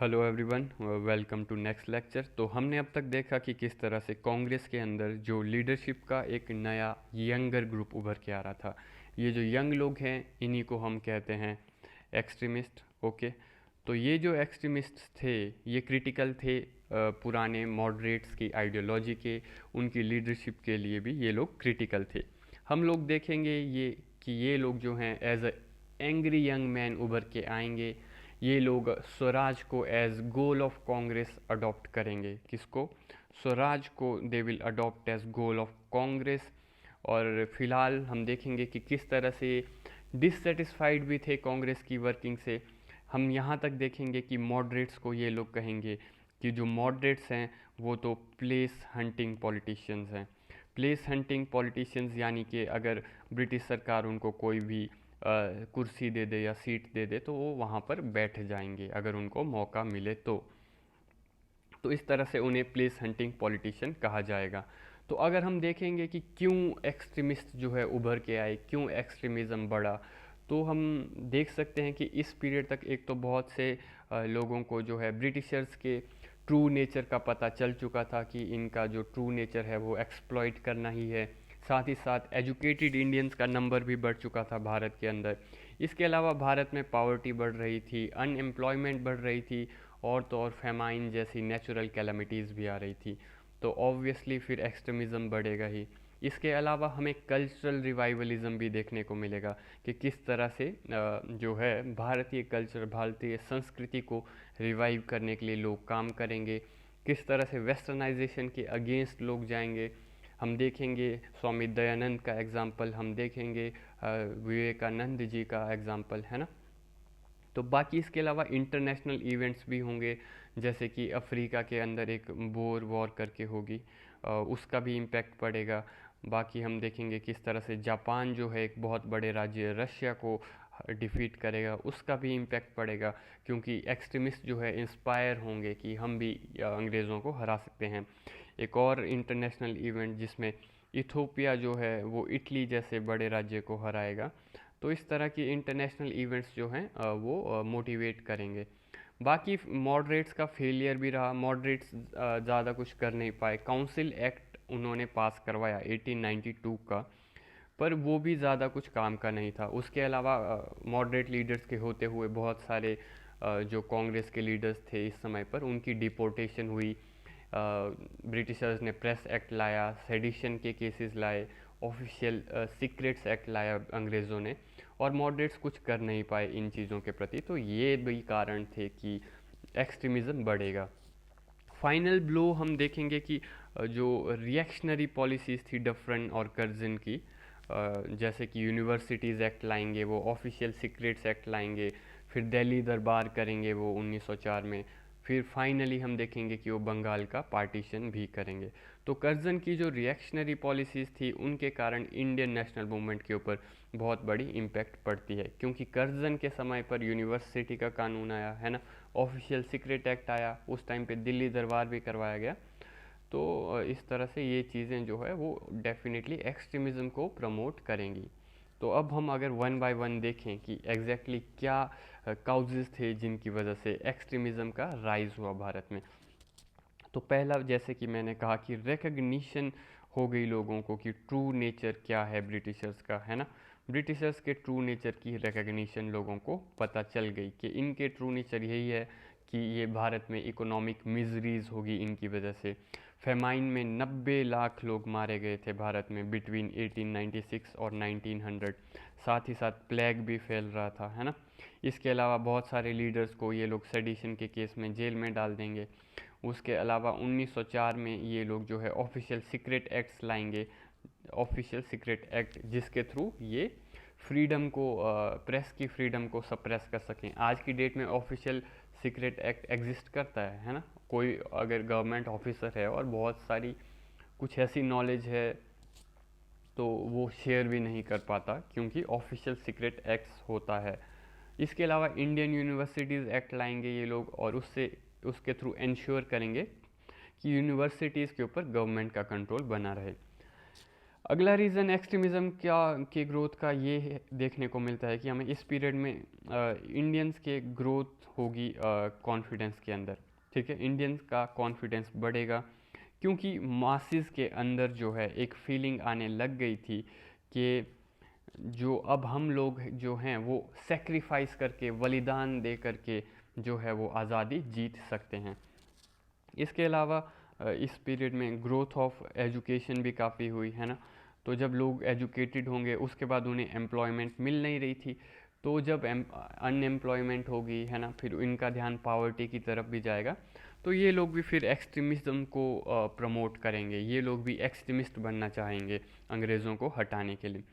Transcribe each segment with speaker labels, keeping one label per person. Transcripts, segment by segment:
Speaker 1: Hello everyone, welcome to next lecture. तो हमने अब तक देखा कि किस तरह से कांग्रेस के अंदर जो लीडरशिप का एक नया यंगर ग्रुप उभर के आ रहा था। ये जो यंग लोग हैं इन्हीं को हम कहते हैं एक्सट्रीमिस्ट। ओके, तो ये जो एक्सट्रीमिस्ट थे ये क्रिटिकल थे पुराने मॉडरेट्स की आइडियोलॉजी के, उनकी लीडरशिप के लिए भी ये लोग क्रिटिकल थे। हम लोग देखेंगे ये कि ये लोग जो हैं as a angry young man उभर के आएंगे। ये लोग स्वराज को as goal of Congress adopt करेंगे। किसको? स्वराज को they will adopt as goal of Congress. और फिलहाल हम देखेंगे कि किस तरह से डिससेटिस्फाइड भी थे कांग्रेस की वर्किंग से। हम यहाँ तक देखेंगे कि मॉडरेट्स को ये लोग कहेंगे कि जो मॉडरेट्स हैं वो तो प्लेस हंटिंग पॉलिटिशियंस हैं। प्लेस हंटिंग पॉलिटिशियंस यानी कि अगर ब्रिटिश सरकार उनको कोई भी कुर्सी दे दे या सीट दे दे तो वो वहाँ पर बैठ जाएंगे अगर उनको मौका मिले तो इस तरह से उन्हें प्लेस हंटिंग पॉलिटिशियन कहा जाएगा। तो अगर हम देखेंगे कि क्यों एक्सट्रीमिस्ट जो है उभर के आए, क्यों एक्सट्रीमिज़म बढ़ा, तो हम देख सकते हैं कि इस पीरियड तक एक तो बहुत से लोगों को जो है ब्रिटिशर्स के ट्रू नेचर का पता चल चुका था कि इनका जो ट्रू नेचर है वो एक्सप्लॉइट करना ही है। साथ ही साथ एजुकेटेड इंडियंस का नंबर भी बढ़ चुका था भारत के अंदर। इसके अलावा भारत में पॉवर्टी बढ़ रही थी, अनएम्प्लॉयमेंट बढ़ रही थी, और तो और फेमाइन जैसी नेचुरल कैलमिटीज़ भी आ रही थी। तो ऑब्वियसली फिर एक्सट्रीमिज़म बढ़ेगा ही। इसके अलावा हमें कल्चरल रिवाइवलिज़म भी देखने को मिलेगा कि किस तरह से जो है भारतीय कल्चर, भारतीय संस्कृति को रिवाइव करने के लिए लोग काम करेंगे, किस तरह से वेस्टर्नाइजेशन के अगेंस्ट लोग जाएंगे। हम देखेंगे स्वामी दयानंद का एग्ज़ाम्पल, हम देखेंगे विवेकानंद जी का एग्ज़ाम्पल, है ना। तो बाकी इसके अलावा इंटरनेशनल इवेंट्स भी होंगे, जैसे कि अफ्रीका के अंदर एक बोर वॉर करके होगी, उसका भी इम्पैक्ट पड़ेगा। बाकी हम देखेंगे किस तरह से जापान जो है एक बहुत बड़े राज्य रशिया को डिफीट करेगा, उसका भी इम्पैक्ट पड़ेगा, क्योंकि एक्सट्रीमिस्ट जो है इंस्पायर होंगे कि हम भी अंग्रेज़ों को हरा सकते हैं। एक और इंटरनेशनल इवेंट जिसमें इथोपिया जो है वो इटली जैसे बड़े राज्य को हराएगा। तो इस तरह की इंटरनेशनल इवेंट्स जो हैं वो मोटिवेट करेंगे। बाकी मॉडरेट्स का फेलियर भी रहा, मॉडरेट्स ज़्यादा कुछ कर नहीं पाए। काउंसिल एक्ट उन्होंने पास करवाया 1892 का, पर वो भी ज़्यादा कुछ काम का नहीं था। उसके अलावा मॉडरेट लीडर्स के होते हुए बहुत सारे जो कांग्रेस के लीडर्स थे इस समय पर उनकी डिपोर्टेशन हुई। ब्रिटिशर्स ने प्रेस एक्ट लाया, सेडिशन के केसेस लाए, ऑफिशियल सीक्रेट्स एक्ट लाया अंग्रेज़ों ने, और मॉडरेट्स कुछ कर नहीं पाए इन चीज़ों के प्रति। तो ये भी कारण थे कि एक्सट्रीमिज़म बढ़ेगा। फाइनल ब्लो हम देखेंगे कि जो रिएक्शनरी पॉलिसीज़ थी डफरन और कर्जन की, जैसे कि यूनिवर्सिटीज़ एक्ट लाएंगे वो, ऑफिशियल सीक्रेट्स एक्ट लाएंगे, फिर दिल्ली दरबार करेंगे वो 1904 में, फिर फाइनली हम देखेंगे कि वो बंगाल का पार्टीशन भी करेंगे। तो कर्जन की जो रिएक्शनरी पॉलिसीज़ थी उनके कारण इंडियन नेशनल मूवमेंट के ऊपर बहुत बड़ी इम्पैक्ट पड़ती है, क्योंकि कर्जन के समय पर यूनिवर्सिटी का कानून आया, है ना, ऑफिशियल सीक्रेट एक्ट आया, उस टाइम पे दिल्ली दरबार भी करवाया गया। तो इस तरह से ये चीज़ें जो है वो डेफिनेटली एक्सट्रीमिज़म को प्रमोट करेंगी। तो अब हम अगर वन बाय वन देखें कि एग्जैक्टली क्या काउजेज़ थे जिनकी वजह से एक्सट्रीमिज़म का राइज हुआ भारत में। तो पहला, जैसे कि मैंने कहा कि रिकग्निशन हो गई लोगों को कि ट्रू नेचर क्या है ब्रिटिशर्स का, है ना। ब्रिटिशर्स के ट्रू नेचर की रिकग्निशन लोगों को पता चल गई कि इनके ट्रू नेचर यही है कि ये भारत में इकोनॉमिक मिजरीज होगी इनकी वजह से। फेमाइन में 90 लाख लोग मारे गए थे भारत में बिटवीन 1896 और 1900। साथ ही साथ प्लेग भी फैल रहा था, है ना। इसके अलावा बहुत सारे लीडर्स को ये लोग सेडिशन के केस में जेल में डाल देंगे। उसके अलावा 1904 में ये लोग जो है ऑफिशियल सीक्रेट एक्ट्स लाएंगे, ऑफिशियल सीक्रेट एक्ट जिसके थ्रू ये फ्रीडम को, प्रेस की फ्रीडम को सप्रेस कर सकें। आज की डेट में ऑफिशियल सीक्रेट एक्ट एग्जिस्ट करता है ना। कोई अगर गवर्नमेंट ऑफिसर है और बहुत सारी कुछ ऐसी नॉलेज है तो वो शेयर भी नहीं कर पाता, क्योंकि ऑफिशियल सीक्रेट एक्ट्स होता है। इसके अलावा इंडियन यूनिवर्सिटीज़ एक्ट लाएंगे ये लोग, और उसके थ्रू इंश्योर करेंगे कि यूनिवर्सिटीज़ के ऊपर गवर्नमेंट का कंट्रोल बना रहे। अगला रीज़न एक्सट्रीमिज़म क्या के ग्रोथ का ये देखने को मिलता है कि हमें इस पीरियड में इंडियंस के ग्रोथ होगी कॉन्फिडेंस के अंदर। ठीक है, इंडियंस का कॉन्फिडेंस बढ़ेगा क्योंकि मासेस के अंदर जो है एक फीलिंग आने लग गई थी कि जो अब हम लोग जो हैं वो सेक्रीफाइस करके, बलिदान दे करके जो है वो आज़ादी जीत सकते हैं। इसके अलावा इस पीरियड में ग्रोथ ऑफ एजुकेशन भी काफ़ी हुई है ना। तो जब लोग एजुकेटेड होंगे उसके बाद उन्हें एम्प्लॉयमेंट मिल नहीं रही थी, तो जब अनएम्प्लॉयमेंट होगी है ना, फिर इनका ध्यान पावर्टी की तरफ भी जाएगा। तो ये लोग भी फिर एक्सट्रीमिज़म को प्रमोट करेंगे, ये लोग भी एक्सट्रीमिस्ट बनना चाहेंगे अंग्रेज़ों को हटाने के लिए।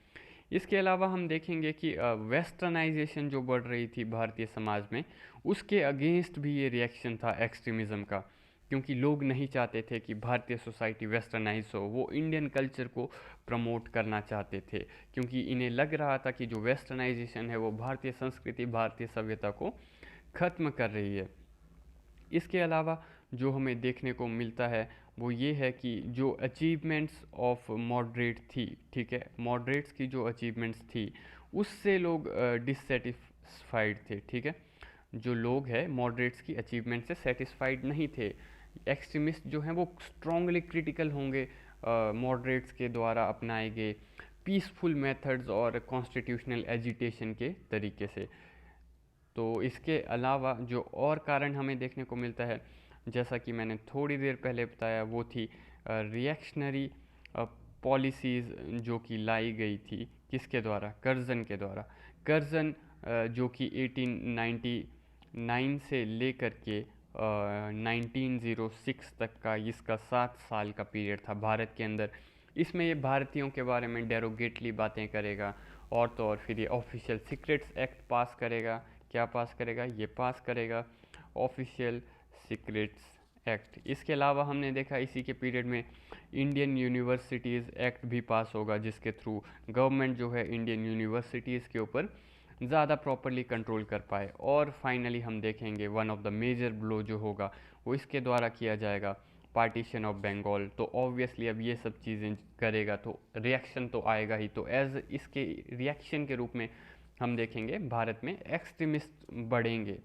Speaker 1: इसके अलावा हम देखेंगे कि वेस्टर्नाइजेशन जो बढ़ रही थी भारतीय समाज में, उसके अगेंस्ट भी ये रिएक्शन था एक्सट्रीमिज़म का, क्योंकि लोग नहीं चाहते थे कि भारतीय सोसाइटी वेस्टर्नाइज हो, वो इंडियन कल्चर को प्रमोट करना चाहते थे, क्योंकि इन्हें लग रहा था कि जो वेस्टर्नाइजेशन है वो भारतीय संस्कृति, भारतीय सभ्यता को ख़त्म कर रही है। इसके अलावा जो हमें देखने को मिलता है वो ये है कि जो अचीवमेंट्स ऑफ मॉडरेट थी, ठीक है, मॉडरेट्स की जो अचीवमेंट्स थी उससे लोग डिससेटिस्फाइड थे। ठीक है, जो लोग हैं मॉडरेट्स की अचीवमेंट से सेटिस्फाइड नहीं थे। एक्सट्रीमिस्ट जो हैं वो स्ट्रांगली क्रिटिकल होंगे मॉडरेट्स के द्वारा अपनाए गए पीसफुल मेथड्स और कॉन्स्टिट्यूशनल एजिटेशन के तरीके से। तो इसके अलावा जो और कारण हमें देखने को मिलता है, जैसा कि मैंने थोड़ी देर पहले बताया, वो थी रिएक्शनरी पॉलिसीज़ जो कि लाई गई थी किसके द्वारा, कर्जन के द्वारा। कर्जन जो कि 1899 से लेकर के 1906 तक का इसका 7 साल का पीरियड था भारत के अंदर। इसमें ये भारतीयों के बारे में डेरोगेटली बातें करेगा, और तो और फिर ये ऑफिशियल सीक्रेट्स एक्ट पास करेगा। क्या पास करेगा, ये पास करेगा ऑफिशियल सीक्रेट्स एक्ट। इसके अलावा हमने देखा इसी के पीरियड में इंडियन यूनिवर्सिटीज़ एक्ट भी पास होगा, जिसके थ्रू गवर्नमेंट जो है इंडियन यूनिवर्सिटीज़ के ऊपर ज़्यादा प्रॉपरली कंट्रोल कर पाए। और फाइनली हम देखेंगे one of the major blow जो होगा वो इसके द्वारा किया जाएगा, पार्टीशन ऑफ बंगाल। तो ऑब्वियसली अब ये सब चीज़ें करेगा तो रिएक्शन तो आएगा ही, तो एज इसके रिएक्शन के रूप में हम देखेंगे भारत में एक्सट्रीमिस्ट बढ़ेंगे।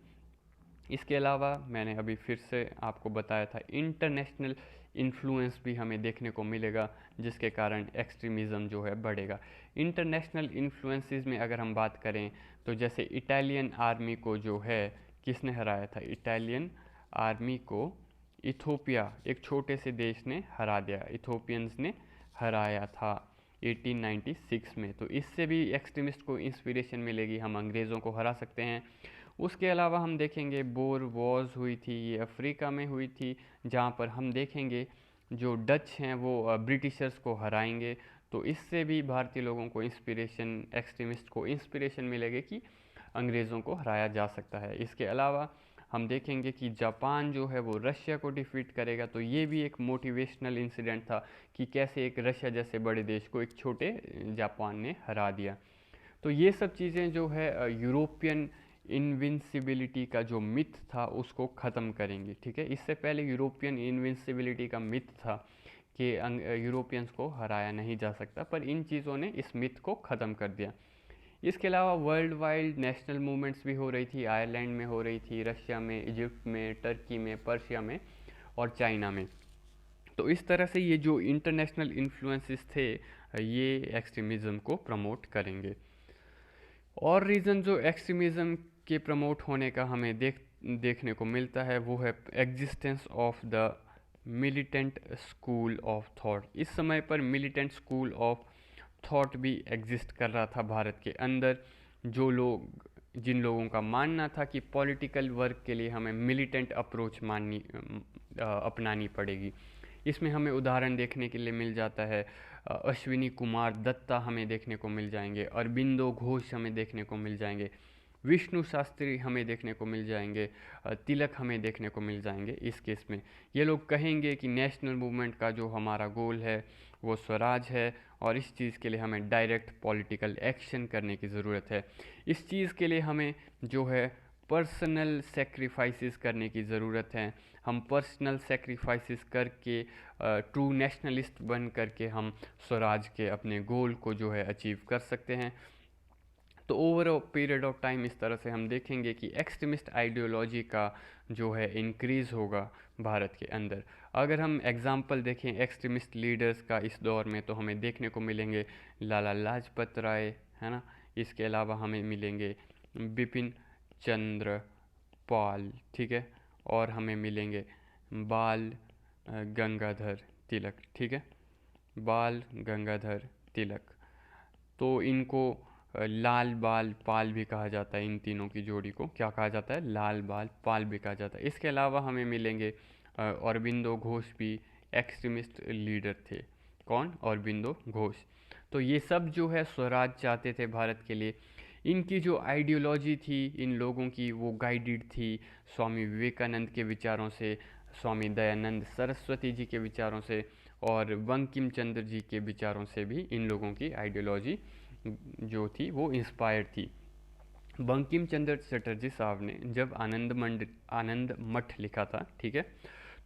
Speaker 1: इसके अलावा मैंने अभी फिर से आपको बताया था इंटरनेशनल इन्फ्लुएंस भी हमें देखने को मिलेगा, जिसके कारण एक्सट्रीमिज़म जो है बढ़ेगा। इंटरनेशनल इन्फ्लुएंसेस में अगर हम बात करें तो जैसे इटालियन आर्मी को जो है किसने हराया था, इटालियन आर्मी को इथोपिया, एक छोटे से देश ने हरा दिया, इथोपियंस ने हराया था 1896 में। तो इससे भी एक्सट्रीमिस्ट को इंस्पिरेशन मिलेगी, हम अंग्रेज़ों को हरा सकते हैं। उसके अलावा हम देखेंगे बोर वॉर्स हुई थी, ये अफ्रीका में हुई थी, जहाँ पर हम देखेंगे जो डच हैं वो ब्रिटिशर्स को हराएंगे। तो इससे भी भारतीय लोगों को इंस्पिरेशन, एक्सट्रीमिस्ट को इंस्पिरेशन मिलेगी कि अंग्रेज़ों को हराया जा सकता है। इसके अलावा हम देखेंगे कि जापान जो है वो रशिया को डिफीट करेगा। तो ये भी एक मोटिवेशनल इंसिडेंट था कि कैसे एक रशिया जैसे बड़े देश को एक छोटे जापान ने हरा दिया। तो ये सब चीज़ें जो है यूरोपियन इनविंसिबिलिटी का जो मिथ था उसको ख़त्म करेंगी। ठीक है, इससे पहले यूरोपियन इनविंसिबिलिटी का मिथ था कि यूरोपियंस को हराया नहीं जा सकता, पर इन चीज़ों ने इस मिथ को ख़त्म कर दिया। इसके अलावा वर्ल्ड वाइड नेशनल मूवमेंट्स भी हो रही थी, आयरलैंड में हो रही थी, रशिया में, इजिप्ट में, टर्की में, पर्शिया में और चाइना में। तो इस तरह से ये जो इंटरनेशनल इन्फ्लुएंसेस थे ये एक्सट्रीमिज़म को प्रमोट करेंगे। और रीज़न जो एक्सट्रीमिज़म के प्रमोट होने का हमें देखने को मिलता है वो है existence of the militant school of thought. इस समय पर मिलिटेंट स्कूल ऑफ थॉट भी एग्जिस्ट कर रहा था भारत के अंदर। जो लोग, जिन लोगों का मानना था कि पॉलिटिकल वर्क के लिए हमें मिलिटेंट अप्रोच अपनानी पड़ेगी। इसमें हमें उदाहरण देखने के लिए मिल जाता है, अश्विनी कुमार दत्ता हमें देखने को मिल जाएंगे, अरबिंदो घोष हमें देखने को मिल जाएंगे, विष्णु शास्त्री हमें देखने को मिल जाएंगे, तिलक हमें देखने को मिल जाएंगे। इस केस में ये लोग कहेंगे कि नेशनल मूवमेंट का जो हमारा गोल है वो स्वराज है, और इस चीज़ के लिए हमें डायरेक्ट पॉलिटिकल एक्शन करने की ज़रूरत है। इस चीज़ के लिए हमें जो है पर्सनल सेक्रीफाइसेस करने की ज़रूरत है। हम पर्सनल सेक्रीफाइसेस करके ट्रू नेशनलिस्ट बन करके हम स्वराज के अपने गोल को जो है अचीव कर सकते हैं। तो over a period of time इस तरह से हम देखेंगे कि एक्सट्रीमिस्ट आइडियोलॉजी का जो है इंक्रीज़ होगा भारत के अंदर। अगर हम एग्जाम्पल देखें एक्सट्रीमिस्ट लीडर्स का इस दौर में, तो हमें देखने को मिलेंगे लाला लाजपत राय, है ना। इसके अलावा हमें मिलेंगे बिपिन चंद्र पाल, ठीक है, और हमें मिलेंगे बाल गंगाधर तिलक, ठीक है, बाल गंगाधर तिलक। तो इनको लाल बाल पाल भी कहा जाता है। इन तीनों की जोड़ी को क्या कहा जाता है? लाल बाल पाल भी कहा जाता है। इसके अलावा हमें मिलेंगे अरबिंदो घोष भी एक्सट्रीमिस्ट लीडर थे। कौन? अरबिंदो घोष। तो ये सब जो है स्वराज चाहते थे भारत के लिए। इनकी जो आइडियोलॉजी थी इन लोगों की, वो गाइडेड थी स्वामी विवेकानंद के विचारों से, स्वामी दयानंद सरस्वती जी के विचारों से, और बंकिम चंद्र जी के विचारों से भी इन लोगों की आइडियोलॉजी जो थी वो इंस्पायर्ड थी। बंकिम चंद्र चटर्जी साहब ने जब आनंद मठ लिखा था, ठीक है,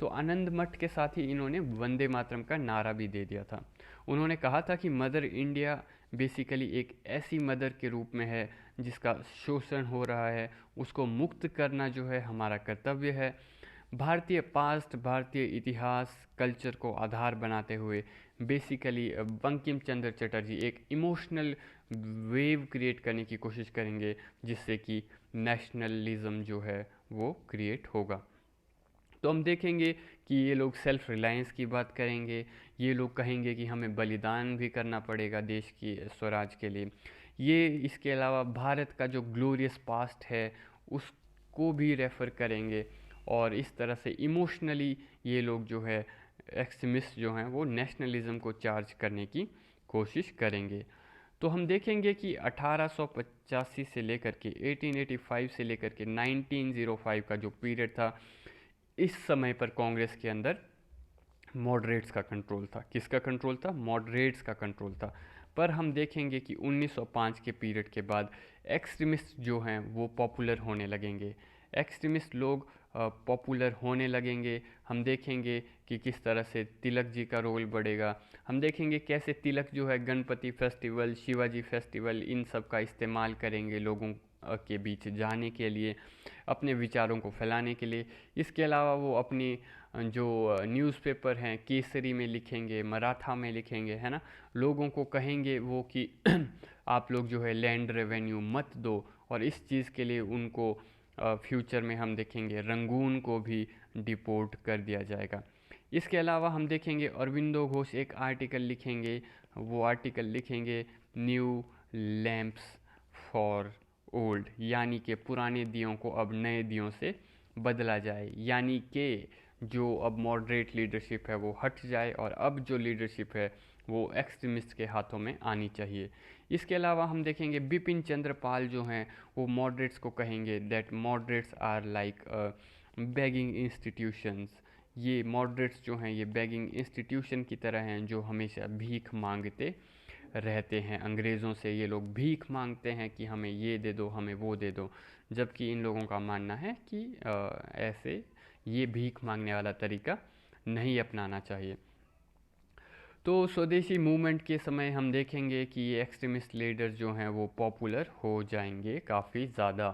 Speaker 1: तो आनंद मठ के साथ ही इन्होंने वंदे मातरम का नारा भी दे दिया था। उन्होंने कहा था कि मदर इंडिया बेसिकली एक ऐसी मदर के रूप में है जिसका शोषण हो रहा है, उसको मुक्त करना जो है हमारा कर्तव्य है। भारतीय पास्ट, भारतीय इतिहास, कल्चर को आधार बनाते हुए बेसिकली बंकिम चंद्र चटर्जी एक इमोशनल वेव क्रिएट करने की कोशिश करेंगे, जिससे कि नेशनलिज्म जो है वो क्रिएट होगा। तो हम देखेंगे कि ये लोग सेल्फ रिलायंस की बात करेंगे। ये लोग कहेंगे कि हमें बलिदान भी करना पड़ेगा देश की स्वराज के लिए। ये इसके अलावा भारत का जो ग्लोरियस पास्ट है उसको भी रेफ़र करेंगे, और इस तरह से इमोशनली ये लोग जो है एक्सट्रीमिस्ट जो हैं वो नेशनलिज्म को चार्ज करने की कोशिश करेंगे। तो हम देखेंगे कि 1885 से लेकर के 1885 से लेकर के 1905 का जो पीरियड था, इस समय पर कांग्रेस के अंदर मॉडरेट्स का कंट्रोल था। किसका कंट्रोल था? मॉडरेट्स का कंट्रोल था। पर हम देखेंगे कि 1905 के पीरियड के बाद एक्सट्रीमिस्ट जो हैं वो पॉपुलर होने लगेंगे। एक्सट्रीमिस्ट लोग पॉपुलर होने लगेंगे। हम देखेंगे कि किस तरह से तिलक जी का रोल बढ़ेगा। हम देखेंगे कैसे तिलक जो है गणपति फेस्टिवल, शिवाजी फेस्टिवल, इन सब का इस्तेमाल करेंगे लोगों के बीच जाने के लिए, अपने विचारों को फैलाने के लिए। इसके अलावा वो अपनी जो न्यूज़पेपर हैं केसरी में लिखेंगे, मराठा में लिखेंगे, है ना। लोगों को कहेंगे वो कि आप लोग जो है लैंड रेवेन्यू मत दो, और इस चीज़ के लिए उनको फ्यूचर में हम देखेंगे रंगून को भी डिपोर्ट कर दिया जाएगा। इसके अलावा हम देखेंगे अरविंदो घोष एक आर्टिकल लिखेंगे। वो आर्टिकल लिखेंगे न्यू लैंप्स फॉर ओल्ड, यानी कि पुराने दियों को अब नए दियों से बदला जाए, यानी कि जो अब मॉडरेट लीडरशिप है वो हट जाए, और अब जो लीडरशिप है वो एक्सट्रीमिस्ट के हाथों में आनी चाहिए। इसके अलावा हम देखेंगे बिपिन चंद्र पाल जो हैं वो मॉडरेट्स को कहेंगे that moderates are like begging institutions. ये मॉडरेट्स जो हैं ये बेगिंग इंस्टीट्यूशन की तरह हैं जो हमेशा भीख मांगते रहते हैं। अंग्रेज़ों से ये लोग भीख मांगते हैं कि हमें ये दे दो, हमें वो दे दो, जबकि इन लोगों का मानना है कि ऐसे ये भीख मांगने वाला तरीका नहीं अपनाना चाहिए। तो स्वदेशी मूवमेंट के समय हम देखेंगे कि ये एक्सट्रीमिस्ट लीडर्स जो हैं वो पॉपुलर हो जाएंगे काफ़ी ज़्यादा।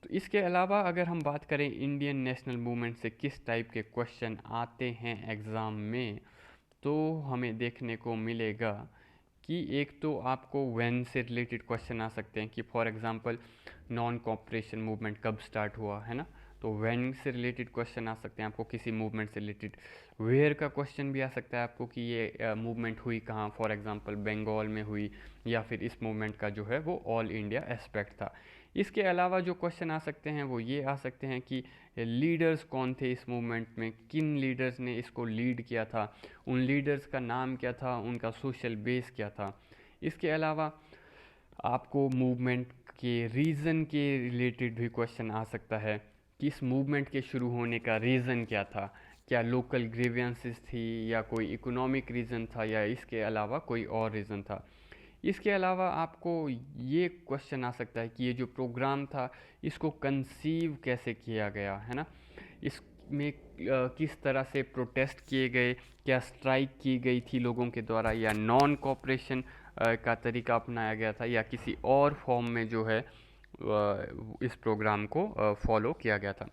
Speaker 1: तो इसके अलावा अगर हम बात करें इंडियन नेशनल मूवमेंट से किस टाइप के क्वेश्चन आते हैं एग्ज़ाम में, तो हमें देखने को मिलेगा कि एक तो आपको व्हेन से रिलेटेड क्वेश्चन आ सकते हैं कि for example non cooperation movement कब स्टार्ट हुआ, है ना। तो व्हेन से रिलेटेड क्वेश्चन आ सकते हैं आपको किसी मूवमेंट से रिलेटेड। वेयर का क्वेश्चन भी आ सकता है आपको कि ये मूवमेंट हुई कहाँ, फॉर एग्जांपल बंगाल में हुई, या फिर इस मूवमेंट का जो है वो ऑल इंडिया एस्पेक्ट था। इसके अलावा जो क्वेश्चन आ सकते हैं वो ये आ सकते हैं कि लीडर्स कौन थे इस मूवमेंट में, किन लीडर्स ने इसको लीड किया था, उन लीडर्स का नाम क्या था, उनका सोशल बेस क्या था। इसके अलावा आपको मूवमेंट के रीज़न के रिलेटेड भी क्वेश्चन आ सकता है कि इस मूवमेंट के शुरू होने का रीज़न क्या था, क्या लोकल ग्रीवेंसेस थी, या कोई इकोनॉमिक रीज़न था, या इसके अलावा कोई और रीज़न था। इसके अलावा आपको ये क्वेश्चन आ सकता है कि ये जो प्रोग्राम था इसको कंसीव कैसे किया गया, है ना, इसमें किस तरह से प्रोटेस्ट किए गए, क्या स्ट्राइक की गई थी लोगों के द्वारा, या नॉन कोऑपरेशन का तरीका अपनाया गया था, या किसी और फॉर्म में जो है इस प्रोग्राम को फॉलो किया गया था।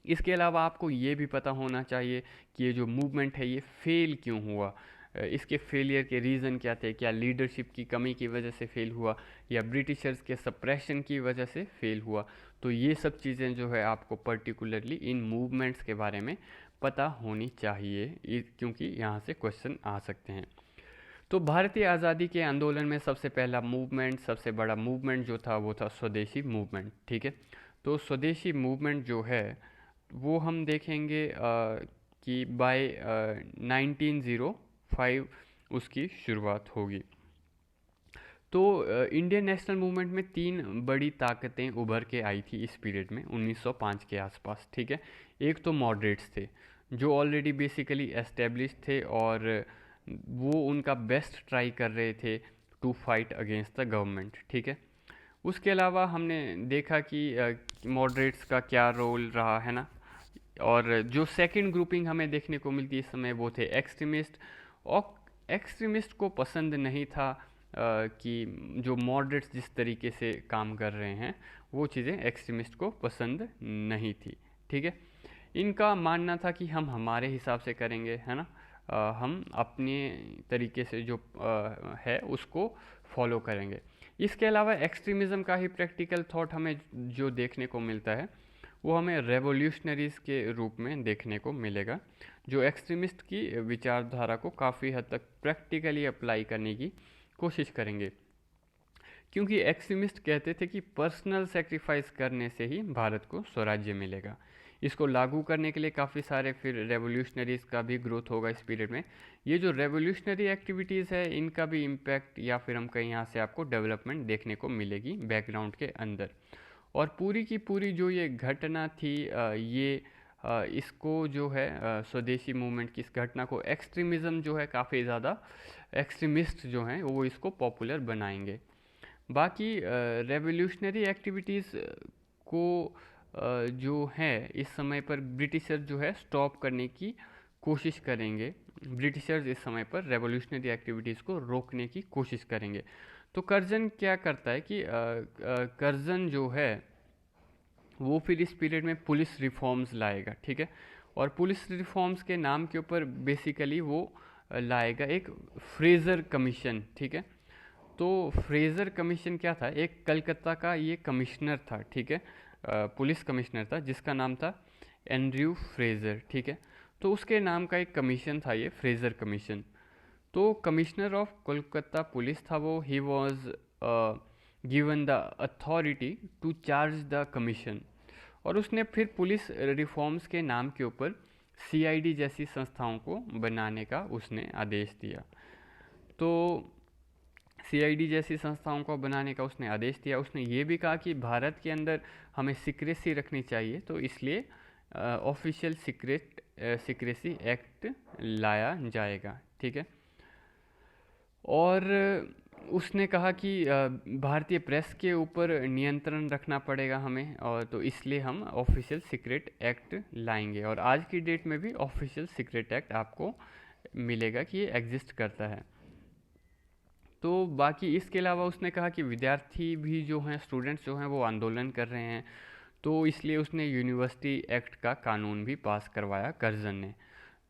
Speaker 1: इसके अलावा आपको ये भी पता होना चाहिए कि ये जो मूवमेंट है ये फेल क्यों हुआ, इसके फेलियर के रीज़न क्या थे, क्या लीडरशिप की कमी की वजह से फेल हुआ या ब्रिटिशर्स के सप्रेशन की वजह से फेल हुआ। तो ये सब चीज़ें जो है आपको पर्टिकुलरली इन मूवमेंट्स के बारे में पता होनी चाहिए, क्योंकि यहाँ से क्वेश्चन आ सकते हैं। तो भारतीय आज़ादी के आंदोलन में सबसे पहला मूवमेंट, सबसे बड़ा मूवमेंट जो था वो था स्वदेशी मूवमेंट, ठीक है। तो स्वदेशी मूवमेंट जो है वो हम देखेंगे कि बाय 1905 उसकी शुरुआत होगी। तो इंडियन नेशनल मूवमेंट में तीन बड़ी ताकतें उभर के आई थी इस पीरियड में 1905 के आसपास, ठीक है। एक तो मॉडरेट्स थे जो ऑलरेडी बेसिकली एस्टेब्लिश थे और वो उनका बेस्ट ट्राई कर रहे थे to fight against the government, ठीक है। उसके अलावा हमने देखा कि मॉडरेट्स का क्या रोल रहा, है ना। और जो सेकंड ग्रुपिंग हमें देखने को मिलती है इस समय वो थे एक्सट्रीमिस्ट। और एक्सट्रीमिस्ट को पसंद नहीं था कि जो मॉडरेट्स जिस तरीके से काम कर रहे हैं वो चीज़ें एक्सट्रीमिस्ट को पसंद नहीं थी, ठीक है। इनका मानना था कि हम हमारे हिसाब से करेंगे, है ना, हम अपने तरीके से जो है उसको फॉलो करेंगे। इसके अलावा एक्सट्रीमिज़म का ही प्रैक्टिकल थॉट हमें जो देखने को मिलता है वो हमें रेवोल्यूशनरीज़ के रूप में देखने को मिलेगा, जो एक्सट्रीमिस्ट की विचारधारा को काफ़ी हद तक प्रैक्टिकली अप्लाई करने की कोशिश करेंगे। क्योंकि एक्सट्रीमिस्ट कहते थे कि पर्सनल सेक्रीफाइस करने से ही भारत को स्वराज्य मिलेगा। इसको लागू करने के लिए काफ़ी सारे फिर रेवोल्यूशनरीज़ का भी ग्रोथ होगा इस पीरियड में। ये जो रेवोल्यूशनरी एक्टिविटीज़ है इनका भी इम्पैक्ट या फिर हम कहीं यहाँ से आपको डेवलपमेंट देखने को मिलेगी बैकग्राउंड के अंदर। और पूरी की पूरी जो ये घटना थी इसको जो है स्वदेशी मूवमेंट की इस घटना को एक्सट्रीमिज़म जो है काफ़ी ज़्यादा एक्सट्रीमिस्ट जो हैं वो इसको पॉपुलर बनाएंगे। बाकी रेवोल्यूशनरी एक्टिविटीज़ को जो है इस समय पर ब्रिटिशर जो है स्टॉप करने की कोशिश करेंगे। ब्रिटिशर्स इस समय पर रेवोल्यूशनरी एक्टिविटीज़ को रोकने की कोशिश करेंगे। तो कर्जन क्या करता है कि कर्जन जो है वो फिर इस पीरियड में पुलिस रिफॉर्म्स लाएगा, ठीक है। और पुलिस रिफॉर्म्स के नाम के ऊपर बेसिकली वो लाएगा एक फ्रेज़र कमीशन, ठीक है। तो फ्रेज़र कमीशन क्या था, एक कलकत्ता का ये कमिश्नर था, ठीक है, पुलिस कमिश्नर था जिसका नाम था एंड्रयू फ्रेज़र, ठीक है। तो उसके नाम का एक कमीशन था ये फ्रेज़र कमीशन। तो कमिश्नर ऑफ कोलकाता पुलिस था वो, he was given the authority to charge the commission. और उसने फिर पुलिस रिफॉर्म्स के नाम के ऊपर सीआईडी जैसी संस्थाओं को बनाने का उसने आदेश दिया। तो सीआईडी जैसी संस्थाओं को बनाने का उसने आदेश दिया। उसने ये भी कहा कि भारत के अंदर हमें सीक्रेसी रखनी चाहिए, तो इसलिए ऑफिशियल सीक्रेसी एक्ट लाया जाएगा, ठीक है। और उसने कहा कि भारतीय प्रेस के ऊपर नियंत्रण रखना पड़ेगा हमें, और तो इसलिए हम ऑफिशियल सीक्रेट एक्ट लाएंगे। और आज की डेट में भी ऑफिशियल सीक्रेट एक्ट आपको मिलेगा कि ये एग्जिस्ट करता है। तो बाकी इसके अलावा उसने कहा कि विद्यार्थी भी जो हैं, स्टूडेंट्स जो हैं वो आंदोलन कर रहे हैं, तो इसलिए उसने यूनिवर्सिटी एक्ट का कानून भी पास करवाया कर्जन ने।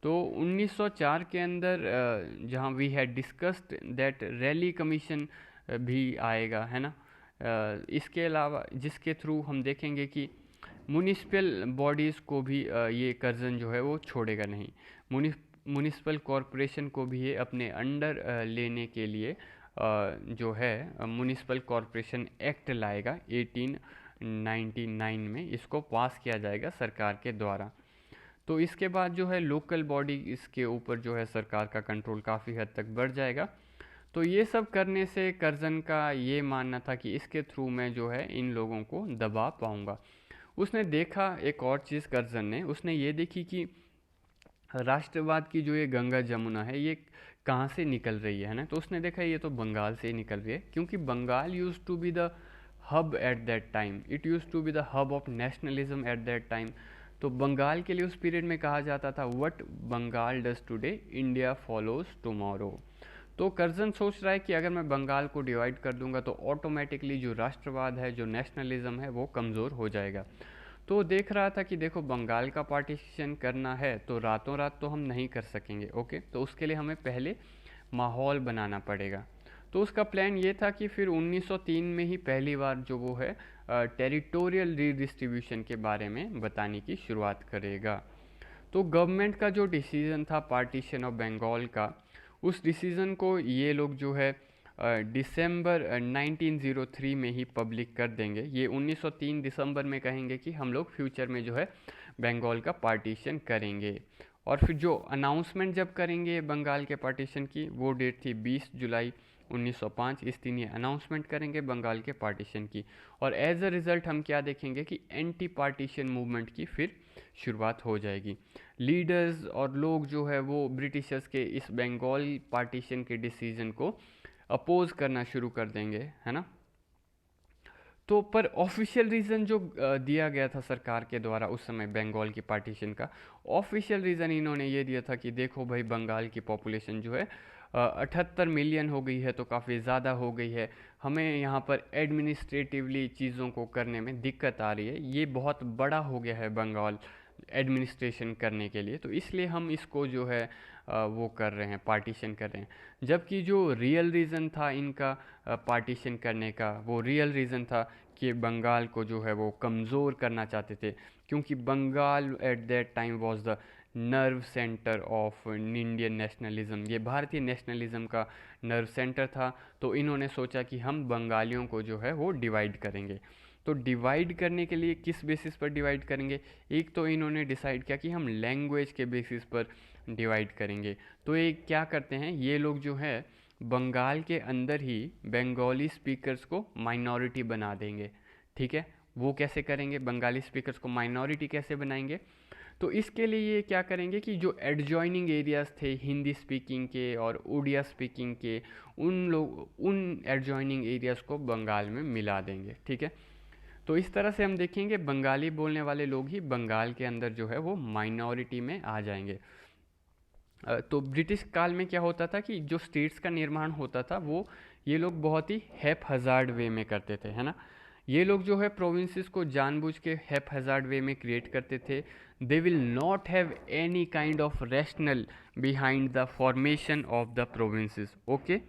Speaker 1: तो 1904 के अंदर जहाँ we had discussed that Raleigh commission भी आएगा, है ना। इसके अलावा जिसके थ्रू हम देखेंगे कि म्यूनिसिपल बॉडीज़ को भी ये कर्जन जो है वो छोड़ेगा नहीं। म्यूनिसिपल कॉरपोरेशन को भी ये अपने अंडर लेने के लिए जो है म्यूनिसिपल कॉरपोरेशन एक्ट लाएगा 1899 में, इसको पास किया जाएगा सरकार के द्वारा। तो इसके बाद जो है लोकल बॉडी इसके ऊपर जो है सरकार का कंट्रोल काफ़ी हद तक बढ़ जाएगा। तो ये सब करने से कर्जन का ये मानना था कि इसके थ्रू मैं जो है इन लोगों को दबा पाऊँगा। उसने देखा एक और चीज़ कर्जन ने, उसने ये देखी कि राष्ट्रवाद की जो ये गंगा जमुना है ये कहाँ से निकल रही है ना, तो उसने देखा ये तो बंगाल से ही निकल रही है, क्योंकि Bengal used to be the hub at that time, it use to be the hub of nationalism at that time. तो बंगाल के लिए उस पीरियड में कहा जाता था what Bengal does today India follows tomorrow. तो कर्जन सोच रहा है कि अगर मैं बंगाल को डिवाइड कर दूंगा तो ऑटोमेटिकली जो राष्ट्रवाद है, जो नेशनलिज्म है, वो कमज़ोर हो जाएगा। तो देख रहा था कि देखो बंगाल का पार्टीशन करना है तो रातों रात तो हम नहीं कर सकेंगे, ओके, तो उसके लिए हमें पहले माहौल बनाना पड़ेगा। तो उसका प्लान ये था कि फिर 1903 में ही पहली बार जो वो है टेरिटोरियल रीडिस्ट्रीब्यूशन के बारे में बताने की शुरुआत करेगा। तो गवर्नमेंट का जो डिसीज़न था पार्टीशन ऑफ बंगाल का, उस डिसीज़न को ये लोग जो है दिसंबर 1903 में ही पब्लिक कर देंगे। ये 1903 दिसंबर में कहेंगे कि हम लोग फ्यूचर में जो है बंगाल का पार्टीशन करेंगे। और फिर जो अनाउंसमेंट जब करेंगे बंगाल के पार्टीशन की, वो डेट थी 20 जुलाई 1905। इस दिन ये अनाउंसमेंट करेंगे बंगाल के पार्टीशन की। और एज अ रिज़ल्ट हम क्या देखेंगे कि एंटी पार्टीशन मूवमेंट की फिर शुरुआत हो जाएगी। लीडर्स और लोग जो है वो ब्रिटिशर्स के इस बंगाल पार्टीशन के डिसीजन को अपोज करना शुरू कर देंगे, है ना। तो पर ऑफिशियल रीज़न जो दिया गया था सरकार के द्वारा उस समय बंगाल की पार्टीशन का, ऑफिशियल रीज़न इन्होंने ये दिया था कि देखो भाई बंगाल की पॉपुलेशन जो है 78 मिलियन हो गई है, तो काफ़ी ज़्यादा हो गई है, हमें यहाँ पर एडमिनिस्ट्रेटिवली चीज़ों को करने में दिक्कत आ रही है, ये बहुत बड़ा हो गया है बंगाल एडमिनिस्ट्रेशन करने के लिए, तो इसलिए हम इसको जो है वो कर रहे हैं, पार्टीशन कर रहे हैं। जबकि जो रियल रीज़न था इनका पार्टीशन करने का, वो रियल रीज़न था कि बंगाल को जो है वो कमज़ोर करना चाहते थे, क्योंकि Bengal at that time was the nerve centre of Indian nationalism, ये भारतीय नेशनलिज्म का नर्व सेंटर था। तो इन्होंने सोचा कि हम बंगालियों को जो है वो डिवाइड करेंगे। तो डिवाइड करने के लिए किस बेसिस पर डिवाइड करेंगे, एक तो इन्होंने डिसाइड किया कि हम लैंग्वेज के बेसिस पर डिवाइड करेंगे। तो ये क्या करते हैं ये लोग जो है बंगाल के अंदर ही बंगाली स्पीकर्स को माइनॉरिटी बना देंगे, ठीक है। वो कैसे करेंगे, बंगाली स्पीकर्स को माइनॉरिटी कैसे बनाएंगे, तो इसके लिए ये क्या करेंगे कि जो एडजॉइनिंग एरियाज़ थे हिंदी स्पीकिंग के और उड़िया स्पीकिंग के, उन एडजॉइनिंग एरियाज़ को बंगाल में मिला देंगे, ठीक है। तो इस तरह से हम देखेंगे बंगाली बोलने वाले लोग ही बंगाल के अंदर जो है वो माइनॉरिटी में आ जाएंगे। तो ब्रिटिश काल में क्या होता था कि जो स्टेट्स का निर्माण होता था वो ये लोग बहुत ही हैप हज़ार्ड वे में करते थे, है ना। ये लोग जो है प्रोविंसेस को जानबूझ के हैप हज़ार्ड वे में क्रिएट करते थे। They will not have any kind of rational behind the formation of the provinces, okay,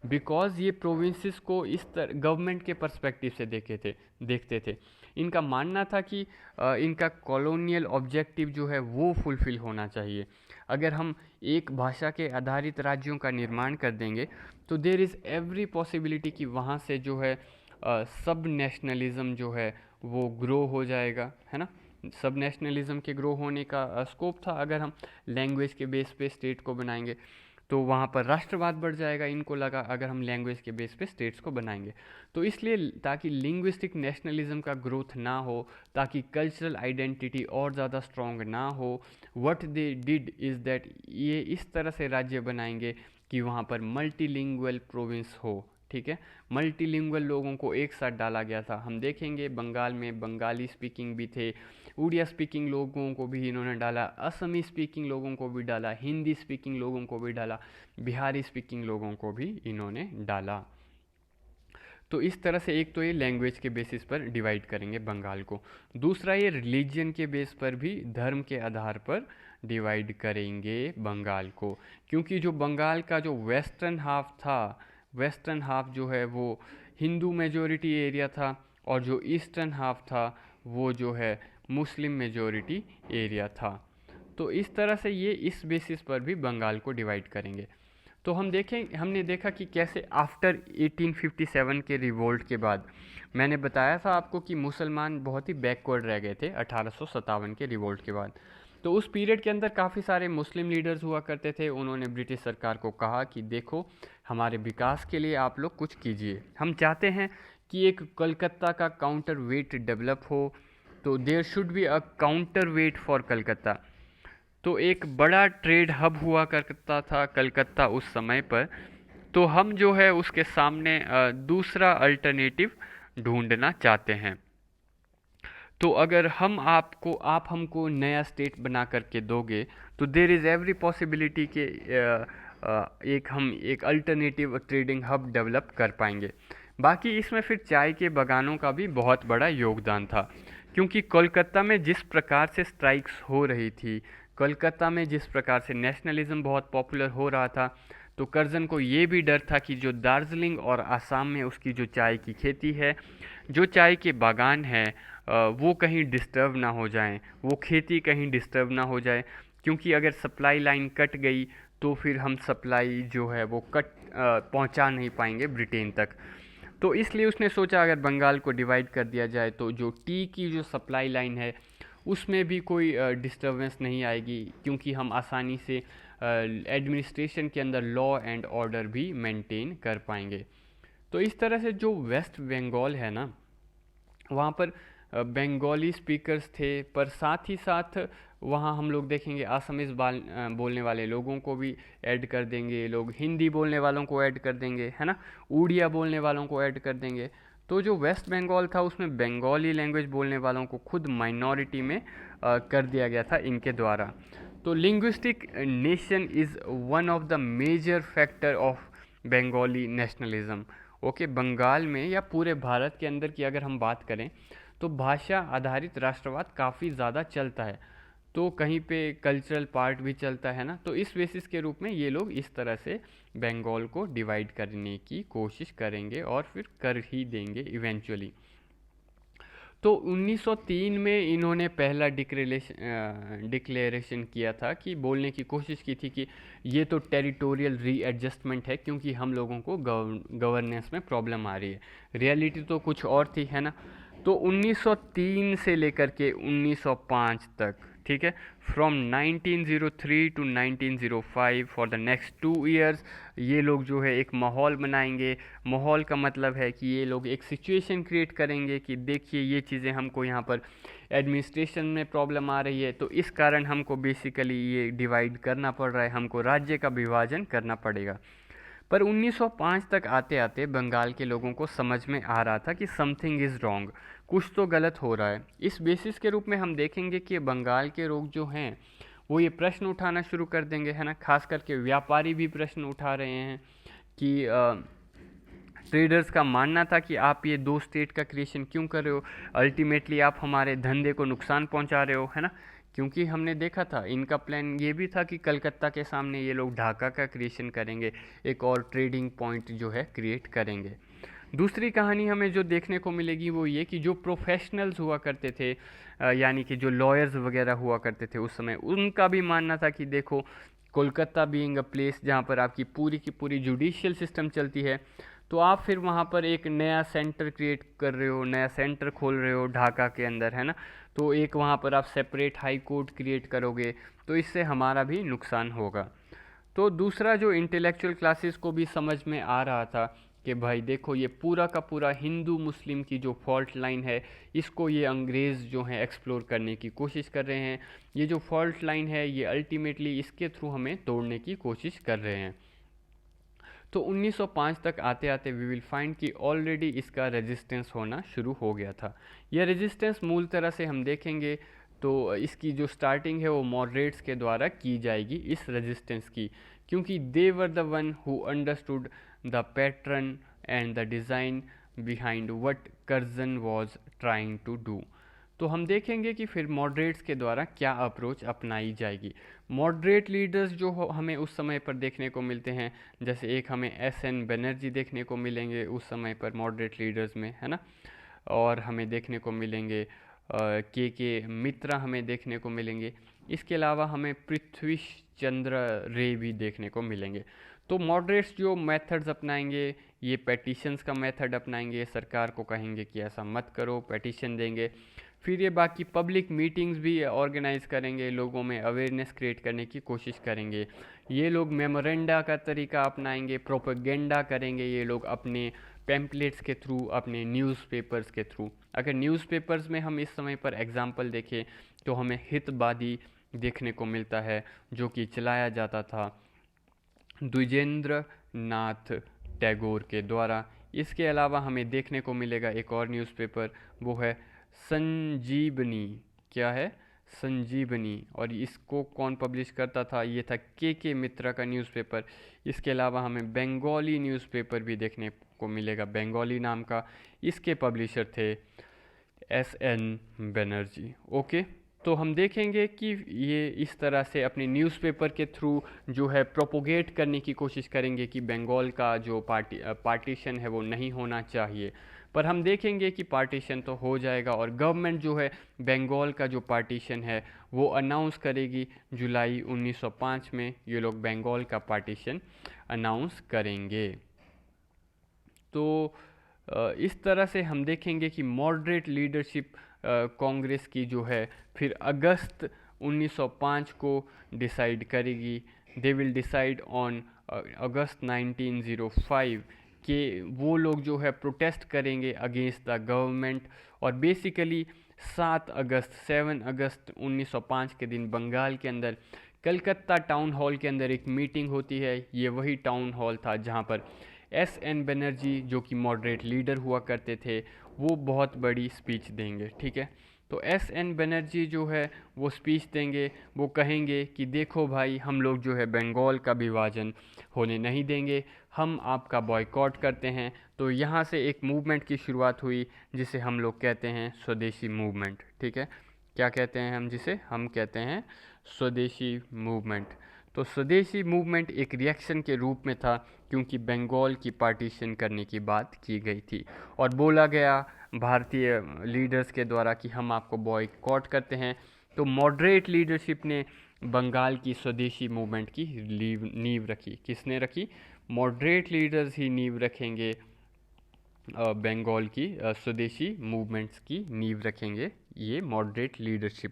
Speaker 1: because ये प्रोविंसेस को इस तरह गवर्नमेंट के पर्सपेक्टिव से देखते थे। इनका मानना था कि इनका कॉलोनियल ऑब्जेक्टिव जो है वो फुलफिल होना चाहिए। अगर हम एक भाषा के आधारित राज्यों का निर्माण कर देंगे तो देर इज़ एवरी पॉसिबिलिटी कि वहाँ से जो है सब नेशनलिज्म जो है वो ग्रो हो जाएगा, है ना। सब नेशनलिज्म के ग्रो होने का स्कोप था। अगर हम लैंग्वेज के बेस पे स्टेट को बनाएंगे तो वहाँ पर राष्ट्रवाद बढ़ जाएगा, इनको लगा अगर हम लैंग्वेज के बेस पे स्टेट्स को बनाएंगे। तो इसलिए ताकि लिंग्विस्टिक नेशनलिज्म का ग्रोथ ना हो, ताकि कल्चरल आइडेंटिटी और ज़्यादा स्ट्रॉन्ग ना हो, what they did is that ये इस तरह से राज्य बनाएंगे कि वहाँ पर मल्टीलिंगुअल प्रोविंस हो, ठीक है। मल्टीलिंगुअल लोगों को एक साथ डाला गया था। हम देखेंगे बंगाल में बंगाली स्पीकिंग भी थे, उड़िया स्पीकिंग लोगों को भी इन्होंने डाला, असमी स्पीकिंग लोगों को भी डाला, हिंदी स्पीकिंग लोगों को भी डाला, बिहारी स्पीकिंग लोगों को भी इन्होंने डाला। तो इस तरह से एक तो ये लैंग्वेज के बेसिस पर डिवाइड करेंगे बंगाल को, दूसरा ये रिलीजन के बेस पर भी, धर्म के आधार पर डिवाइड करेंगे बंगाल को। क्योंकि जो बंगाल का जो वेस्टर्न हाफ था, वेस्टर्न हाफ जो है वो हिंदू मेजोरिटी एरिया था, और जो ईस्टर्न हाफ था वो जो है मुस्लिम मेजोरिटी एरिया था। तो इस तरह से ये इस बेसिस पर भी बंगाल को डिवाइड करेंगे। तो हमने देखा कि कैसे आफ्टर 1857 के रिवोल्ट के बाद, मैंने बताया था आपको कि मुसलमान बहुत ही बैकवर्ड रह गए थे 1857 के रिवोल्ट के बाद। तो उस पीरियड के अंदर काफ़ी सारे मुस्लिम लीडर्स हुआ करते थे। उन्होंने ब्रिटिश सरकार को कहा कि देखो हमारे विकास के लिए आप लोग कुछ कीजिए, हम चाहते हैं कि एक कलकत्ता का काउंटर वेट डेवलप हो, तो there should be a counter weight for Calcutta. तो एक बड़ा ट्रेड हब हुआ करता था कलकत्ता उस समय पर। तो हम जो है उसके सामने दूसरा अल्टरनेटिव ढूंढना चाहते हैं। तो अगर आप हमको नया स्टेट बना करके दोगे तो देर इज़ एवरी पॉसिबिलिटी कि हम एक अल्टरनेटिव ट्रेडिंग हब डेवलप कर पाएंगे। बाकी इसमें फिर चाय के बागानों का भी बहुत बड़ा योगदान था, क्योंकि कोलकाता में जिस प्रकार से स्ट्राइक्स हो रही थी, कोलकाता में जिस प्रकार से नेशनलिज्म बहुत पॉपुलर हो रहा था, तो कर्जन को ये भी डर था कि जो दार्जिलिंग और आसाम में उसकी जो चाय की खेती है, जो चाय के बागान हैं, वो कहीं डिस्टर्ब ना हो जाएं, वो खेती कहीं डिस्टर्ब ना हो जाए, क्योंकि अगर सप्लाई लाइन कट गई तो फिर हम सप्लाई जो है वो पहुंचा नहीं पाएंगे ब्रिटेन तक। तो इसलिए उसने सोचा अगर बंगाल को डिवाइड कर दिया जाए तो जो टी की जो सप्लाई लाइन है उसमें भी कोई डिस्टर्बेंस नहीं आएगी, क्योंकि हम आसानी से एडमिनिस्ट्रेशन के अंदर लॉ एंड ऑर्डर भी मेंटेन कर पाएंगे। तो इस तरह से जो वेस्ट बंगाल है ना, वहाँ पर बंगाली स्पीकर्स थे, पर साथ ही साथ वहाँ हम लोग देखेंगे आसामीज़ बोलने वाले लोगों को भी ऐड कर देंगे, लोग हिंदी बोलने वालों को ऐड कर देंगे, है ना, उड़िया बोलने वालों को ऐड कर देंगे। तो जो वेस्ट बंगाल था उसमें बंगाली लैंग्वेज बोलने वालों को खुद माइनॉरिटी में कर दिया गया था इनके द्वारा। तो linguistic nation is one of the major factor of Bengali nationalism. Okay, Bengal में या पूरे भारत के अंदर की अगर हम बात करें तो भाषा आधारित राष्ट्रवाद काफ़ी ज़्यादा चलता है, तो कहीं पे कल्चरल पार्ट भी चलता है ना। तो इस बेसिस के रूप में ये लोग इस तरह से बंगाल को डिवाइड करने की कोशिश करेंगे और फिर कर ही देंगे इवेंचुअली। तो 1903 में इन्होंने पहला डिक्लेरेशन किया था कि बोलने की कोशिश की थी कि ये तो टेरिटोरियल रीएडजस्टमेंट है, क्योंकि हम लोगों को गवर्नेंस में प्रॉब्लम आ रही है। रियलिटी तो कुछ और थी, है ना। तो 1903 से लेकर के 1905 तक, ठीक है, from 1903 to 1905 for the next 2 years ये लोग जो है एक माहौल बनाएंगे। माहौल का मतलब है कि ये लोग एक सिचुएशन क्रिएट करेंगे कि देखिए ये चीज़ें हमको यहाँ पर एडमिनिस्ट्रेशन में प्रॉब्लम आ रही है, तो इस कारण हमको बेसिकली ये डिवाइड करना पड़ रहा है, हमको राज्य का विभाजन करना पड़ेगा। पर 1905 तक आते आते बंगाल के लोगों को समझ में आ रहा था कि समथिंग इज़ रॉन्ग, कुछ तो गलत हो रहा है। इस बेसिस के रूप में हम देखेंगे कि बंगाल के लोग जो हैं वो ये प्रश्न उठाना शुरू कर देंगे, है ना। खास करके व्यापारी भी प्रश्न उठा रहे हैं कि ट्रेडर्स का मानना था कि आप ये 2 स्टेट का क्रिएशन क्यों कर रहे हो, अल्टीमेटली आप हमारे धंधे को नुकसान पहुंचा रहे हो, है ना। क्योंकि हमने देखा था इनका प्लान ये भी था कि कलकत्ता के सामने ये लोग ढाका का क्रिएशन करेंगे, एक और ट्रेडिंग पॉइंट जो है क्रिएट करेंगे। दूसरी कहानी हमें जो देखने को मिलेगी वो ये कि जो प्रोफेशनल्स हुआ करते थे, यानी कि जो लॉयर्स वगैरह हुआ करते थे उस समय, उनका भी मानना था कि देखो कोलकाता बीइंग अ प्लेस जहाँ पर आपकी पूरी की पूरी जुडिशियल सिस्टम चलती है, तो आप फिर वहाँ पर एक नया सेंटर क्रिएट कर रहे हो, नया सेंटर खोल रहे हो ढाका के अंदर, है ना। तो एक वहाँ पर आप सेपरेट हाई कोर्ट क्रिएट करोगे, तो इससे हमारा भी नुकसान होगा। तो दूसरा जो इंटेलेक्चुअल क्लासेस को भी समझ में आ रहा था कि भाई देखो ये पूरा का पूरा हिंदू मुस्लिम की जो फॉल्ट लाइन है, इसको ये अंग्रेज़ जो हैं एक्सप्लोर करने की कोशिश कर रहे हैं। ये जो फॉल्ट लाइन है ये अल्टीमेटली इसके थ्रू हमें तोड़ने की कोशिश कर रहे हैं। तो 1905 तक आते आते वी विल फाइंड कि ऑलरेडी इसका रेजिस्टेंस होना शुरू हो गया था। यह रेजिस्टेंस मूल तरह से हम देखेंगे तो इसकी जो स्टार्टिंग है वो मॉडरेट्स के द्वारा की जाएगी इस रेजिस्टेंस की, क्योंकि they were the one who understood the pattern and the design behind what Curzon was trying to do. तो हम देखेंगे कि फिर मॉडरेट्स के द्वारा क्या अप्रोच अपनाई जाएगी। मॉडरेट लीडर्स जो हमें उस समय पर देखने को मिलते हैं, जैसे एक हमें एस.एन. बनर्जी देखने को मिलेंगे उस समय पर मॉडरेट लीडर्स में, है ना। और हमें देखने को मिलेंगे के मित्रा हमें देखने को मिलेंगे। इसके अलावा हमें पृथ्वी चंद्र रे भी देखने को मिलेंगे। तो मॉडरेट्स जो मेथड्स अपनाएंगे, ये पेटिशंस का मेथड अपनाएंगे, सरकार को कहेंगे कि ऐसा मत करो, पेटिशन देंगे। फिर ये बाकी पब्लिक मीटिंग्स भी ऑर्गेनाइज करेंगे, लोगों में अवेयरनेस क्रिएट करने की कोशिश करेंगे। ये लोग मेमोरेंडा का तरीका अपनाएंगे, प्रोपेगेंडा करेंगे ये लोग अपने पैम्पलेट्स के थ्रू, अपने न्यूज़पेपर्स के थ्रू। अगर न्यूज़पेपर्स में हम इस समय पर एग्जांपल देखें तो हमें हितवादी देखने को मिलता है, जो कि चलाया जाता था द्विजेंद्र नाथ टैगोर के द्वारा। इसके अलावा हमें देखने को मिलेगा एक और न्यूज़पेपर, वो है संजीवनी। क्या है? संजीवनी। और इसको कौन पब्लिश करता था? ये था के मित्रा का न्यूज़पेपर। इसके अलावा हमें बंगाली न्यूज़पेपर भी देखने को मिलेगा, बंगाली नाम का। इसके पब्लिशर थे एस.एन. बनर्जी। ओके, तो हम देखेंगे कि ये इस तरह से अपने न्यूज़पेपर के थ्रू जो है प्रोपोगेट करने की कोशिश करेंगे कि बंगाल का जो पार्टीशन है वो नहीं होना चाहिए। पर हम देखेंगे कि पार्टीशन तो हो जाएगा, और गवर्नमेंट जो है बंगाल का जो पार्टीशन है वो अनाउंस करेगी जुलाई 1905 में। ये लोग बंगाल का पार्टीशन अनाउंस करेंगे। तो इस तरह से हम देखेंगे कि मॉडरेट लीडरशिप कांग्रेस की जो है फिर अगस्त 1905 को डिसाइड करेगी। They will decide on August 1905 कि वो लोग जो है प्रोटेस्ट करेंगे अगेंस्ट द गवर्नमेंट। और बेसिकली 7 अगस्त 1905 के दिन बंगाल के अंदर कलकत्ता टाउन हॉल के अंदर एक मीटिंग होती है। ये वही टाउन हॉल था जहाँ पर एस.एन. बनर्जी, जो कि मॉडरेट लीडर हुआ करते थे, वो बहुत बड़ी स्पीच देंगे। ठीक है, तो एस.एन. बनर्जी जो है वो स्पीच देंगे। वो कहेंगे कि देखो भाई, हम लोग जो है बंगाल का विभाजन होने नहीं देंगे, हम आपका बॉयकॉट करते हैं। तो यहाँ से एक मूवमेंट की शुरुआत हुई जिसे हम लोग कहते हैं स्वदेशी मूवमेंट। ठीक है, क्या कहते हैं हम जिसे? हम कहते हैं स्वदेशी मूवमेंट। तो स्वदेशी मूवमेंट एक रिएक्शन के रूप में था, क्योंकि बंगाल की पार्टीशन करने की बात की गई थी और बोला गया भारतीय लीडर्स के द्वारा कि हम आपको बॉयकॉट करते हैं। तो मॉडरेट लीडरशिप ने बंगाल की स्वदेशी मूवमेंट की नींव रखी। किसने रखी? मॉडरेट लीडर्स ही नींव रखेंगे, बंगाल की स्वदेशी मूवमेंट्स की नींव रखेंगे ये मॉडरेट लीडरशिप।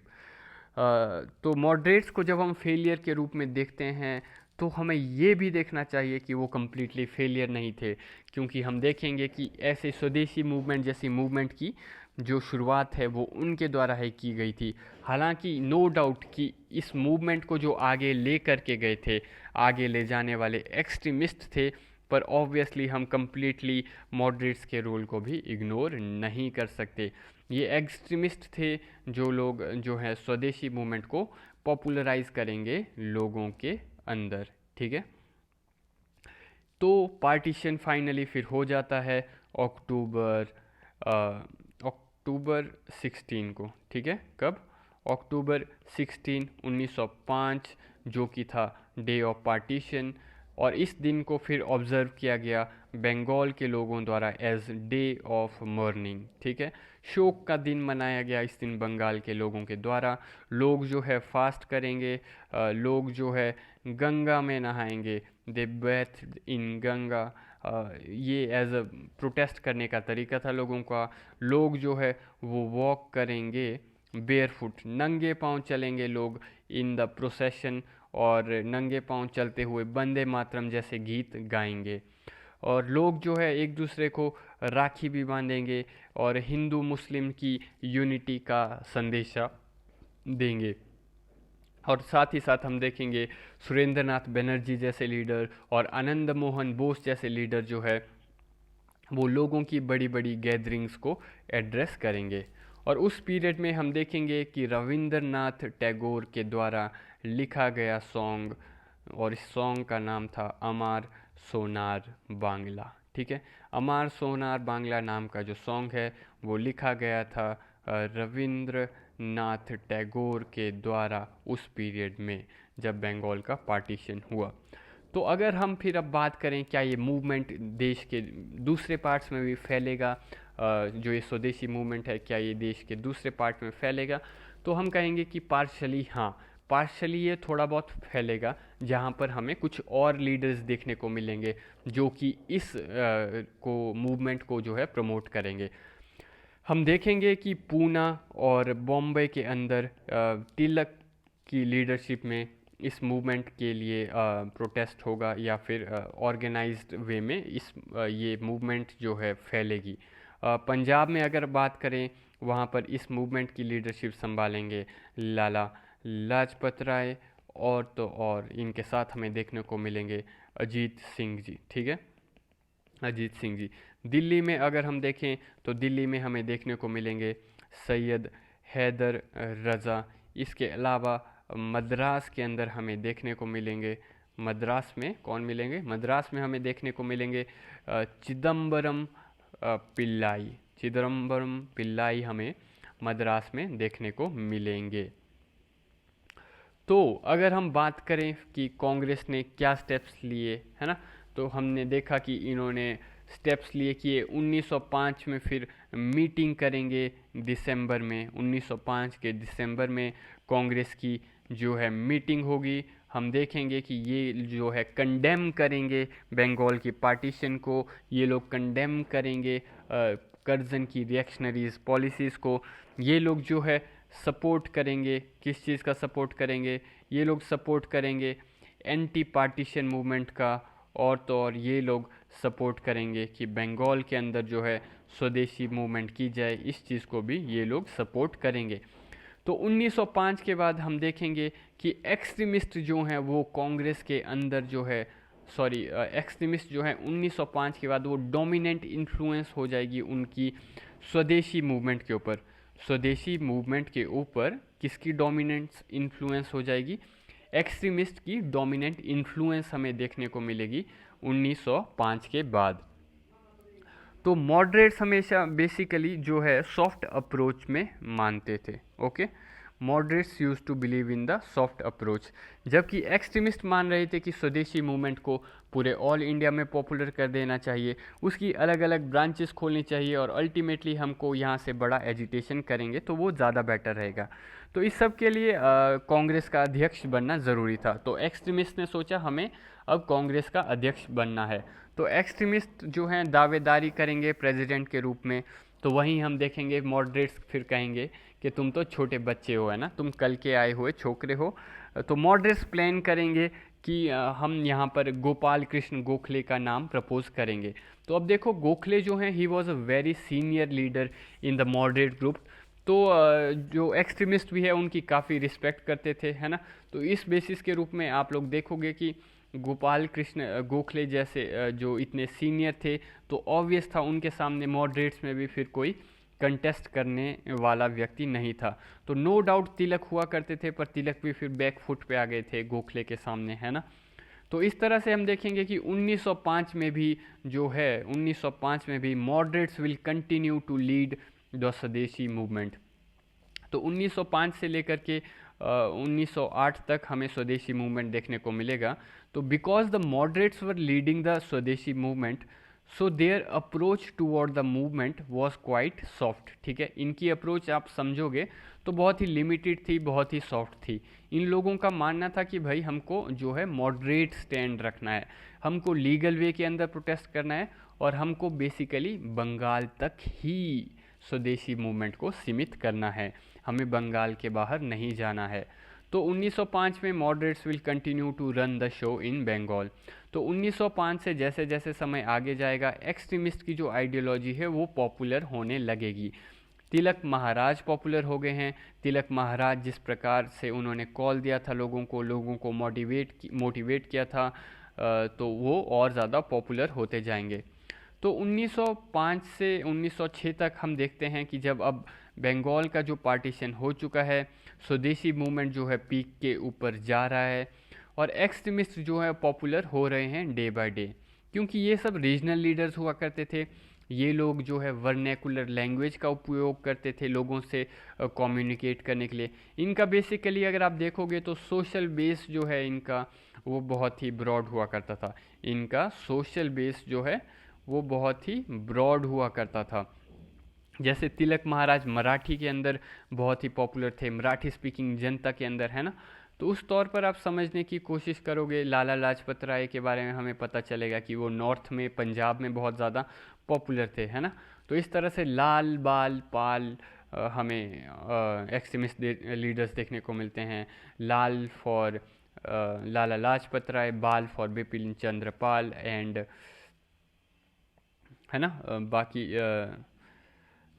Speaker 1: तो मॉडरेट्स को जब हम फेलियर के रूप में देखते हैं तो हमें ये भी देखना चाहिए कि वो कम्प्लीटली फेलियर नहीं थे, क्योंकि हम देखेंगे कि ऐसे स्वदेशी मूवमेंट जैसी मूवमेंट की जो शुरुआत है वो उनके द्वारा ही की गई थी। हालांकि नो डाउट कि इस मूवमेंट को जो आगे ले करके गए थे, आगे ले जाने वाले एक्सट्रीमिस्ट थे, पर ऑब्वियसली हम कम्प्लीटली मॉडरेट्स के रोल को भी इग्नोर नहीं कर सकते। ये एक्सट्रीमिस्ट थे जो लोग जो है स्वदेशी मूवमेंट को पॉपुलराइज करेंगे लोगों के अंदर। ठीक है, तो पार्टीशन फाइनली फिर हो जाता है अक्टूबर अक्टूबर 16 को। ठीक है, कब? अक्टूबर 16 1905, जो कि था डे ऑफ पार्टीशन। और इस दिन को फिर ऑब्ज़र्व किया गया बंगाल के लोगों द्वारा एज डे ऑफ मॉर्निंग। ठीक है, शोक का दिन मनाया गया इस दिन बंगाल के लोगों के द्वारा। लोग जो है फास्ट करेंगे, लोग जो है गंगा में नहाएंगे, दे बेथ इन गंगा। ये एज अ प्रोटेस्ट करने का तरीका था लोगों का। लोग जो है वो वॉक करेंगे बेयरफुट, नंगे पांव चलेंगे लोग इन द प्रोसेशन, और नंगे पांव चलते हुए वंदे मातरम जैसे गीत गाएंगे। और लोग जो है एक दूसरे को राखी भी बांधेंगे और हिंदू मुस्लिम की यूनिटी का संदेशा देंगे। और साथ ही साथ हम देखेंगे सुरेंद्रनाथ बनर्जी जैसे लीडर और आनंद मोहन बोस जैसे लीडर जो है वो लोगों की बड़ी बड़ी गैदरिंग्स को एड्रेस करेंगे। और उस पीरियड में हम देखेंगे कि रविंद्रनाथ टैगोर के द्वारा लिखा गया सॉन्ग, और इस सॉन्ग का नाम था अमार सोनार बांग्ला। ठीक है, अमार सोनार बांग्ला नाम का जो सॉन्ग है वो लिखा गया था रविंद्रनाथ टैगोर के द्वारा उस पीरियड में जब बंगाल का पार्टीशन हुआ। तो अगर हम फिर अब बात करें क्या ये मूवमेंट देश के दूसरे पार्ट्स में भी फैलेगा, जो ये स्वदेशी मूवमेंट है क्या ये देश के दूसरे पार्ट में फैलेगा, तो हम कहेंगे कि पार्शली हाँ, पार्शली ये थोड़ा बहुत फैलेगा, जहाँ पर हमें कुछ और लीडर्स देखने को मिलेंगे जो कि इस को मूवमेंट को जो है प्रमोट करेंगे। हम देखेंगे कि पूना और बॉम्बे के अंदर तिलक की लीडरशिप में इस मूवमेंट के लिए प्रोटेस्ट होगा, या फिर ऑर्गेनाइज्ड वे में ये मूवमेंट जो है फैलेगी। पंजाब में अगर बात करें, वहाँ पर इस मूवमेंट की लीडरशिप संभालेंगे लाला लाजपत राय, और तो और इनके साथ हमें देखने को मिलेंगे अजीत सिंह जी, ठीक है, अजीत सिंह जी। दिल्ली में अगर हम देखें तो दिल्ली में हमें देखने को मिलेंगे सैयद हैदर रज़ा। इसके अलावा मद्रास के अंदर हमें देखने को मिलेंगे, मद्रास में कौन मिलेंगे, मद्रास में हमें देखने को मिलेंगे चिदम्बरम पिल्लाई, चिदम्बरम पिल्लाई हमें मद्रास में देखने को मिलेंगे। तो अगर हम बात करें कि कांग्रेस ने क्या स्टेप्स लिए, है ना, तो हमने देखा कि इन्होंने स्टेप्स लिए कि ये 1905 में फिर मीटिंग करेंगे दिसंबर में, 1905 के दिसंबर में कांग्रेस की जो है मीटिंग होगी। हम देखेंगे कि ये जो है कंडेम करेंगे बंगाल की पार्टीशन को, ये लोग कंडेम करेंगे कर्जन की रिएक्शनरीज पॉलिसीज़ को, ये लोग जो है सपोर्ट करेंगे, किस चीज़ का सपोर्ट करेंगे, ये लोग सपोर्ट करेंगे एंटी पार्टीशन मूवमेंट का, और तो और ये लोग सपोर्ट करेंगे कि बंगाल के अंदर जो है स्वदेशी मूवमेंट की जाए, इस चीज़ को भी ये लोग सपोर्ट करेंगे। तो 1905 के बाद हम देखेंगे कि एक्सट्रीमिस्ट जो हैं वो कांग्रेस के अंदर जो है, सॉरी, एक्सट्रीमिस्ट जो है 1905 के बाद वो डोमिनेंट इन्फ्लुएंस हो जाएगी उनकी स्वदेशी मूवमेंट के ऊपर। स्वदेशी मूवमेंट के ऊपर किसकी डोमिनेंट इन्फ्लुएंस हो जाएगी, एक्सट्रीमिस्ट की डोमिनेंट इन्फ्लुएंस हमें देखने को मिलेगी 1905 के बाद। तो मॉडरेट्स हमेशा बेसिकली जो है सॉफ्ट अप्रोच में मानते थे, okay, moderates used to believe in the soft approach, जबकि एक्सट्रीमिस्ट मान रहे थे कि स्वदेशी मूवमेंट को पूरे ऑल इंडिया में पॉपुलर कर देना चाहिए, उसकी अलग अलग ब्रांचेस खोलनी चाहिए, और अल्टीमेटली हमको यहाँ से बड़ा एजिटेशन करेंगे तो वो ज़्यादा बेटर रहेगा। तो इस सब के लिए कांग्रेस का अध्यक्ष बनना ज़रूरी था। तो एक्सट्रीमिस्ट ने सोचा हमें अब कांग्रेस का अध्यक्ष बनना है, तो एक्सट्रीमिस्ट जो हैं दावेदारी करेंगे प्रेसिडेंट के रूप में। तो वहीं हम देखेंगे मॉडरेट्स फिर कहेंगे कि तुम तो छोटे बच्चे हो, है ना, तुम कल के आए हुए छोकरे हो। तो मॉडरेट्स प्लान करेंगे कि हम यहाँ पर गोपाल कृष्ण गोखले का नाम प्रपोज करेंगे। तो अब देखो गोखले जो हैं he was a very senior leader in the moderate group, तो जो एक्सट्रीमिस्ट भी है उनकी काफ़ी रिस्पेक्ट करते थे, है ना। तो इस बेसिस के रूप में आप लोग देखोगे कि गोपाल कृष्ण गोखले जैसे जो इतने सीनियर थे, तो ऑब्वियस था उनके सामने मॉडरेट्स में भी फिर कोई कंटेस्ट करने वाला व्यक्ति नहीं था। तो नो डाउट तिलक हुआ करते थे, पर तिलक भी फिर बैक फुट पे आ गए थे गोखले के सामने, है ना। तो इस तरह से हम देखेंगे कि 1905 में भी जो है 1905 में भी moderates will continue to lead the स्वदेशी मूवमेंट। तो 1905 से लेकर के 1908 तक हमें स्वदेशी मूवमेंट देखने को मिलेगा। तो because the moderates were leading the स्वदेशी movement, so their approach toward the movement was quite soft, ठीक है, इनकी अप्रोच आप समझोगे तो बहुत ही लिमिटेड थी, बहुत ही सॉफ्ट थी। इन लोगों का मानना था कि भाई हमको जो है मॉडरेट स्टैंड रखना है, हमको लीगल वे के अंदर प्रोटेस्ट करना है, और हमको बेसिकली बंगाल तक ही स्वदेशी मूवमेंट को सीमित करना है, हमें बंगाल के बाहर नहीं जाना है। तो 1905 में moderates will continue to run the show in Bengal. तो 1905 से जैसे जैसे समय आगे जाएगा एक्सट्रीमिस्ट की जो आइडियोलॉजी है वो पॉपुलर होने लगेगी। तिलक महाराज पॉपुलर हो गए हैं। तिलक महाराज जिस प्रकार से उन्होंने कॉल दिया था लोगों को मोटिवेट किया था, तो वो और ज़्यादा पॉपुलर होते जाएंगे। तो 1905 से 1906 तक हम देखते हैं कि जब अब बंगाल का जो पार्टीशन हो चुका है, स्वदेशी मूवमेंट जो है पीक के ऊपर जा रहा है, और एक्सट्रीमिस्ट जो है पॉपुलर हो रहे हैं डे बाय डे, क्योंकि ये सब रीजनल लीडर्स हुआ करते थे। ये लोग जो है वर्नैकुलर लैंग्वेज का उपयोग करते थे लोगों से कम्युनिकेट करने के लिए। इनका बेसिकली अगर आप देखोगे तो सोशल बेस जो है इनका वो बहुत ही ब्रॉड हुआ करता था। इनका सोशल बेस जो है वो बहुत ही ब्रॉड हुआ करता था। जैसे तिलक महाराज मराठी के अंदर बहुत ही पॉपुलर थे, मराठी स्पीकिंग जनता के अंदर, है ना। तो उस तौर पर आप समझने की कोशिश करोगे लाला लाजपत राय के बारे में, हमें पता चलेगा कि वो नॉर्थ में पंजाब में बहुत ज़्यादा पॉपुलर थे, है ना। तो इस तरह से लाल बाल पाल हमें एक्सट्रीमिस्ट लीडर्स देखने को मिलते हैं। लाल फॉर लाला लाजपत राय, बाल फॉर बिपिन चंद्र पाल, एंड है ना बाकी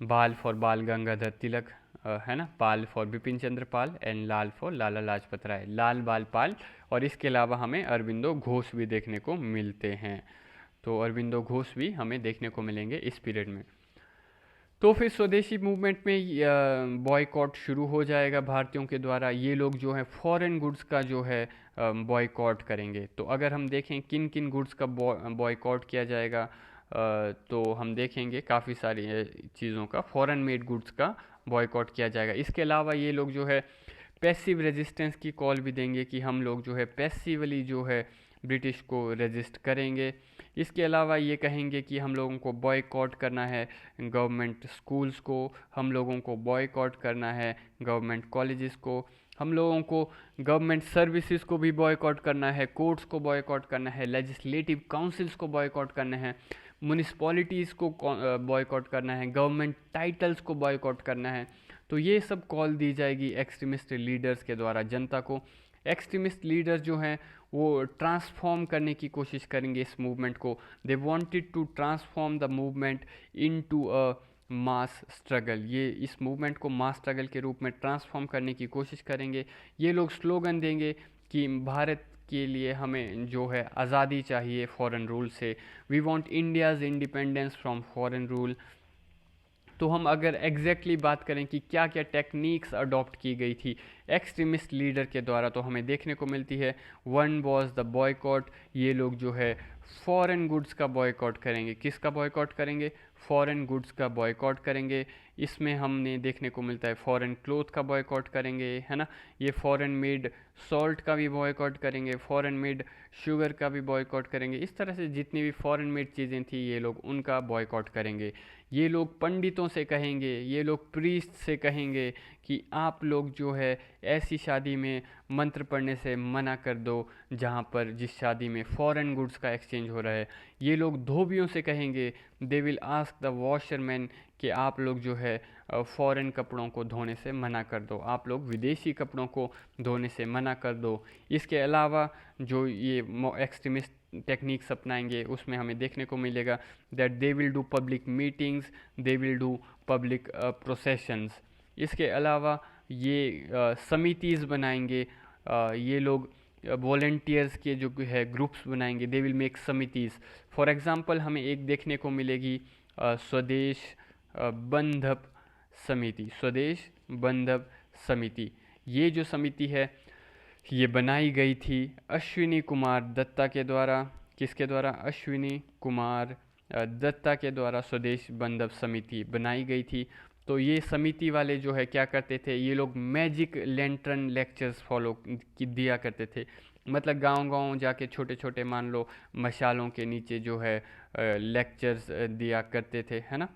Speaker 1: बाल फॉर बाल गंगाधर तिलक, है ना, Pal for Bipin Chandra Pal and Lal for Lala Lajpat Rai, Lal Bal Pal. और इसके अलावा हमें अरविंदो घोष भी देखने को मिलते हैं। तो अरविंदो घोष भी हमें देखने को मिलेंगे इस पीरियड में। तो फिर स्वदेशी मूवमेंट में बॉयकॉट शुरू हो जाएगा भारतीयों के द्वारा। ये लोग जो है फॉरेन गुड्स का जो है बॉयकॉट करेंगे। तो अगर हम देखें किन किन गुड्स का बॉयकॉट किया जाएगा, तो हम देखेंगे काफ़ी सारी चीज़ों का फॉरेन मेड गुड्स का बॉयकॉट किया जाएगा। इसके अलावा ये लोग जो है पैसिव रेजिस्टेंस की कॉल भी देंगे कि हम लोग जो है पैसिवली जो है ब्रिटिश को रेजिस्ट करेंगे। इसके अलावा ये कहेंगे कि हम लोगों को बॉयकॉट करना है गवर्नमेंट स्कूल्स को, हम लोगों को बॉयकॉट करना है गवर्नमेंट कॉलेजेस को, हम लोगों को गवर्नमेंट सर्विसेज को भी बॉयकॉट करना है, कोर्ट्स को बॉयकॉट करना है, लेजिस्लेटिव काउंसिल्स को बॉयकॉट करना है, म्यूनिसिपैलिटीज़ को बॉयकॉट करना है, गवर्नमेंट टाइटल्स को बॉयकॉट करना है। तो ये सब कॉल दी जाएगी एक्सट्रीमिस्ट लीडर्स के द्वारा जनता को। एक्सट्रीमिस्ट लीडर्स जो हैं वो ट्रांसफॉर्म करने की कोशिश करेंगे इस मूवमेंट को। They wanted to transform the movement into a mass struggle. ये इस मूवमेंट को मास स्ट्रगल के रूप में ट्रांसफॉर्म करने की कोशिश करेंगे। ये लोग स्लोगन देंगे कि भारत के लिए हमें जो है आज़ादी चाहिए फॉरेन रूल से, we want India's independence from foreign rule. तो हम अगर एग्जैक्टली बात करें कि क्या क्या टेक्निक्स अडॉप्ट की गई थी एक्सट्रीमिस्ट लीडर के द्वारा, तो हमें देखने को मिलती है वन वॉज द बॉयकॉट। ये लोग जो है फॉरेन गुड्स का बॉयकॉट करेंगे। किसका बॉयकॉट करेंगे? फॉरेन गुड्स का बॉयकॉट करेंगे। इसमें हमने देखने को मिलता है फॉरेन क्लोथ का बॉयकॉट करेंगे, है ना। ये फॉरेन मेड सॉल्ट का भी बॉयकॉट करेंगे, फॉरेन मेड शुगर का भी बॉयकॉट करेंगे। इस तरह से जितनी भी फॉरेन मेड चीज़ें थी ये लोग उनका बॉयकॉट करेंगे। ये लोग पंडितों से कहेंगे, ये लोग प्रीस्ट से कहेंगे कि आप लोग जो है ऐसी शादी में मंत्र पढ़ने से मना कर दो जहाँ पर जिस शादी में फॉरेन गुड्स का एक्सचेंज हो रहा है। ये लोग धोबियों से कहेंगे, they will ask the washerman कि आप लोग जो है फॉरेन कपड़ों को धोने से मना कर दो, आप लोग विदेशी कपड़ों को धोने से मना कर दो। इसके अलावा जो ये एक्सट्रीमिस्ट टेक्निक्स अपनाएंगे उसमें हमें देखने को मिलेगा that they will do public meetings, they will do public processions. इसके अलावा ये समितिज़ बनाएंगे, ये लोग वॉलेंटियर्स के जो है ग्रुप्स बनाएंगे, they will make samitis. For example हमें एक देखने को मिलेगी स्वदेश बंधप समिति। स्वदेश बंधप समिति, ये जो समिति है ये बनाई गई थी अश्विनी कुमार दत्ता के द्वारा। किसके द्वारा? अश्विनी कुमार दत्ता के द्वारा स्वदेश बंधप समिति बनाई गई थी। तो ये समिति वाले जो है क्या करते थे, ये लोग मैजिक लैंटर्न लेक्चर्स फॉलो दिया करते थे। मतलब गांव-गांव जाके छोटे छोटे मान लो मशालों के नीचे जो है लेक्चर्स दिया करते थे, है ना,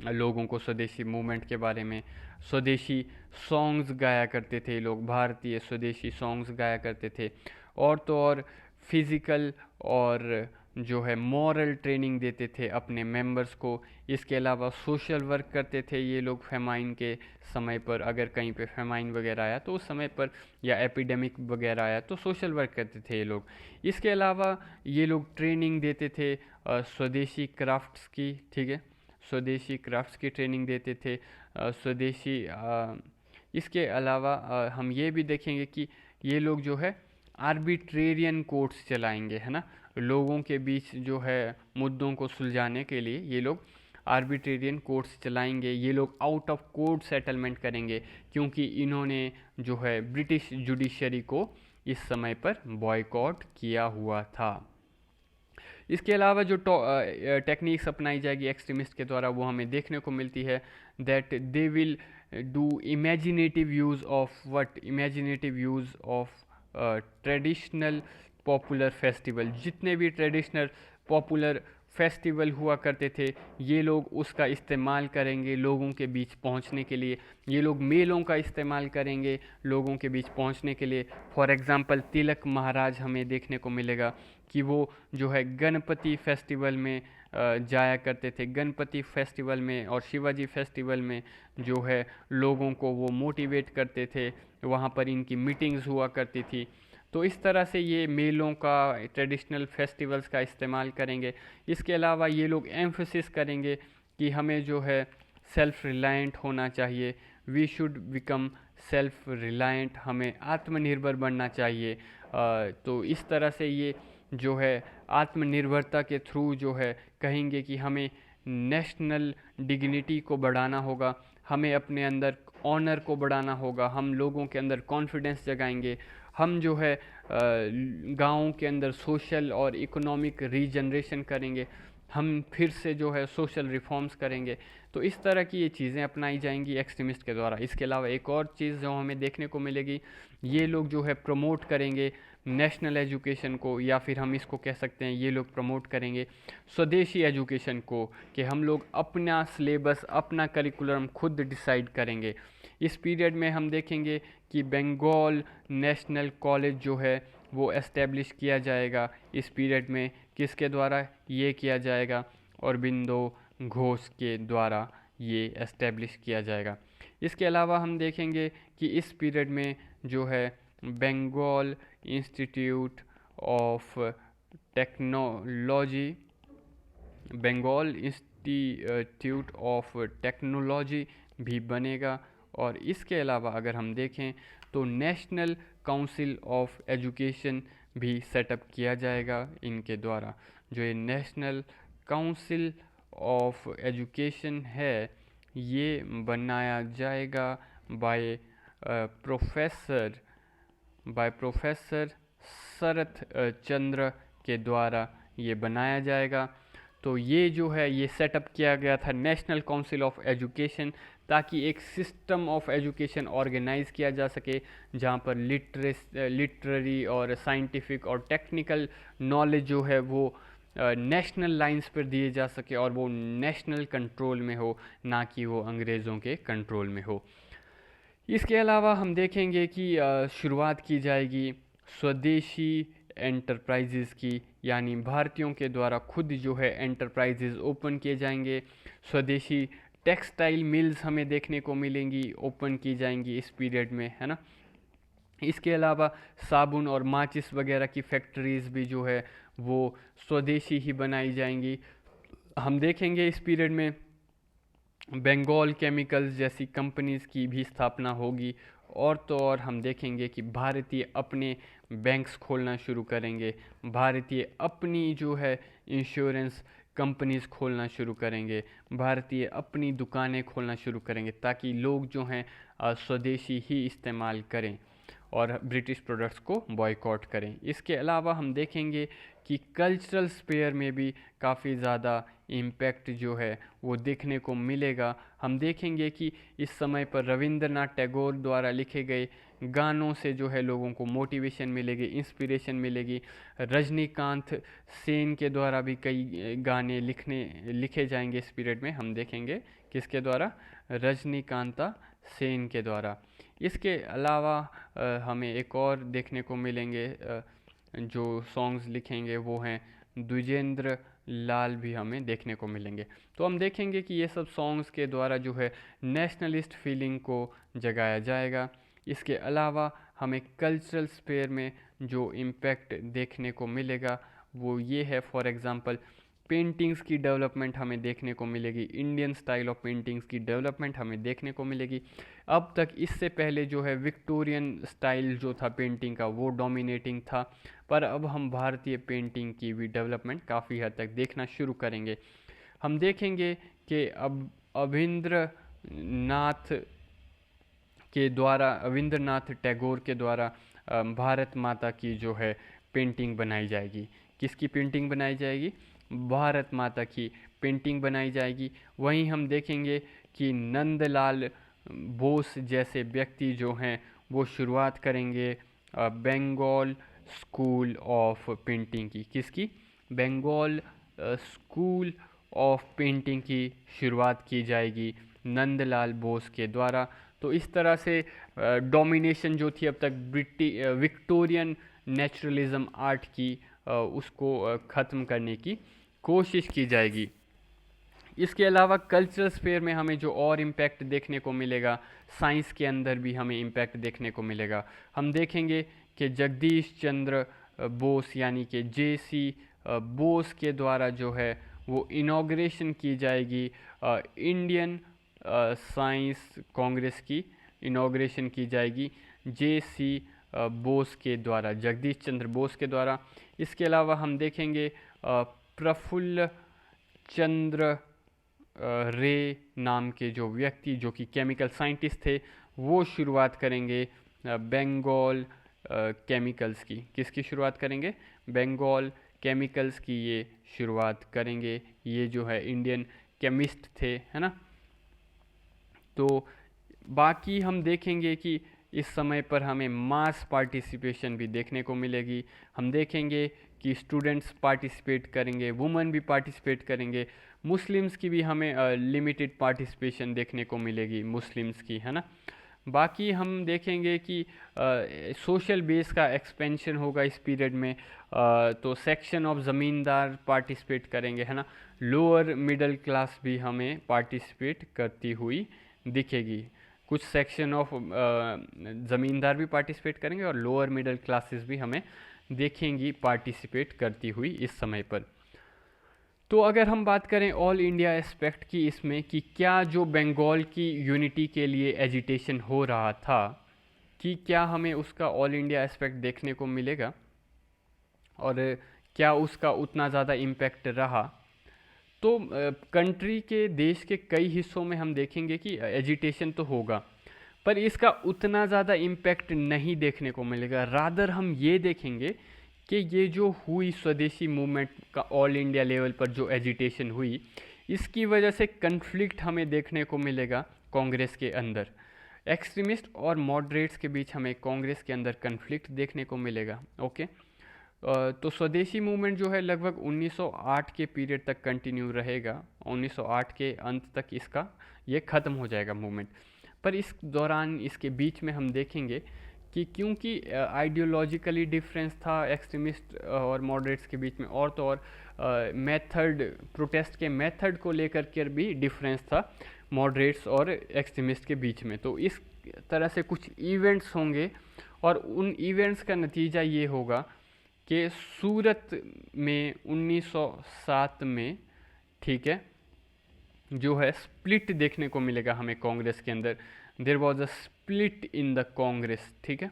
Speaker 1: लोगों को स्वदेशी मूवमेंट के बारे में। स्वदेशी सॉन्ग्स गाया करते थे लोग, भारतीय स्वदेशी सॉन्ग्स गाया करते थे। और तो और फिज़िकल और जो है मॉरल ट्रेनिंग देते थे अपने मेंबर्स को। इसके अलावा सोशल वर्क करते थे ये लोग फेमाइन के समय पर। अगर कहीं पे फेमाइन वगैरह आया तो उस समय पर, या एपिडेमिक वगैरह आया तो सोशल वर्क करते थे ये लोग। इसके अलावा ये लोग ट्रेनिंग देते थे स्वदेशी क्राफ्ट्स की, ठीक है, स्वदेशी क्राफ्ट्स की ट्रेनिंग देते थे। स्वदेशी इसके अलावा हम ये भी देखेंगे कि ये लोग जो है आर्बिट्रेरियन कोर्ट्स चलाएंगे, है ना। लोगों के बीच जो है मुद्दों को सुलझाने के लिए ये लोग आर्बिट्रेरियन कोर्ट्स चलाएंगे। ये लोग आउट ऑफ कोर्ट सेटलमेंट करेंगे क्योंकि इन्होंने जो है ब्रिटिश जुडिशरी को इस समय पर बॉयकॉट किया हुआ था। इसके अलावा जो टेक्निक्स अपनाई जाएगी एक्सट्रीमिस्ट के द्वारा वो हमें देखने को मिलती है that they will do imaginative use of what, imaginative use of traditional popular festival. जितने भी ट्रेडिशनल पॉपुलर फेस्टिवल हुआ करते थे ये लोग उसका इस्तेमाल करेंगे लोगों के बीच पहुंचने के लिए। ये लोग मेलों का इस्तेमाल करेंगे लोगों के बीच पहुंचने के लिए। फॉर एग्ज़ाम्पल तिलक महाराज हमें देखने को मिलेगा कि वो जो है गणपति फेस्टिवल में जाया करते थे। गणपति फेस्टिवल में और शिवाजी फेस्टिवल में जो है लोगों को वो मोटिवेट करते थे, वहाँ पर इनकी मीटिंग्स हुआ करती थी। तो इस तरह से ये मेलों का, ट्रेडिशनल फेस्टिवल्स का इस्तेमाल करेंगे। इसके अलावा ये लोग एम्फसिस करेंगे कि हमें जो है सेल्फ रिलायंट होना चाहिए, we should become self reliant, हमें आत्मनिर्भर बनना चाहिए। तो इस तरह से ये जो है आत्मनिर्भरता के थ्रू जो है कहेंगे कि हमें नेशनल डिग्निटी को बढ़ाना होगा, हमें अपने अंदर ऑनर को बढ़ाना होगा, हम लोगों के अंदर कॉन्फिडेंस जगाएंगे, हम जो है गाँव के अंदर सोशल और इकोनॉमिक रीजनरेशन करेंगे, हम फिर से जो है सोशल रिफॉर्म्स करेंगे। तो इस तरह की ये चीज़ें अपनाई जाएंगी एक्सट्रीमिस्ट के द्वारा। इसके अलावा एक और चीज़ जो हमें देखने को मिलेगी, ये लोग जो है प्रमोट करेंगे नेशनल एजुकेशन को, या फिर हम इसको कह सकते हैं ये लोग प्रमोट करेंगे स्वदेशी एजुकेशन को, कि हम लोग अपना सिलेबस अपना करिकुलम खुद डिसाइड करेंगे। इस पीरियड में हम देखेंगे कि बंगाल नेशनल कॉलेज जो है वो एस्टेब्लिश किया जाएगा। इस पीरियड में किसके द्वारा ये किया जाएगा? अरबिंदो घोष के द्वारा ये एस्टेब्लिश किया जाएगा। इसके अलावा हम देखेंगे कि इस पीरियड में जो है Bengal Institute of Technology, Bengal Institute of Technology भी बनेगा। और इसके अलावा अगर हम देखें तो नेशनल काउंसिल ऑफ एजुकेशन भी सेटअप किया जाएगा इनके द्वारा। जो ये नेशनल काउंसिल ऑफ एजुकेशन है ये बनाया जाएगा बाय प्रोफेसर शरत चंद्र के द्वारा ये बनाया जाएगा। तो ये जो है ये सेटअप किया गया था नेशनल काउंसिल ऑफ एजुकेशन, ताकि एक सिस्टम ऑफ एजुकेशन ऑर्गेनाइज किया जा सके जहाँ पर लिटरेरी और साइंटिफिक और टेक्निकल नॉलेज जो है वो नेशनल लाइंस पर दिए जा सके और वो नेशनल कंट्रोल में हो, ना कि वो अंग्रेज़ों के कंट्रोल में हो। इसके अलावा हम देखेंगे कि शुरुआत की जाएगी स्वदेशी एंटरप्राइजेज़ की, यानी भारतीयों के द्वारा खुद जो है एंटरप्राइजेज़ ओपन किए जाएंगे। स्वदेशी टेक्सटाइल मिल्स हमें देखने को मिलेंगी, ओपन की जाएंगी इस पीरियड में, है ना। इसके अलावा साबुन और माचिस वगैरह की फैक्ट्रीज़ भी जो है वो स्वदेशी ही बनाई जाएंगी। हम देखेंगे इस पीरियड में बंगाल केमिकल्स जैसी कंपनीज़ की भी स्थापना होगी। और तो और हम देखेंगे कि भारतीय अपने बैंक्स खोलना शुरू करेंगे, भारतीय अपनी जो है इंश्योरेंस कंपनीज़ खोलना शुरू करेंगे, भारतीय अपनी दुकानें खोलना शुरू करेंगे, ताकि लोग जो हैं स्वदेशी ही इस्तेमाल करें और ब्रिटिश प्रोडक्ट्स को बॉयकॉट करें। इसके अलावा हम देखेंगे कि कल्चरल स्फीयर में भी काफ़ी ज़्यादा इम्पैक्ट जो है वो देखने को मिलेगा। हम देखेंगे कि इस समय पर रविंद्रनाथ टैगोर द्वारा लिखे गए गानों से जो है लोगों को मोटिवेशन मिलेगी, इंस्पिरेशन मिलेगी। रजनीकांत सेन के द्वारा भी कई गाने लिखे जाएंगे इस पीरियड में, हम देखेंगे किसके द्वारा? रजनीकांता सेन के द्वारा। इसके अलावा हमें एक और देखने को मिलेंगे जो सॉन्ग्स लिखेंगे वो हैं द्विजेंद्र लाल, भी हमें देखने को मिलेंगे। तो हम देखेंगे कि ये सब सॉन्ग्स के द्वारा जो है नेशनलिस्ट फीलिंग को जगाया जाएगा। इसके अलावा हमें कल्चरल स्फीयर में जो इम्पैक्ट देखने को मिलेगा वो ये है, फॉर एग्ज़ाम्पल पेंटिंग्स की डेवलपमेंट हमें देखने को मिलेगी, इंडियन स्टाइल ऑफ पेंटिंग्स की डेवलपमेंट हमें देखने को मिलेगी। अब तक इससे पहले जो है विक्टोरियन स्टाइल जो था पेंटिंग का वो डोमिनेटिंग था, पर अब हम भारतीय पेंटिंग की भी डेवलपमेंट काफ़ी हद तक देखना शुरू करेंगे। हम देखेंगे कि अब रविंद्रनाथ टैगोर के द्वारा भारत माता की जो है पेंटिंग बनाई जाएगी। किसकी पेंटिंग बनाई जाएगी? भारत माता की पेंटिंग बनाई जाएगी। वहीं हम देखेंगे कि नंदलाल बोस जैसे व्यक्ति जो हैं वो शुरुआत करेंगे बंगाल स्कूल ऑफ पेंटिंग की। किसकी? बंगाल स्कूल ऑफ पेंटिंग की शुरुआत की जाएगी नंदलाल बोस के द्वारा। तो इस तरह से डोमिनेशन जो थी अब तक विक्टोरियन नेचुरलिज्म आर्ट की उसको ख़त्म करने की कोशिश की जाएगी। इसके अलावा कल्चरल स्फीयर में हमें जो और इम्पैक्ट देखने को मिलेगा, साइंस के अंदर भी हमें इम्पैक्ट देखने को मिलेगा। हम देखेंगे कि जगदीश चंद्र बोस यानी कि JC बोस के द्वारा जो है वो इनॉग्रेशन की जाएगी इंडियन साइंस कांग्रेस की इनॉग्रेशन की जाएगी जे.सी. बोस के द्वारा, जगदीश चंद्र बोस के द्वारा। इसके अलावा हम देखेंगे प्रफुल्ल चंद्र रे नाम के जो व्यक्ति, जो कि केमिकल साइंटिस्ट थे, वो शुरुआत करेंगे बंगाल केमिकल्स की। किसकी शुरुआत करेंगे? बंगाल केमिकल्स की ये शुरुआत करेंगे। ये जो है इंडियन केमिस्ट थे, है ना। तो बाकी हम देखेंगे कि इस समय पर हमें मास पार्टिसिपेशन भी देखने को मिलेगी। हम देखेंगे कि स्टूडेंट्स पार्टिसिपेट करेंगे, वुमेन भी पार्टिसिपेट करेंगे, मुस्लिम्स की भी हमें लिमिटेड पार्टिसिपेशन देखने को मिलेगी, मुस्लिम्स की, है ना। बाकी हम देखेंगे कि सोशल बेस का एक्सपेंशन होगा इस पीरियड में। तो सेक्शन ऑफ ज़मींदार पार्टिसिपेट करेंगे, है ना। लोअर मिडिल क्लास भी हमें पार्टिसिपेट करती हुई दिखेगी। कुछ सेक्शन ऑफ ज़मींदार भी पार्टिसिपेट करेंगे और लोअर मिडिल क्लासेस भी हमें देखेंगी पार्टिसिपेट करती हुई इस समय पर। तो अगर हम बात करें ऑल इंडिया एस्पेक्ट की इसमें, कि क्या जो बंगाल की यूनिटी के लिए एजिटेशन हो रहा था, कि क्या हमें उसका ऑल इंडिया एस्पेक्ट देखने को मिलेगा और क्या उसका उतना ज़्यादा इम्पैक्ट रहा। तो कंट्री के, देश के कई हिस्सों में हम देखेंगे कि एजिटेशन तो होगा, पर इसका उतना ज़्यादा इम्पैक्ट नहीं देखने को मिलेगा। रादर हम ये देखेंगे कि ये जो हुई स्वदेशी मूवमेंट का ऑल इंडिया लेवल पर जो एजिटेशन हुई, इसकी वजह से कन्फ्लिक्ट हमें देखने को मिलेगा कांग्रेस के अंदर। एक्सट्रीमिस्ट और मॉडरेट्स के बीच हमें कांग्रेस के अंदर कन्फ्लिक्ट देखने को मिलेगा। ओके। तो स्वदेशी मूवमेंट जो है लगभग 1908 के पीरियड तक कंटिन्यू रहेगा। 1908 के अंत तक इसका ये ख़त्म हो जाएगा मूवमेंट। पर इस दौरान, इसके बीच में हम देखेंगे कि क्योंकि आइडियोलॉजिकली डिफरेंस था एक्सट्रीमिस्ट और मॉडरेट्स के बीच में, और तो और मेथड, प्रोटेस्ट के मेथड को लेकर के भी डिफरेंस था मॉडरेट्स और एक्सट्रीमिस्ट के बीच में। तो इस तरह से कुछ इवेंट्स होंगे और उन इवेंट्स का नतीजा ये होगा कि सूरत में 1907 में, ठीक है, जो है स्प्लिट देखने को मिलेगा हमें कांग्रेस के अंदर। There was a split in the Congress, ठीक है।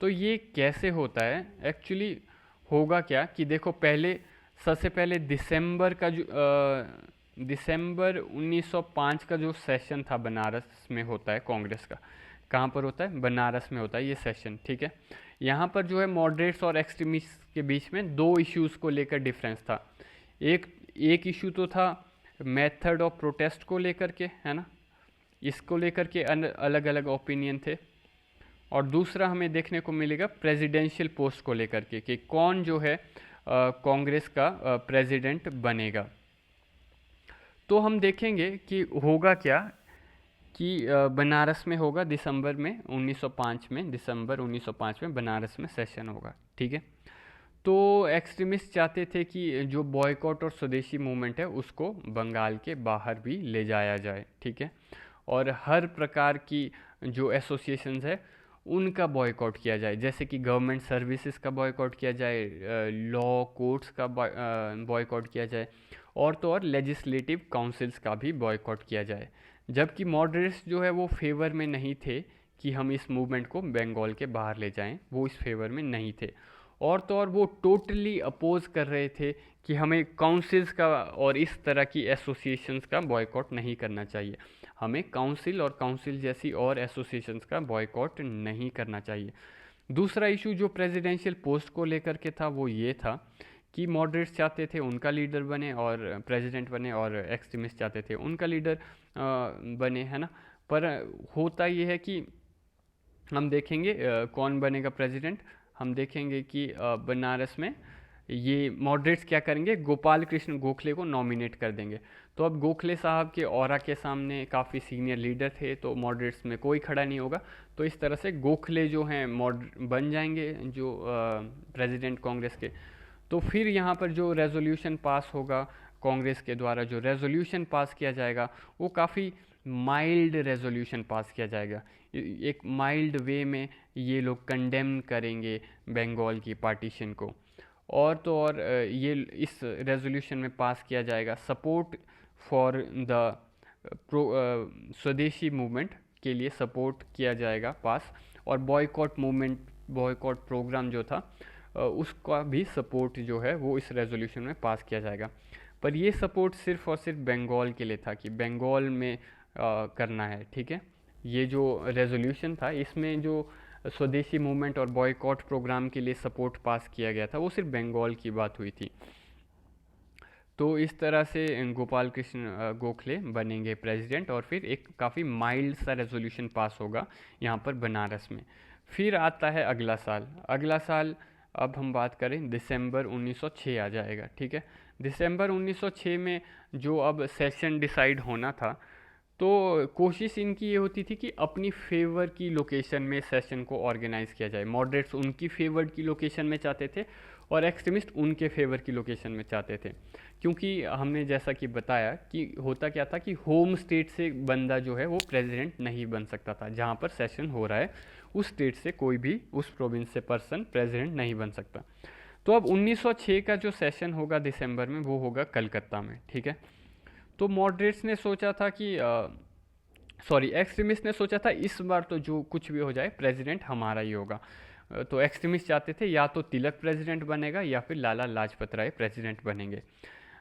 Speaker 1: तो ये कैसे होता है एक्चुअली? होगा क्या कि देखो, पहले, सबसे पहले दिसंबर का जो दिसंबर 1905 का जो सेशन था बनारस में होता है कांग्रेस का। कहाँ पर होता है? बनारस में होता है ये सेशन, ठीक है। यहाँ पर जो है मॉडरेट्स और एक्सट्रीमिस्ट के बीच में दो इश्यूज़ को लेकर डिफरेंस था। एक इशू तो था मेथड ऑफ प्रोटेस्ट को लेकर के, है ना, इसको लेकर के अलग अलग ओपिनियन थे। और दूसरा हमें देखने को मिलेगा प्रेसिडेंशियल पोस्ट को लेकर के, कि कौन जो है कांग्रेस का प्रेसिडेंट बनेगा। तो हम देखेंगे कि होगा क्या, कि बनारस में होगा दिसंबर में 1905 में, दिसंबर 1905 में बनारस में सेशन होगा, ठीक है। तो एक्सट्रीमिस्ट चाहते थे कि जो बॉयकॉट और स्वदेशी मूवमेंट है उसको बंगाल के बाहर भी ले जाया जाए, ठीक है, और हर प्रकार की जो एसोसिएशंस है उनका बॉयकॉट किया जाए, जैसे कि गवर्नमेंट सर्विसेज का बॉयकॉट किया जाए, लॉ कोर्ट्स का बॉयकॉट किया जाए, और तो और लेजिस्लेटिव काउंसिल्स का भी बॉयकॉट किया जाए। जबकि मॉडरेट्स जो है वो फेवर में नहीं थे कि हम इस मूवमेंट को बंगाल के बाहर ले जाएं, वो इस फेवर में नहीं थे। और तो और वो टोटली अपोज कर रहे थे कि हमें काउंसिल्स का और इस तरह की एसोसिएशंस का बॉयकॉट नहीं करना चाहिए, हमें काउंसिल और काउंसिल जैसी और एसोसिएशंस का बॉयकॉट नहीं करना चाहिए। दूसरा इशू जो प्रेसिडेंशियल पोस्ट को लेकर के था वो ये था कि मॉडरेट्स चाहते थे उनका लीडर बने और प्रेसिडेंट बने, और एक्सट्रीमिस्ट चाहते थे उनका लीडर बने, है ना। पर होता ये है कि हम देखेंगे कौन बनेगा प्रेसिडेंट। हम देखेंगे कि बनारस में ये मॉडरेट्स क्या करेंगे, गोपाल कृष्ण गोखले को नॉमिनेट कर देंगे। तो अब गोखले साहब के ऑरा के सामने काफ़ी सीनियर लीडर थे, तो मॉडरेट्स में कोई खड़ा नहीं होगा। तो इस तरह से गोखले जो हैं बन जाएंगे जो प्रेसिडेंट कांग्रेस के। तो फिर यहाँ पर जो रेजोल्यूशन पास होगा कांग्रेस के द्वारा, जो रेजोल्यूशन पास किया जाएगा वो काफ़ी माइल्ड रेजोल्यूशन पास किया जाएगा। एक माइल्ड वे में ये लोग कंडेम करेंगे बंगाल की पार्टीशन को। और तो और ये इस रेजोल्यूशन में पास किया जाएगा सपोर्ट फॉर द स्वदेशी मूवमेंट के लिए सपोर्ट किया जाएगा पास, और बॉयकॉट मूवमेंट, बॉयकॉट प्रोग्राम जो था उसका भी सपोर्ट जो है वो इस रेजोल्यूशन में पास किया जाएगा। पर ये सपोर्ट सिर्फ और सिर्फ बंगाल के लिए था कि बंगाल में करना है, ठीक है। ये जो रेजोल्यूशन था इसमें जो स्वदेशी मूवमेंट और बॉयकॉट प्रोग्राम के लिए सपोर्ट पास किया गया था वो सिर्फ बंगाल की बात हुई थी। तो इस तरह से गोपाल कृष्ण गोखले बनेंगे प्रेसिडेंट, और फिर एक काफ़ी माइल्ड सा रेजोल्यूशन पास होगा यहाँ पर बनारस में। फिर आता है अगला साल। अगला साल अब हम बात करें दिसंबर 1906 आ जाएगा, ठीक है। दिसंबर 1906 में जो अब सेशन डिसाइड होना था, तो कोशिश इनकी ये होती थी कि अपनी फेवर की लोकेशन में सेशन को ऑर्गेनाइज किया जाए। मॉडरेट्स उनकी फेवर्ड की लोकेशन में चाहते थे और एक्सट्रीमिस्ट उनके फेवर की लोकेशन में चाहते थे, क्योंकि हमने जैसा कि बताया कि होता क्या था कि होम स्टेट से बंदा जो है वो प्रेसिडेंट नहीं बन सकता था। जहाँ पर सेशन हो रहा है उस स्टेट से कोई भी, उस प्रोविंस से पर्सन प्रेसिडेंट नहीं बन सकता। तो अब 1906 का जो सेशन होगा दिसंबर में वो होगा कलकत्ता में, ठीक है। तो मॉडरेट्स ने सोचा था कि एक्सट्रीमिस्ट ने सोचा था इस बार तो जो कुछ भी हो जाए प्रेसिडेंट हमारा ही होगा। तो एक्सट्रीमिस्ट चाहते थे या तो तिलक प्रेसिडेंट बनेगा या फिर लाला लाजपत राय प्रेसिडेंट बनेंगे,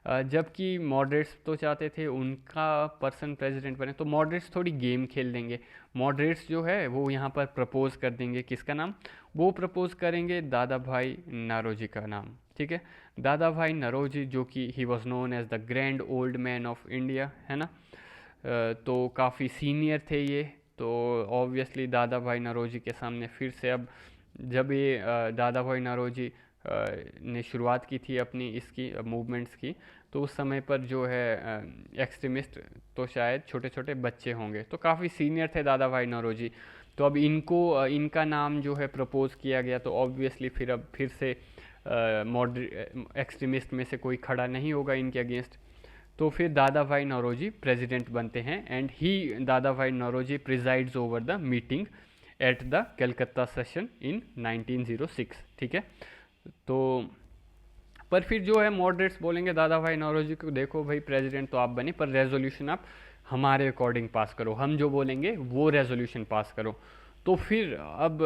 Speaker 1: जबकि मॉडरेट्स तो चाहते थे उनका पर्सन प्रेसिडेंट बने। तो मॉडरेट्स थोड़ी गेम खेल देंगे। मॉडरेट्स जो है वो यहाँ पर प्रपोज कर देंगे किसका नाम, वो प्रपोज करेंगे दादा भाई नौरोजी का नाम, ठीक है। दादा भाई नौरोजी जो कि he was known as the grand old man of India, है ना। तो काफ़ी सीनियर थे ये, तो ऑब्वियसली दादा भाई नौरोजी के सामने फिर से अब जब ये दादा भाई नौरोजी ने शुरुआत की थी अपनी इसकी मूवमेंट्स की, तो उस समय पर जो है एक्सट्रीमिस्ट तो शायद छोटे छोटे बच्चे होंगे, तो काफ़ी सीनियर थे दादा भाई नौरोजी। तो अब इनको इनका नाम जो है प्रपोज किया गया, तो ऑब्वियसली फिर अब फिर से एक्सट्रीमिस्ट में से कोई खड़ा नहीं होगा इनके अगेंस्ट। तो फिर दादा भाई नौरोजी प्रेसिडेंट बनते हैं, and he Dadabhai Naoroji presides over the meeting at the Calcutta session in 1906, ठीक है। तो पर फिर जो है मॉडरेट्स बोलेंगे दादा भाई नौरोजी को, देखो भाई प्रेसिडेंट तो आप बने पर रेजोल्यूशन आप हमारे अकॉर्डिंग पास करो, हम जो बोलेंगे वो रेजोल्यूशन पास करो। तो फिर अब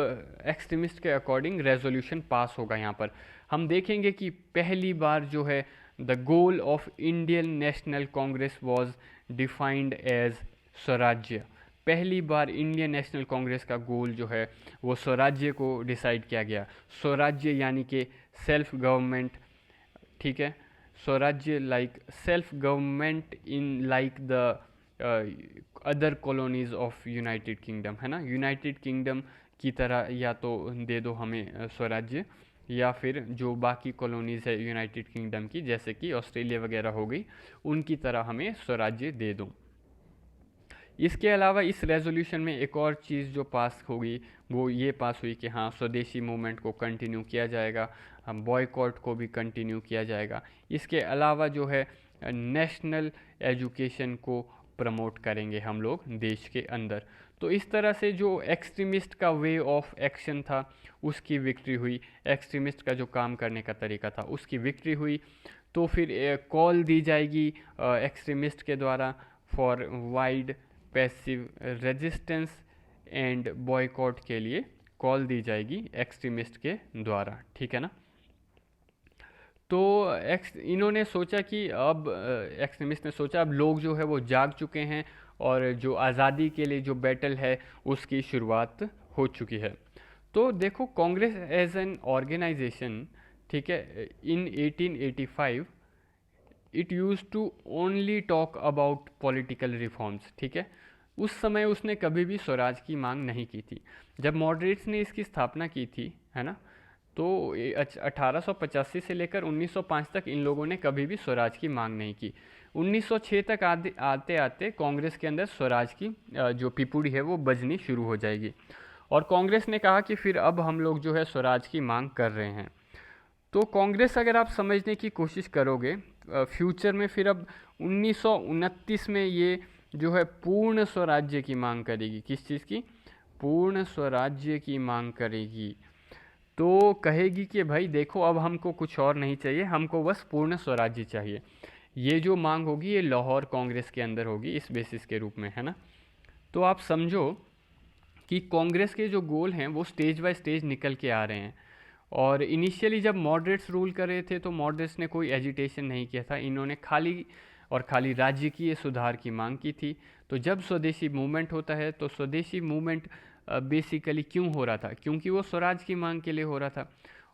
Speaker 1: एक्सट्रीमिस्ट के अकॉर्डिंग रेजोल्यूशन पास होगा। यहाँ पर हम देखेंगे कि पहली बार जो है the goal of Indian National Congress was defined as Swarajya. पहली बार इंडियन नेशनल कांग्रेस का गोल जो है वो स्वराज्य को डिसाइड किया गया। स्वराज्य यानी कि सेल्फ गवर्नमेंट, ठीक है। स्वराज्य like self government in like the other colonies of United kingdom, है ना। यूनाइटेड किंगडम की तरह या तो दे दो हमें स्वराज्य, या फिर जो बाकी कॉलोनीज़ है यूनाइटेड किंगडम की जैसे कि ऑस्ट्रेलिया वगैरह हो गई, उनकी तरह हमें स्वराज्य दे दो। इसके अलावा इस रेजोल्यूशन में एक और चीज़ जो पास होगी वो ये पास हुई कि हाँ स्वदेशी मूवमेंट को कंटिन्यू किया जाएगा, हम बॉयकॉट को भी कंटिन्यू किया जाएगा। इसके अलावा जो है नेशनल एजुकेशन को प्रमोट करेंगे हम लोग देश के अंदर। तो इस तरह से जो एक्सट्रीमिस्ट का वे ऑफ एक्शन था उसकी विक्ट्री हुई, एक्सट्रीमिस्ट का जो काम करने का तरीका था उसकी विक्ट्री हुई। तो फिर कॉल दी जाएगी एक्सट्रीमिस्ट के द्वारा for wide passive resistance and boycott के लिए कॉल दी जाएगी एक्सट्रीमिस्ट के द्वारा, ठीक है ना। तो इन्होंने सोचा कि अब एक्सट्रीमिस्ट ने सोचा अब लोग जो है वो जाग चुके हैं और जो आज़ादी के लिए जो बैटल है उसकी शुरुआत हो चुकी है। तो देखो कांग्रेस एज एन ऑर्गेनाइजेशन, ठीक है, in 1885 it use to only talk about political reforms, ठीक है। उस समय उसने कभी भी स्वराज की मांग नहीं की थी। जब मॉडरेट्स ने इसकी स्थापना की थी, है ना, तो 1885 से लेकर 1905 तक इन लोगों ने कभी भी स्वराज की मांग नहीं की। 1906 तक आते आते कांग्रेस के अंदर स्वराज की जो पिपुड़ी है वो बजनी शुरू हो जाएगी, और कांग्रेस ने कहा कि फिर अब हम लोग जो है स्वराज की मांग कर रहे हैं। तो कांग्रेस अगर आप समझने की कोशिश करोगे फ्यूचर में, फिर अब 1929 में ये जो है पूर्ण स्वराज्य की मांग करेगी। किस चीज़ की? पूर्ण स्वराज्य की मांग करेगी। तो कहेगी कि भाई देखो अब हमको कुछ और नहीं चाहिए, हमको बस पूर्ण स्वराज्य चाहिए। ये जो मांग होगी ये लाहौर कांग्रेस के अंदर होगी इस बेसिस के रूप में, है ना। तो आप समझो कि कांग्रेस के जो गोल हैं वो स्टेज बाय स्टेज निकल के आ रहे हैं। और इनिशियली जब मॉडरेट्स रूल कर रहे थे तो मॉडरेट्स ने कोई एजिटेशन नहीं किया था, इन्होंने खाली राजकीय सुधार की मांग की थी। तो जब स्वदेशी मूवमेंट होता है तो स्वदेशी मूवमेंट बेसिकली क्यों हो रहा था, क्योंकि वो स्वराज की मांग के लिए हो रहा था।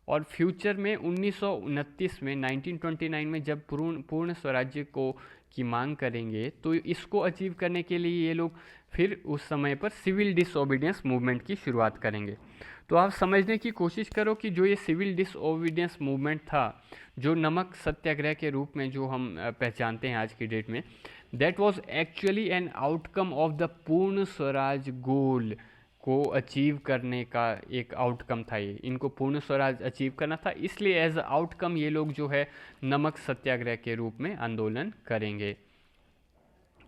Speaker 1: और फ्यूचर में 1929 में 1929 में जब पूर्ण स्वराज्य को की मांग करेंगे तो इसको अचीव करने के लिए ये लोग फिर उस समय पर सिविल डिसओबीडियंस मूवमेंट की शुरुआत करेंगे। तो आप समझने की कोशिश करो कि जो ये सिविल डिसओबीडियंस मूवमेंट था, जो नमक सत्याग्रह के रूप में जो हम पहचानते हैं आज की डेट में, that was actually an outcome of the पूर्ण स्वराज गोल को अचीव करने का एक आउटकम था। ये इनको पूर्ण स्वराज अचीव करना था, इसलिए एज आउटकम ये लोग जो है नमक सत्याग्रह के रूप में आंदोलन करेंगे।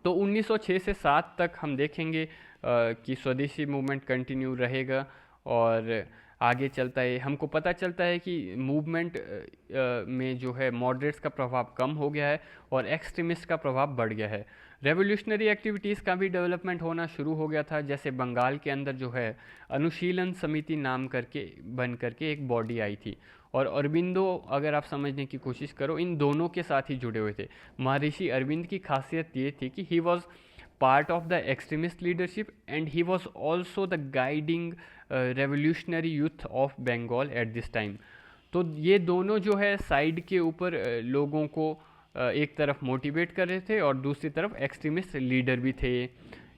Speaker 1: तो 1906 से 7 तक हम देखेंगे कि स्वदेशी मूवमेंट कंटिन्यू रहेगा और आगे चलता है। हमको पता चलता है कि मूवमेंट में जो है मॉडरेट्स का प्रभाव कम हो गया है और एक्सट्रीमिस्ट का प्रभाव बढ़ गया है। रेवोल्यूशनरी एक्टिविटीज़ का भी डेवलपमेंट होना शुरू हो गया था, जैसे बंगाल के अंदर जो है अनुशीलन समिति नाम करके बन करके एक बॉडी आई थी। और अरबिंदो, अगर आप समझने की कोशिश करो, इन दोनों के साथ ही जुड़े हुए थे। महर्षि अरविंद की खासियत ये थी कि he was part of the extremist leadership and he was also the guiding revolutionary youth of Bengal at this time। तो ये दोनों जो है साइड के ऊपर लोगों को एक तरफ मोटिवेट कर रहे थे और दूसरी तरफ एक्सट्रीमिस्ट लीडर भी थे।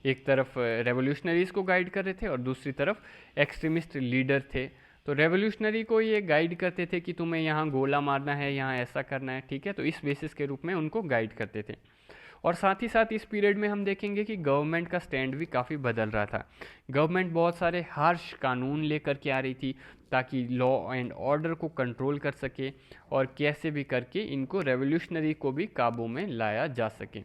Speaker 1: एक तरफ रेवोल्यूशनरीज को गाइड कर रहे थे और दूसरी तरफ एक्सट्रीमिस्ट लीडर थे। तो रेवोल्यूशनरी को ये गाइड करते थे कि तुम्हें यहाँ गोला मारना है, यहाँ ऐसा करना है, ठीक है। तो इस बेसिस के रूप में उनको गाइड करते थे। और साथ ही साथ इस पीरियड में हम देखेंगे कि गवर्नमेंट का स्टैंड भी काफ़ी बदल रहा था। गवर्नमेंट बहुत सारे हार्श कानून लेकर के आ रही थी ताकि लॉ एंड ऑर्डर को कंट्रोल कर सके और कैसे भी करके इनको रेवोल्यूशनरी को भी काबू में लाया जा सके।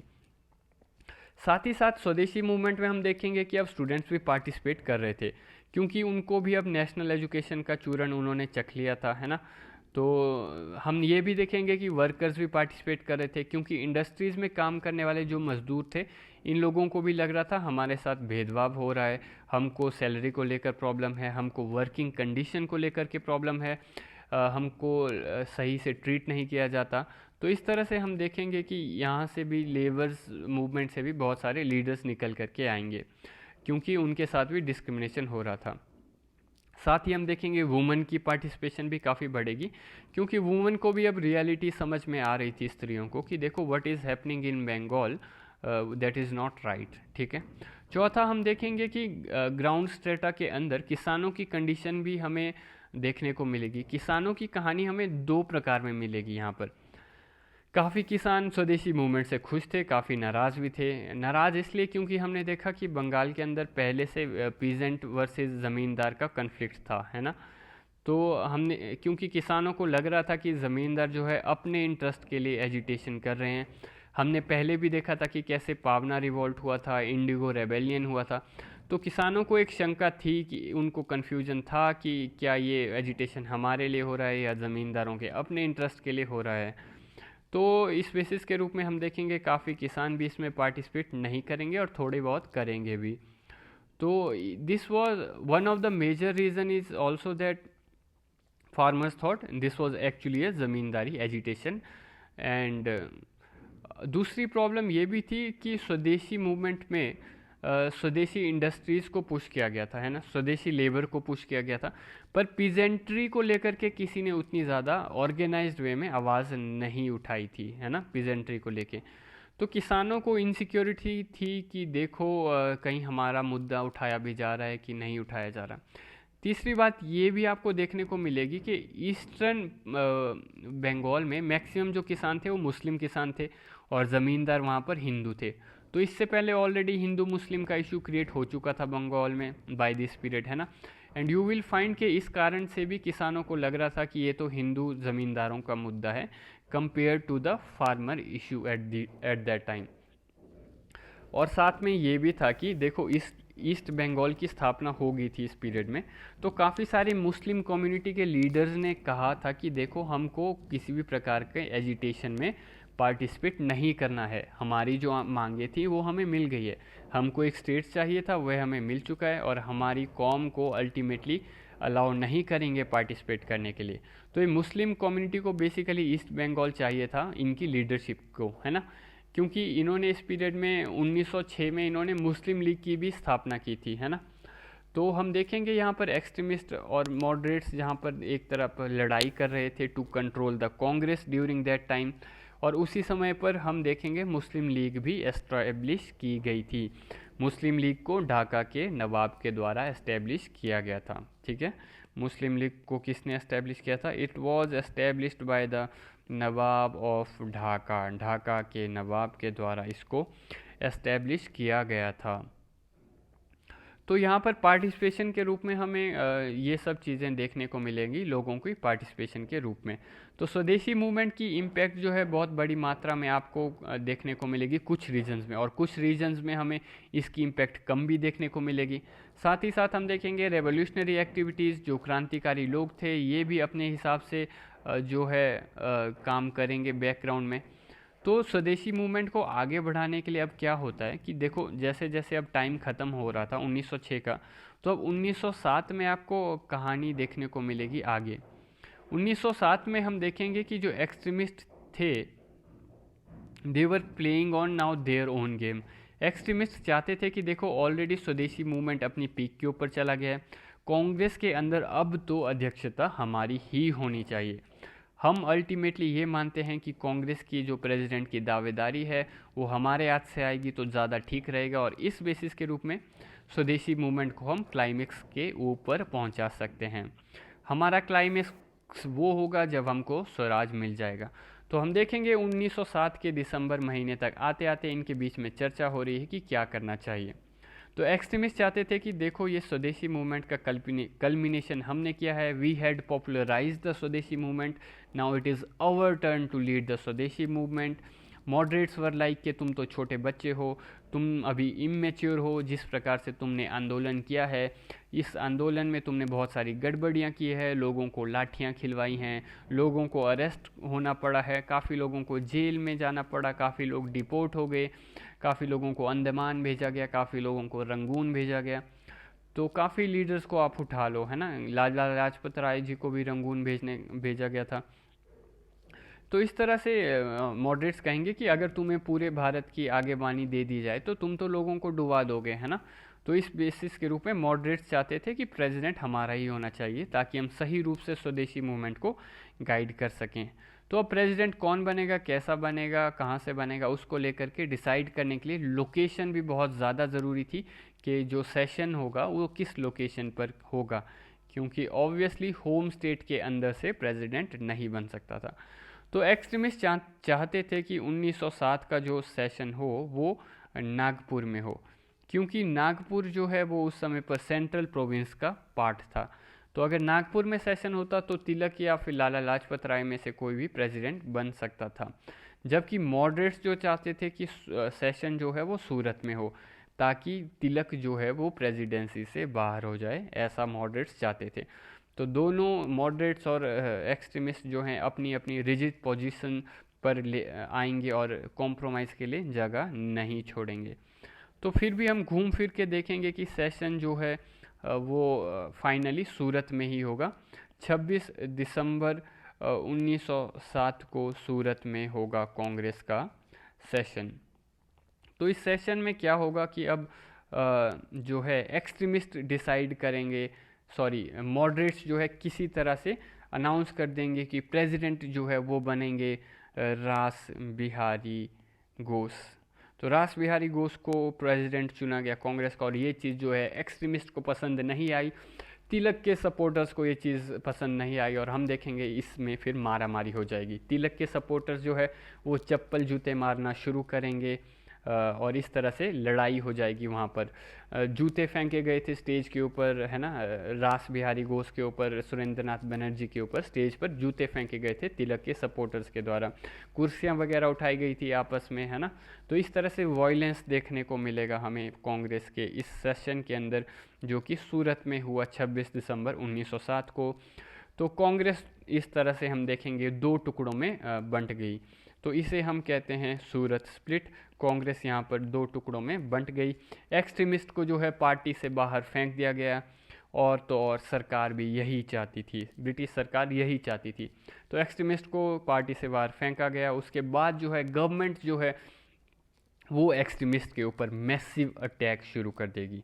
Speaker 1: साथ ही साथ स्वदेशी मूवमेंट में हम देखेंगे कि अब स्टूडेंट्स भी पार्टिसिपेट कर रहे थे, क्योंकि उनको भी अब नेशनल एजुकेशन का चूरन उन्होंने चख लिया था, है ना। तो हम ये भी देखेंगे कि वर्कर्स भी पार्टिसिपेट कर रहे थे, क्योंकि इंडस्ट्रीज़ में काम करने वाले जो मज़दूर थे, इन लोगों को भी लग रहा था हमारे साथ भेदभाव हो रहा है, हमको सैलरी को लेकर प्रॉब्लम है, हमको वर्किंग कंडीशन को लेकर के प्रॉब्लम है, हमको सही से ट्रीट नहीं किया जाता। तो इस तरह से हम देखेंगे कि यहाँ से भी लेबर्स मूवमेंट से भी बहुत सारे लीडर्स निकल करके आएंगे, क्योंकि उनके साथ भी डिस्क्रिमिनेशन हो रहा था। साथ ही हम देखेंगे वुमेन की पार्टिसिपेशन भी काफ़ी बढ़ेगी, क्योंकि वुमेन को भी अब रियलिटी समझ में आ रही थी स्त्रियों को कि देखो what is happening in Bengal, that is not right, ठीक है। चौथा हम देखेंगे कि ग्राउंड स्ट्रेटा के अंदर किसानों की कंडीशन भी हमें देखने को मिलेगी। किसानों की कहानी हमें दो प्रकार में मिलेगी यहाँ पर। काफ़ी किसान स्वदेशी मूवमेंट से खुश थे, काफ़ी नाराज़ भी थे। नाराज़ इसलिए क्योंकि हमने देखा कि बंगाल के अंदर पहले से पीजेंट वर्सेस ज़मींदार का कन्फ्लिक्ट था, है ना। तो हमने, क्योंकि किसानों को लग रहा था कि ज़मींदार जो है अपने इंटरेस्ट के लिए एजिटेशन कर रहे हैं। हमने पहले भी देखा था कि कैसे पावना रिवॉल्ट हुआ था, इंडिगो रेबेलियन हुआ था। तो किसानों को एक शंका थी कि उनको कन्फ्यूजन था कि क्या ये एजिटेशन हमारे लिए हो रहा है या ज़मींदारों के अपने इंटरेस्ट के लिए हो रहा है। तो इस बेसिस के रूप में हम देखेंगे काफ़ी किसान भी इसमें पार्टिसिपेट नहीं करेंगे और थोड़े बहुत करेंगे भी। तो this was one of the major reason is also that farmers thought this was actually a zamindari agitation. And दूसरी प्रॉब्लम ये भी थी कि स्वदेशी मूवमेंट में स्वदेशी इंडस्ट्रीज़ को पुश किया गया था, है ना, स्वदेशी लेबर को पुश किया गया था, पर पीजेंट्री को लेकर के किसी ने उतनी ज़्यादा ऑर्गेनाइज्ड वे में आवाज़ नहीं उठाई थी, है ना, पीजेंट्री को लेके। तो किसानों को इनसिक्योरिटी थी कि देखो कहीं हमारा मुद्दा उठाया भी जा रहा है कि नहीं उठाया जा रहा। तीसरी बात ये भी आपको देखने को मिलेगी कि ईस्टर्न बंगाल में मैक्सिमम जो किसान थे वो मुस्लिम किसान थे और ज़मींदार वहाँ पर हिंदू थे। तो इससे पहले ऑलरेडी हिंदू मुस्लिम का इशू क्रिएट हो चुका था बंगाल में बाय दिस पीरियड, है ना। एंड यू विल फाइंड कि इस कारण से भी किसानों को लग रहा था कि ये तो हिंदू ज़मींदारों का मुद्दा है compare to the farmer issue at that time. और साथ में ये भी था कि देखो ईस्ट बंगाल की स्थापना हो गई थी इस पीरियड में, तो काफ़ी सारे मुस्लिम कम्युनिटी के लीडर्स ने कहा था कि देखो हमको किसी भी प्रकार के एजिटेशन में पार्टिसिपेट नहीं करना है। हमारी जो मांगे थी वो हमें मिल गई है, हमको एक स्टेट चाहिए था वह हमें मिल चुका है, और हमारी कौम को अल्टीमेटली अलाउ नहीं करेंगे पार्टिसिपेट करने के लिए। तो ये मुस्लिम कम्युनिटी को बेसिकली ईस्ट बंगाल चाहिए था इनकी लीडरशिप को, है ना, क्योंकि इन्होंने इस पीरियड में 1906 में इन्होंने मुस्लिम लीग की भी स्थापना की थी, है ना। तो हम देखेंगे यहाँ पर एक्सट्रीमिस्ट और मॉडरेट्स जहाँ पर एक तरफ लड़ाई कर रहे थे to control the Congress during that time, और उसी समय पर हम देखेंगे मुस्लिम लीग भी एस्टैब्लिश की गई थी। मुस्लिम लीग को ढाका के नवाब के द्वारा एस्टैब्लिश किया गया था, ठीक है। मुस्लिम लीग को किसने एस्टैब्लिश किया था? It was established by the Nawab of Dhaka, Dhaka के नवाब के द्वारा इसको एस्टैब्लिश किया गया था। तो यहाँ पर पार्टिसिपेशन के रूप में हमें ये सब चीज़ें देखने को मिलेंगी लोगों की पार्टिसिपेशन के रूप में। तो स्वदेशी मूवमेंट की इम्पैक्ट जो है बहुत बड़ी मात्रा में आपको देखने को मिलेगी कुछ रीजन्स में, और कुछ रीजन्स में हमें इसकी इम्पैक्ट कम भी देखने को मिलेगी। साथ ही साथ हम देखेंगे रेवोल्यूशनरी एक्टिविटीज़, जो क्रांतिकारी लोग थे ये भी अपने हिसाब से जो है काम करेंगे बैकग्राउंड में। तो स्वदेशी मूवमेंट को आगे बढ़ाने के लिए अब क्या होता है कि देखो जैसे जैसे अब टाइम ख़त्म हो रहा था 1906 का, तो अब 1907 में आपको कहानी देखने को मिलेगी आगे। 1907 में हम देखेंगे कि जो एक्सट्रीमिस्ट थे they were playing on now their own game. Extremist चाहते थे कि देखो ऑलरेडी स्वदेशी मूवमेंट अपनी पीक के ऊपर चला गया है, कांग्रेस के अंदर अब तो अध्यक्षता हमारी ही होनी चाहिए। हम अल्टीमेटली ये मानते हैं कि कांग्रेस की जो प्रेसिडेंट की दावेदारी है वो हमारे हाथ से आएगी तो ज़्यादा ठीक रहेगा, और इस बेसिस के रूप में स्वदेशी मूवमेंट को हम क्लाइमेक्स के ऊपर पहुंचा सकते हैं। हमारा क्लाइमेक्स वो होगा जब हमको स्वराज मिल जाएगा। तो हम देखेंगे 1907 के दिसंबर महीने तक आते आते इनके बीच में चर्चा हो रही है कि क्या करना चाहिए। तो एक्सट्रीमिस्ट चाहते थे कि देखो ये स्वदेशी मूवमेंट का कल्मिनेशन हमने किया है, वी हैड पॉपुलराइज द स्वदेशी movement, now it is our turn to lead the स्वदेशी मूवमेंट। मॉडरेट्स वर लाइक कि तुम तो छोटे बच्चे हो, तुम अभी इमेच्योर हो, जिस प्रकार से तुमने आंदोलन किया है इस आंदोलन में तुमने बहुत सारी गड़बड़ियाँ की है, लोगों को लाठियाँ खिलवाई हैं, लोगों को अरेस्ट होना पड़ा है, काफ़ी लोगों को जेल में जाना पड़ा, काफ़ी लोग डिपोर्ट हो गए, काफ़ी लोगों को अंडमान भेजा गया, काफ़ी लोगों को रंगून भेजा गया। तो काफ़ी लीडर्स को आप उठा लो, है ना, लाला लाजपत राय जी को भी रंगून भेजा गया था। तो इस तरह से मॉडरेट्स कहेंगे कि अगर तुम्हें पूरे भारत की आगेबानी दे दी जाए तो तुम तो लोगों को डुबा दोगे, है ना। तो इस बेसिस के रूप में मॉडरेट्स चाहते थे कि प्रेसिडेंट हमारा ही होना चाहिए ताकि हम सही रूप से स्वदेशी मूवमेंट को गाइड कर सकें। तो अब प्रेसिडेंट कौन बनेगा, कैसा बनेगा, कहाँ से बनेगा, उसको लेकर के डिसाइड करने के लिए लोकेशन भी बहुत ज़्यादा ज़रूरी थी कि जो सेशन होगा वो किस लोकेशन पर होगा, क्योंकि ऑब्वियसली होम स्टेट के अंदर से प्रेसिडेंट नहीं बन सकता था। तो एक्सट्रीमिस्ट चाहते थे कि 1907 का जो सेशन हो वो नागपुर में हो, क्योंकि नागपुर जो है वो उस समय पर सेंट्रल प्रोविंस का पार्ट था। तो अगर नागपुर में सेशन होता तो तिलक या फिर लाला लाजपत राय में से कोई भी प्रेसिडेंट बन सकता था। जबकि मॉडरेट्स जो चाहते थे कि सेशन जो है वो सूरत में हो ताकि तिलक जो है वो प्रेसिडेंसी से बाहर हो जाए, ऐसा मॉडरेट्स चाहते थे। तो दोनों मॉडरेट्स और एक्सट्रीमिस्ट जो हैं अपनी अपनी रिजिड पोजीशन पर ले आएंगे और कॉम्प्रोमाइज़ के लिए जगह नहीं छोड़ेंगे। तो फिर भी हम घूम फिर के देखेंगे कि सेशन जो है वो फाइनली सूरत में ही होगा। 26 दिसंबर 1907 को सूरत में होगा कांग्रेस का सेशन। तो इस सेशन में क्या होगा कि अब जो है एक्सट्रीमिस्ट डिसाइड करेंगे, सॉरी मॉडरेट्स जो है किसी तरह से अनाउंस कर देंगे कि प्रेसिडेंट जो है वो बनेंगे रास बिहारी घोष। तो रास बिहारी घोष को प्रेसिडेंट चुना गया कांग्रेस का, और ये चीज़ जो है एक्सट्रीमिस्ट को पसंद नहीं आई, तिलक के सपोर्टर्स को ये चीज़ पसंद नहीं आई, और हम देखेंगे इसमें फिर मारा मारी हो जाएगी। तिलक के सपोर्टर्स जो है वो चप्पल जूते मारना शुरू करेंगे और इस तरह से लड़ाई हो जाएगी वहाँ पर। जूते फेंके गए थे स्टेज के ऊपर, है ना, रास बिहारी घोष के ऊपर, सुरेंद्रनाथ बनर्जी के ऊपर स्टेज पर जूते फेंके गए थे तिलक के सपोर्टर्स के द्वारा, कुर्सियाँ वगैरह उठाई गई थी आपस में, है ना। तो इस तरह से वॉयलेंस देखने को मिलेगा हमें कांग्रेस के इस सेशन के अंदर, जो कि सूरत में हुआ 26 दिसंबर 1907 को। तो कांग्रेस इस तरह से हम देखेंगे दो टुकड़ों में बंट गई। तो इसे हम कहते हैं सूरत स्प्लिट। कांग्रेस यहाँ पर दो टुकड़ों में बंट गई। एक्सट्रीमिस्ट को जो है पार्टी से बाहर फेंक दिया गया, और तो और सरकार भी यही चाहती थी, ब्रिटिश सरकार यही चाहती थी। तो एक्सट्रीमिस्ट को पार्टी से बाहर फेंका गया। उसके बाद जो है गवर्नमेंट जो है वो एक्सट्रीमिस्ट के ऊपर मैसिव अटैक शुरू कर देगी।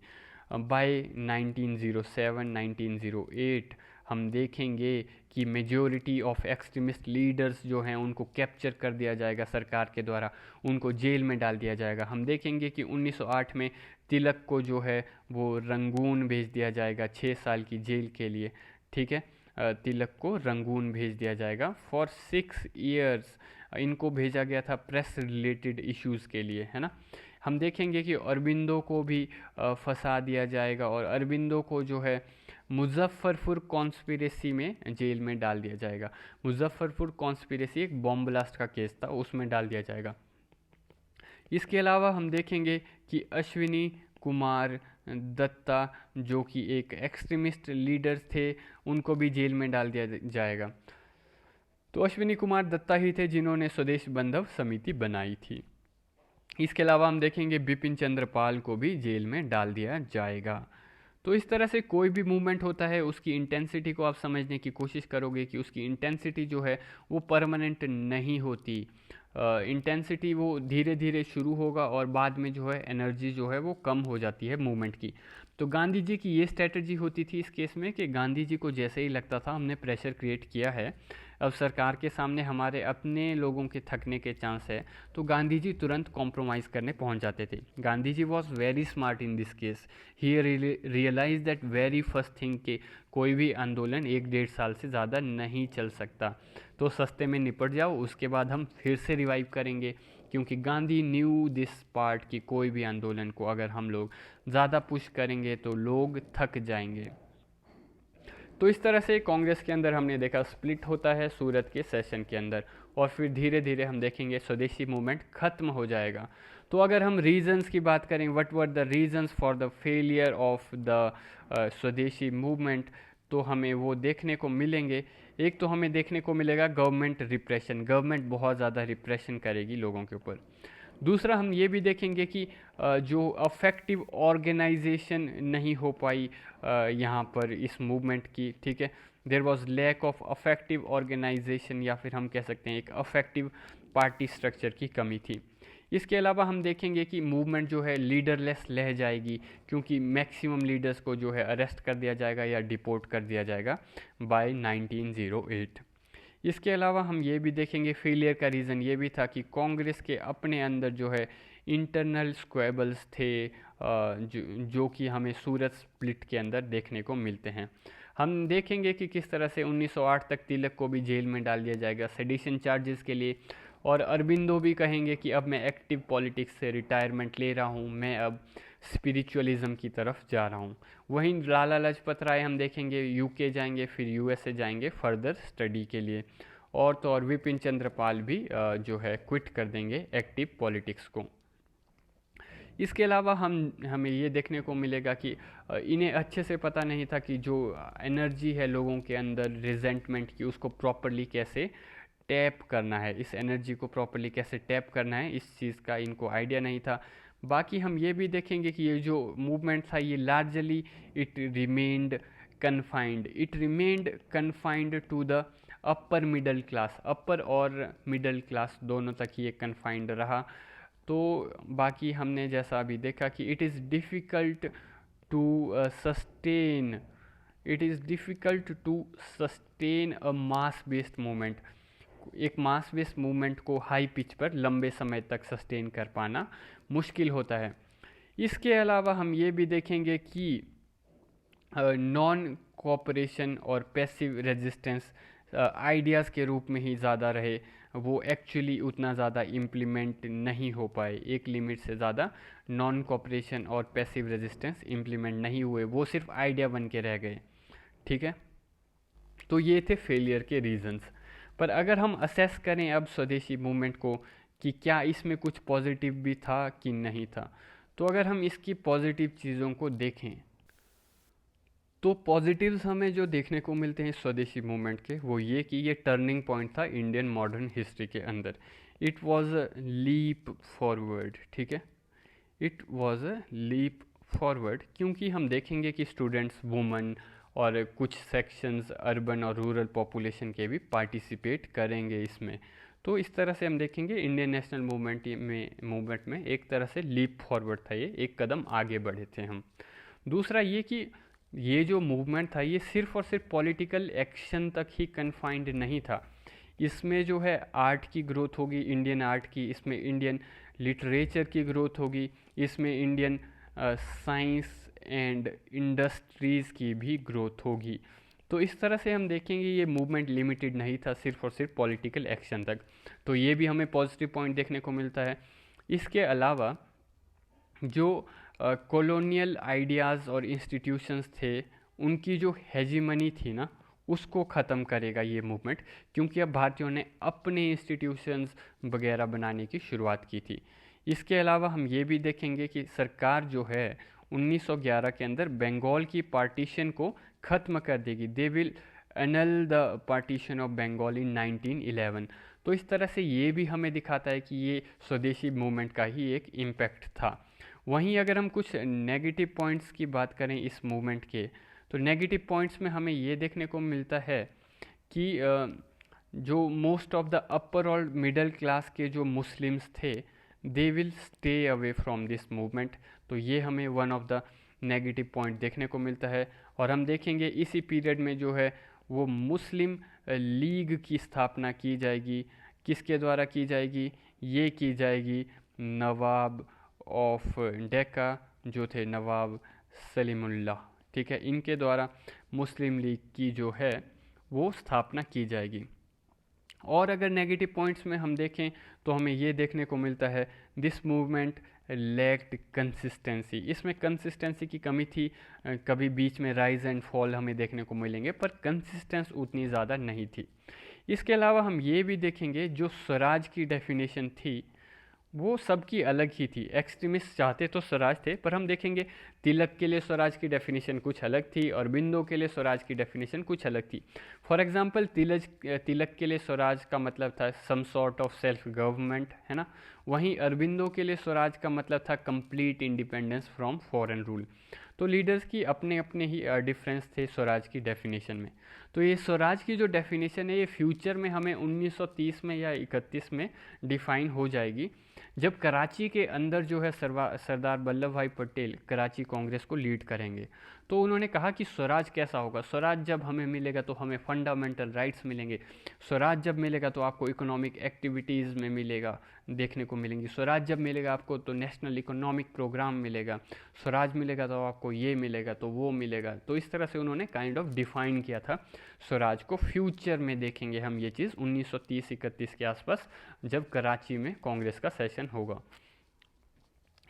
Speaker 1: बाय 1907 1908 हम देखेंगे कि मेजॉरिटी ऑफ एक्सट्रीमिस्ट लीडर्स जो हैं उनको कैप्चर कर दिया जाएगा सरकार के द्वारा, उनको जेल में डाल दिया जाएगा। हम देखेंगे कि 1908 में तिलक को जो है वो रंगून भेज दिया जाएगा 6 साल की जेल के लिए, ठीक है। तिलक को रंगून भेज दिया जाएगा फॉर 6 ईयर्स। इनको भेजा गया था प्रेस रिलेटेड इश्यूज़ के लिए, है ना। हम देखेंगे कि अरबिंदो को भी फंसा दिया जाएगा, और अरबिंदो को जो है मुजफ्फरपुर कॉन्स्पिरेसी में जेल में डाल दिया जाएगा। मुजफ्फरपुर कॉन्स्पिरेसी एक बॉम्ब ब्लास्ट का केस था, उसमें डाल दिया जाएगा। इसके अलावा हम देखेंगे कि अश्विनी कुमार दत्ता जो कि एक एक्सट्रीमिस्ट लीडर थे, उनको भी जेल में डाल दिया जाएगा। तो अश्विनी कुमार दत्ता ही थे जिन्होंने स्वदेश बंधव समिति बनाई थी। इसके अलावा हम देखेंगे बिपिन चंद्र पाल को भी जेल में डाल दिया जाएगा। तो इस तरह से कोई भी मूवमेंट होता है उसकी इंटेंसिटी को आप समझने की कोशिश करोगे कि उसकी इंटेंसिटी जो है वो परमानेंट नहीं होती। इंटेंसिटी वो धीरे धीरे शुरू होगा और बाद में जो है एनर्जी जो है वो कम हो जाती है मूवमेंट की। तो गांधी जी की ये स्ट्रेटजी होती थी इस केस में कि गांधी जी को जैसे ही लगता था हमने प्रेशर क्रिएट किया है, अब सरकार के सामने हमारे अपने लोगों के थकने के चांस है, तो गांधी जी तुरंत कॉम्प्रोमाइज़ करने पहुंच जाते थे। Gandhi ji was very smart in this case. He realize that very first thing के कोई भी आंदोलन 1-1.5 साल से ज़्यादा नहीं चल सकता, तो सस्ते में निपट जाओ, उसके बाद हम फिर से रिवाइव करेंगे। क्योंकि गांधी न्यू दिस पार्ट कि कोई भी आंदोलन को अगर हम लोग ज़्यादा पुश करेंगे तो लोग थक जाएंगे। तो इस तरह से कांग्रेस के अंदर हमने देखा स्प्लिट होता है सूरत के सेशन के अंदर, और फिर धीरे धीरे हम देखेंगे स्वदेशी मूवमेंट खत्म हो जाएगा। तो अगर हम रीजंस की बात करें, what were the reasons for the failure of the स्वदेशी मूवमेंट, तो हमें वो देखने को मिलेंगे। एक तो हमें देखने को मिलेगा गवर्नमेंट रिप्रेशन, गवर्नमेंट बहुत ज़्यादा रिप्रेशन करेगी लोगों के ऊपर। दूसरा हम ये भी देखेंगे कि जो अफेक्टिव ऑर्गेनाइजेशन नहीं हो पाई यहाँ पर इस मूवमेंट की, ठीक है। There was lack of effective organization, या फिर हम कह सकते हैं एक अफेक्टिव पार्टी स्ट्रक्चर की कमी थी। इसके अलावा हम देखेंगे कि मूवमेंट जो है लीडरलेस रह जाएगी, क्योंकि मैक्सिमम लीडर्स को जो है अरेस्ट कर दिया जाएगा या डिपोर्ट कर दिया जाएगा बाय 1908। इसके अलावा हम ये भी देखेंगे फेलियर का रीज़न ये भी था कि कांग्रेस के अपने अंदर जो है इंटरनल स्क्वेबल्स थे, जो कि हमें सूरत स्प्लिट के अंदर देखने को मिलते हैं। हम देखेंगे कि किस तरह से 1908 तक तिलक को भी जेल में डाल दिया जाएगा सेडिशन चार्जेस के लिए, और अरबिंदो भी कहेंगे कि अब मैं एक्टिव पॉलिटिक्स से रिटायरमेंट ले रहा हूँ, मैं अब स्पिरिचुअलिज्म की तरफ जा रहा हूँ। वहीं लाला लाजपत राय हम देखेंगे यूके जाएंगे, फिर यूएसए जाएंगे फर्दर स्टडी के लिए, और तो और विपिन चंद्र पाल भी जो है क्विट कर देंगे एक्टिव पॉलिटिक्स को। इसके अलावा हमें ये देखने को मिलेगा कि इन्हें अच्छे से पता नहीं था कि जो एनर्जी है लोगों के अंदर रिजेंटमेंट की, उसको प्रॉपरली कैसे टैप करना है, इस एनर्जी को प्रॉपरली कैसे टैप करना है, इस चीज़ का इनको आइडिया नहीं था। बाकी हम ये भी देखेंगे कि ये जो मूवमेंट था ये largely it remained confined to the upper middle class, upper और मिडल क्लास दोनों तक ये कन्फाइंड रहा। तो बाकी हमने जैसा अभी देखा कि it is difficult to sustain a mass based movement. एक मास बेस्ड मूवमेंट को हाई पिच पर लंबे समय तक सस्टेन कर पाना मुश्किल होता है। इसके अलावा हम ये भी देखेंगे कि नॉन कोऑपरेशन और पैसिव रेजिस्टेंस आइडियाज़ के रूप में ही ज़्यादा रहे, वो एक्चुअली उतना ज़्यादा इम्प्लीमेंट नहीं हो पाए। एक लिमिट से ज़्यादा नॉन कोऑपरेशन और पैसिव रेजिस्टेंस इम्प्लीमेंट नहीं हुए, वो सिर्फ आइडिया बन के रह गए, ठीक है। तो ये थे फेलियर के रीजंस। पर अगर हम असेस करें अब स्वदेशी मूवमेंट को कि क्या इसमें कुछ पॉजिटिव भी था कि नहीं था, तो अगर हम इसकी पॉजिटिव चीज़ों को देखें तो पॉजिटिव्स हमें जो देखने को मिलते हैं स्वदेशी मूवमेंट के, वो ये कि ये टर्निंग पॉइंट था इंडियन मॉडर्न हिस्ट्री के अंदर। It was a leap forward, ठीक है, it was a leap forward, क्योंकि हम देखेंगे कि स्टूडेंट्स, वुमेन और कुछ सेक्शंस अर्बन और रूरल पॉपुलेशन के भी पार्टिसिपेट करेंगे इसमें। तो इस तरह से हम देखेंगे इंडियन नेशनल मूवमेंट में एक तरह से लीप फॉरवर्ड था, ये एक कदम आगे बढ़े थे हम। दूसरा ये कि ये जो मूवमेंट था ये सिर्फ और सिर्फ पॉलिटिकल एक्शन तक ही कन्फाइंड नहीं था। इसमें जो है आर्ट की ग्रोथ होगी, इंडियन आर्ट की, इसमें इंडियन लिटरेचर की ग्रोथ होगी, इसमें इंडियन साइंस एंड इंडस्ट्रीज़ की भी ग्रोथ होगी। तो इस तरह से हम देखेंगे ये मूवमेंट लिमिटेड नहीं था सिर्फ और सिर्फ पॉलिटिकल एक्शन तक, तो ये भी हमें पॉजिटिव पॉइंट देखने को मिलता है। इसके अलावा जो कॉलोनियल आइडियाज़ और इंस्टीट्यूशंस थे उनकी जो हेजीमनी थी ना, उसको ख़त्म करेगा ये मूवमेंट, क्योंकि अब भारतीयों ने अपने इंस्टीट्यूशंस वगैरह बनाने की शुरुआत की थी। इसके अलावा हम ये भी देखेंगे कि सरकार जो है 1911 के अंदर बंगाल की पार्टीशन को ख़त्म कर देगी। They will annul the partition of Bengal in 1911। तो इस तरह से ये भी हमें दिखाता है कि ये स्वदेशी मूवमेंट का ही एक इम्पैक्ट था। वहीं अगर हम कुछ नेगेटिव पॉइंट्स की बात करें इस मूवमेंट के, तो नेगेटिव पॉइंट्स में हमें ये देखने को मिलता है कि जो मोस्ट ऑफ द अपर और मिडिल क्लास के जो मुस्लिम्स थे they will stay away from this movement. तो ये हमें one of the negative point देखने को मिलता है। और हम देखेंगे इसी पीरियड में जो है वो मुस्लिम लीग की स्थापना की जाएगी। किसके द्वारा की जाएगी? ये की जाएगी नवाब ऑफ डेक्का जो थे नवाब सलीमुल्लाह, ठीक है, इनके द्वारा मुस्लिम लीग की जो है वो स्थापना की जाएगी। और अगर नेगेटिव पॉइंट्स में हम देखें तो हमें ये देखने को मिलता है दिस मूवमेंट लैक्ड कंसिस्टेंसी। इसमें कंसिस्टेंसी की कमी थी, कभी बीच में राइज एंड फॉल हमें देखने को मिलेंगे, पर कंसिस्टेंस उतनी ज़्यादा नहीं थी। इसके अलावा हम ये भी देखेंगे जो स्वराज की डेफिनेशन थी वो सबकी अलग ही थी। एक्सट्रीमिस्ट चाहते तो स्वराज थे, पर हम देखेंगे तिलक के लिए स्वराज की डेफिनेशन कुछ अलग थी और अरबिंदो के लिए स्वराज की डेफिनेशन कुछ अलग थी। फॉर एग्जांपल तिलक के लिए स्वराज का मतलब था some sort of self government, है ना। वहीं अरबिंदो के लिए स्वराज का मतलब था complete independence from foreign rule. तो लीडर्स की अपने अपने ही डिफरेंस थे स्वराज की डेफिनेशन में। तो ये स्वराज की जो डेफिनेशन है ये फ्यूचर में हमें 1930 में या 31 में डिफाइन हो जाएगी, जब कराची के अंदर जो है सरदार वल्लभ भाई पटेल कराची कांग्रेस को लीड करेंगे। तो उन्होंने कहा कि स्वराज कैसा होगा? स्वराज जब हमें मिलेगा तो हमें फंडामेंटल राइट्स मिलेंगे। स्वराज जब मिलेगा तो आपको इकोनॉमिक एक्टिविटीज़ में मिलेगा, देखने को मिलेंगी। स्वराज जब मिलेगा आपको तो नेशनल इकोनॉमिक प्रोग्राम मिलेगा। स्वराज मिलेगा तो आपको ये मिलेगा तो वो मिलेगा। तो इस तरह से उन्होंने काइंड ऑफ डिफाइन किया था स्वराज को। फ्यूचर में देखेंगे हम ये चीज़ 1930-31 के आसपास जब कराची में कांग्रेस का सेशन होगा।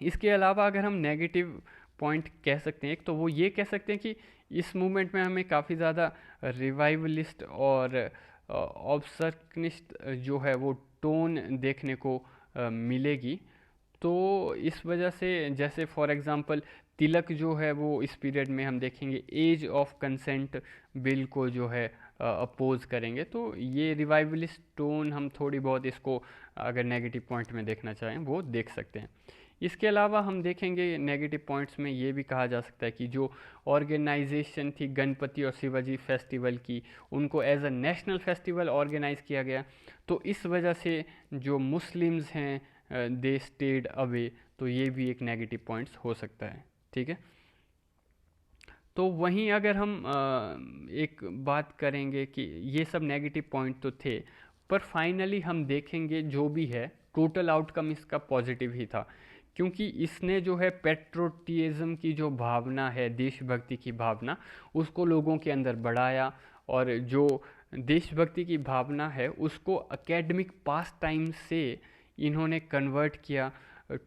Speaker 1: इसके अलावा अगर हम नेगेटिव पॉइंट कह सकते हैं एक, तो वो ये कह सकते हैं कि इस मूवमेंट में हमें काफ़ी ज़्यादा रिवाइवलिस्ट और ऑब्सर्कनिस्ट जो है वो टोन देखने को मिलेगी। तो इस वजह से जैसे फॉर एग्ज़ाम्पल तिलक जो है वो इस पीरियड में हम देखेंगे एज ऑफ कंसेंट बिल को जो है अपोज करेंगे। तो ये रिवाइवलिस्ट टोन हम थोड़ी बहुत इसको अगर नेगेटिव पॉइंट में देखना चाहें वो देख सकते हैं। इसके अलावा हम देखेंगे नेगेटिव पॉइंट्स में ये भी कहा जा सकता है कि जो ऑर्गेनाइजेशन थी गणपति और शिवाजी फेस्टिवल की, उनको as a national festival organize किया गया। तो इस वजह से जो मुस्लिम्स हैं दे स्टेड अवे। तो ये भी एक नेगेटिव पॉइंट्स हो सकता है, ठीक है। तो वहीं अगर हम एक बात करेंगे कि ये सब नेगेटिव पॉइंट तो थे, पर फाइनली हम देखेंगे जो भी है टोटल आउटकम इसका पॉजिटिव ही था, क्योंकि इसने जो है पेट्रोटिज्म की जो भावना है, देशभक्ति की भावना, उसको लोगों के अंदर बढ़ाया। और जो देशभक्ति की भावना है उसको एकेडमिक पास टाइम से इन्होंने कन्वर्ट किया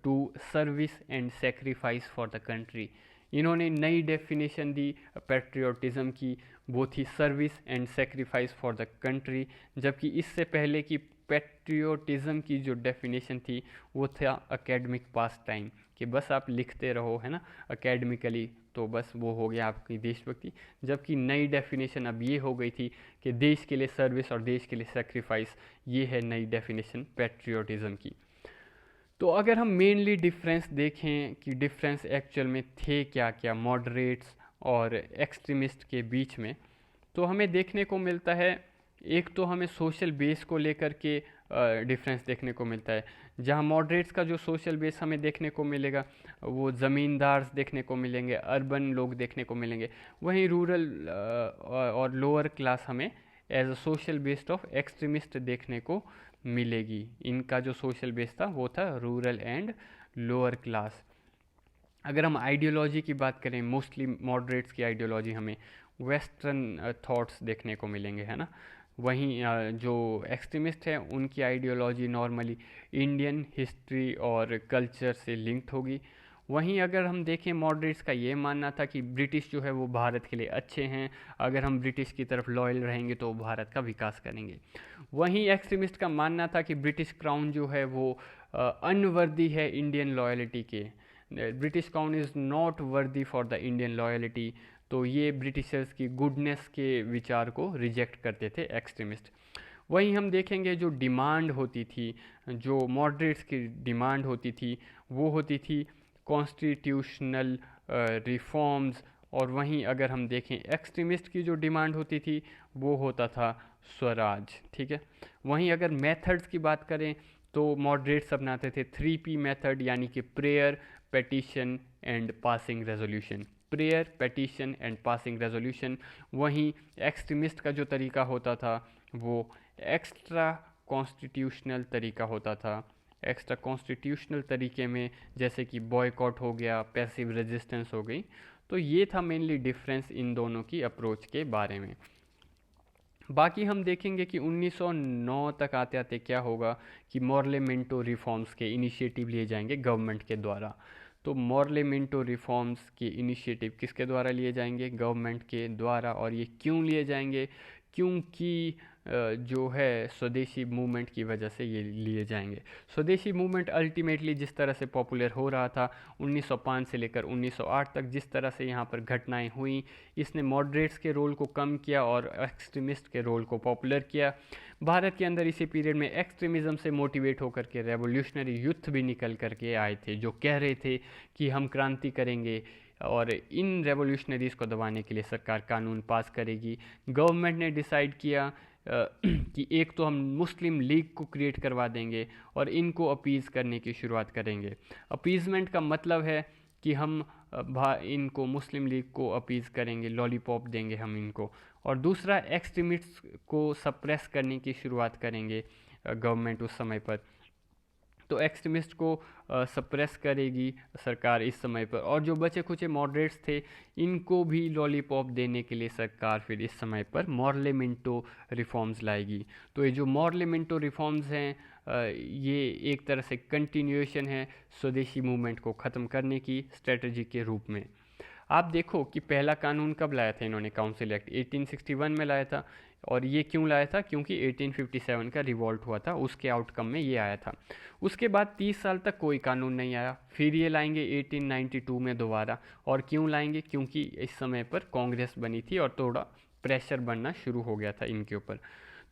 Speaker 1: to service and sacrifice for the country. इन्होंने नई डेफिनेशन दी पेट्रियोटिज़म की, वो थी service and sacrifice for the country. जबकि इससे पहले की पेट्रियोटिज़म की जो डेफिनेशन थी वो था एकेडमिक पास टाइम। कि बस आप लिखते रहो, है ना, अकेडमिकली, तो बस वो हो गया आपकी देशभक्ति। जबकि नई डेफिनेशन अब ये हो गई थी कि देश के लिए सर्विस और देश के लिए सेक्रीफाइस, ये है नई डेफिनेशन पैट्रियोटिज्म की। तो अगर हम मेनली डिफरेंस देखें कि डिफरेंस एक्चुअल में थे क्या क्या मॉडरेट्स और एक्सट्रीमिस्ट के बीच में, तो हमें देखने को मिलता है, एक तो हमें सोशल बेस को लेकर के डिफरेंस देखने को मिलता है। जहाँ मॉडरेट्स का जो सोशल बेस हमें देखने को मिलेगा वो ज़मींदार देखने को मिलेंगे, अर्बन लोग देखने को मिलेंगे। वहीं रूरल और लोअर क्लास हमें as a social based of extremist देखने को मिलेगी। इनका जो सोशल बेस था वो था रूरल एंड लोअर क्लास। अगर हम आइडियोलॉजी की बात करें, मोस्टली मॉडरेट्स की आइडियोलॉजी हमें वेस्टर्न थॉट्स देखने को मिलेंगे, है ना। वहीं जो एक्सट्रीमिस्ट हैं उनकी आइडियोलॉजी नॉर्मली इंडियन हिस्ट्री और कल्चर से लिंक्ड होगी। वहीं अगर हम देखें, मॉडरेट्स का ये मानना था कि ब्रिटिश जो है वो भारत के लिए अच्छे हैं, अगर हम ब्रिटिश की तरफ लॉयल रहेंगे तो भारत का विकास करेंगे। वहीं एक्सट्रीमिस्ट का मानना था कि ब्रिटिश क्राउन जो है वो अनवर्दी है इंडियन लॉयल्टी के, British crown is not worthy for the Indian loyalty. तो ये ब्रिटिशर्स की गुडनेस के विचार को रिजेक्ट करते थे एक्सट्रीमिस्ट। वहीं हम देखेंगे जो डिमांड होती थी, जो मॉडरेट्स की डिमांड होती थी, वो होती थी कॉन्स्टिट्यूशनल रिफॉर्म्स। और वहीं अगर हम देखें एक्सट्रीमिस्ट की जो डिमांड होती थी वो होता था स्वराज, ठीक है। वहीं अगर मेथड्स की बात करें तो मॉडरेट्स अपनाते थे 3P मेथड, यानी कि prayer, petition and passing resolution. Prayer, petition and passing resolution. वहीं एक्सट्रीमिस्ट का जो तरीका होता था वो एक्स्ट्रा कॉन्स्टिट्यूशनल तरीका होता था। एक्स्ट्रा कॉन्स्टिट्यूशनल तरीके में जैसे कि बॉयकॉट हो गया, पैसिव रेजिस्टेंस हो गई। तो ये था मेनली डिफरेंस इन दोनों की अप्रोच के बारे में। बाकी हम देखेंगे कि 1909 तक आते आते क्या होगा कि मॉर्लेमेंटो रिफॉर्म्स के इनिशिएटिव लिए जाएंगे गवर्नमेंट के द्वारा। तो मॉर्लेमेंटो रिफॉर्म्स के इनिशिएटिव किसके द्वारा लिए जाएंगे? गवर्नमेंट के द्वारा। और ये क्यों लिए जाएंगे? क्योंकि जो है स्वदेशी मूवमेंट की वजह से ये लिए जाएंगे। स्वदेशी मूवमेंट अल्टीमेटली जिस तरह से पॉपुलर हो रहा था 1905 से लेकर 1908 तक, जिस तरह से यहाँ पर घटनाएं हुई, इसने मॉडरेट्स के रोल को कम किया और एक्सट्रीमिस्ट के रोल को पॉपुलर किया। भारत के अंदर इसी पीरियड में एक्सट्रीमिज़म से मोटिवेट होकर के रेवोल्यूशनरी युद्ध भी निकल करके आए थे, जो कह रहे थे कि हम क्रांति करेंगे और इन रेवोल्यूशनरीज़ को दबाने के लिए सरकार कानून पास करेगी। गवर्नमेंट ने डिसाइड किया कि एक तो हम मुस्लिम लीग को क्रिएट करवा देंगे और इनको अपीज़ करने की शुरुआत करेंगे। अपीज़मेंट का मतलब है कि हम इनको मुस्लिम लीग को अपीज़ करेंगे, लॉलीपॉप देंगे हम इनको। और दूसरा, एक्सट्रीमिस्ट को सप्रेस करने की शुरुआत करेंगे गवर्नमेंट उस समय पर। तो एक्सट्रीमिस्ट को सप्रेस करेगी सरकार इस समय पर, और जो बचे कुचे मॉडरेट्स थे इनको भी लॉलीपॉप देने के लिए सरकार फिर इस समय पर मॉर्लेमेंटो रिफॉर्म्स लाएगी। तो ये जो मॉर्लेमेंटो रिफॉर्म्स हैं ये एक तरह से कंटिन्यूएशन है स्वदेशी मूवमेंट को ख़त्म करने की स्ट्रेटजी के रूप में। आप देखो कि पहला कानून कब लाया था इन्होंने, काउंसिल एक्ट 1861 में लाया था। और ये क्यों लाया था? क्योंकि 1857 का रिवॉल्ट हुआ था, उसके आउटकम में ये आया था। उसके बाद 30 साल तक कोई कानून नहीं आया, फिर ये लाएंगे 1892 में दोबारा। और क्यों लाएंगे? क्योंकि इस समय पर कांग्रेस बनी थी और थोड़ा प्रेशर बनना शुरू हो गया था इनके ऊपर।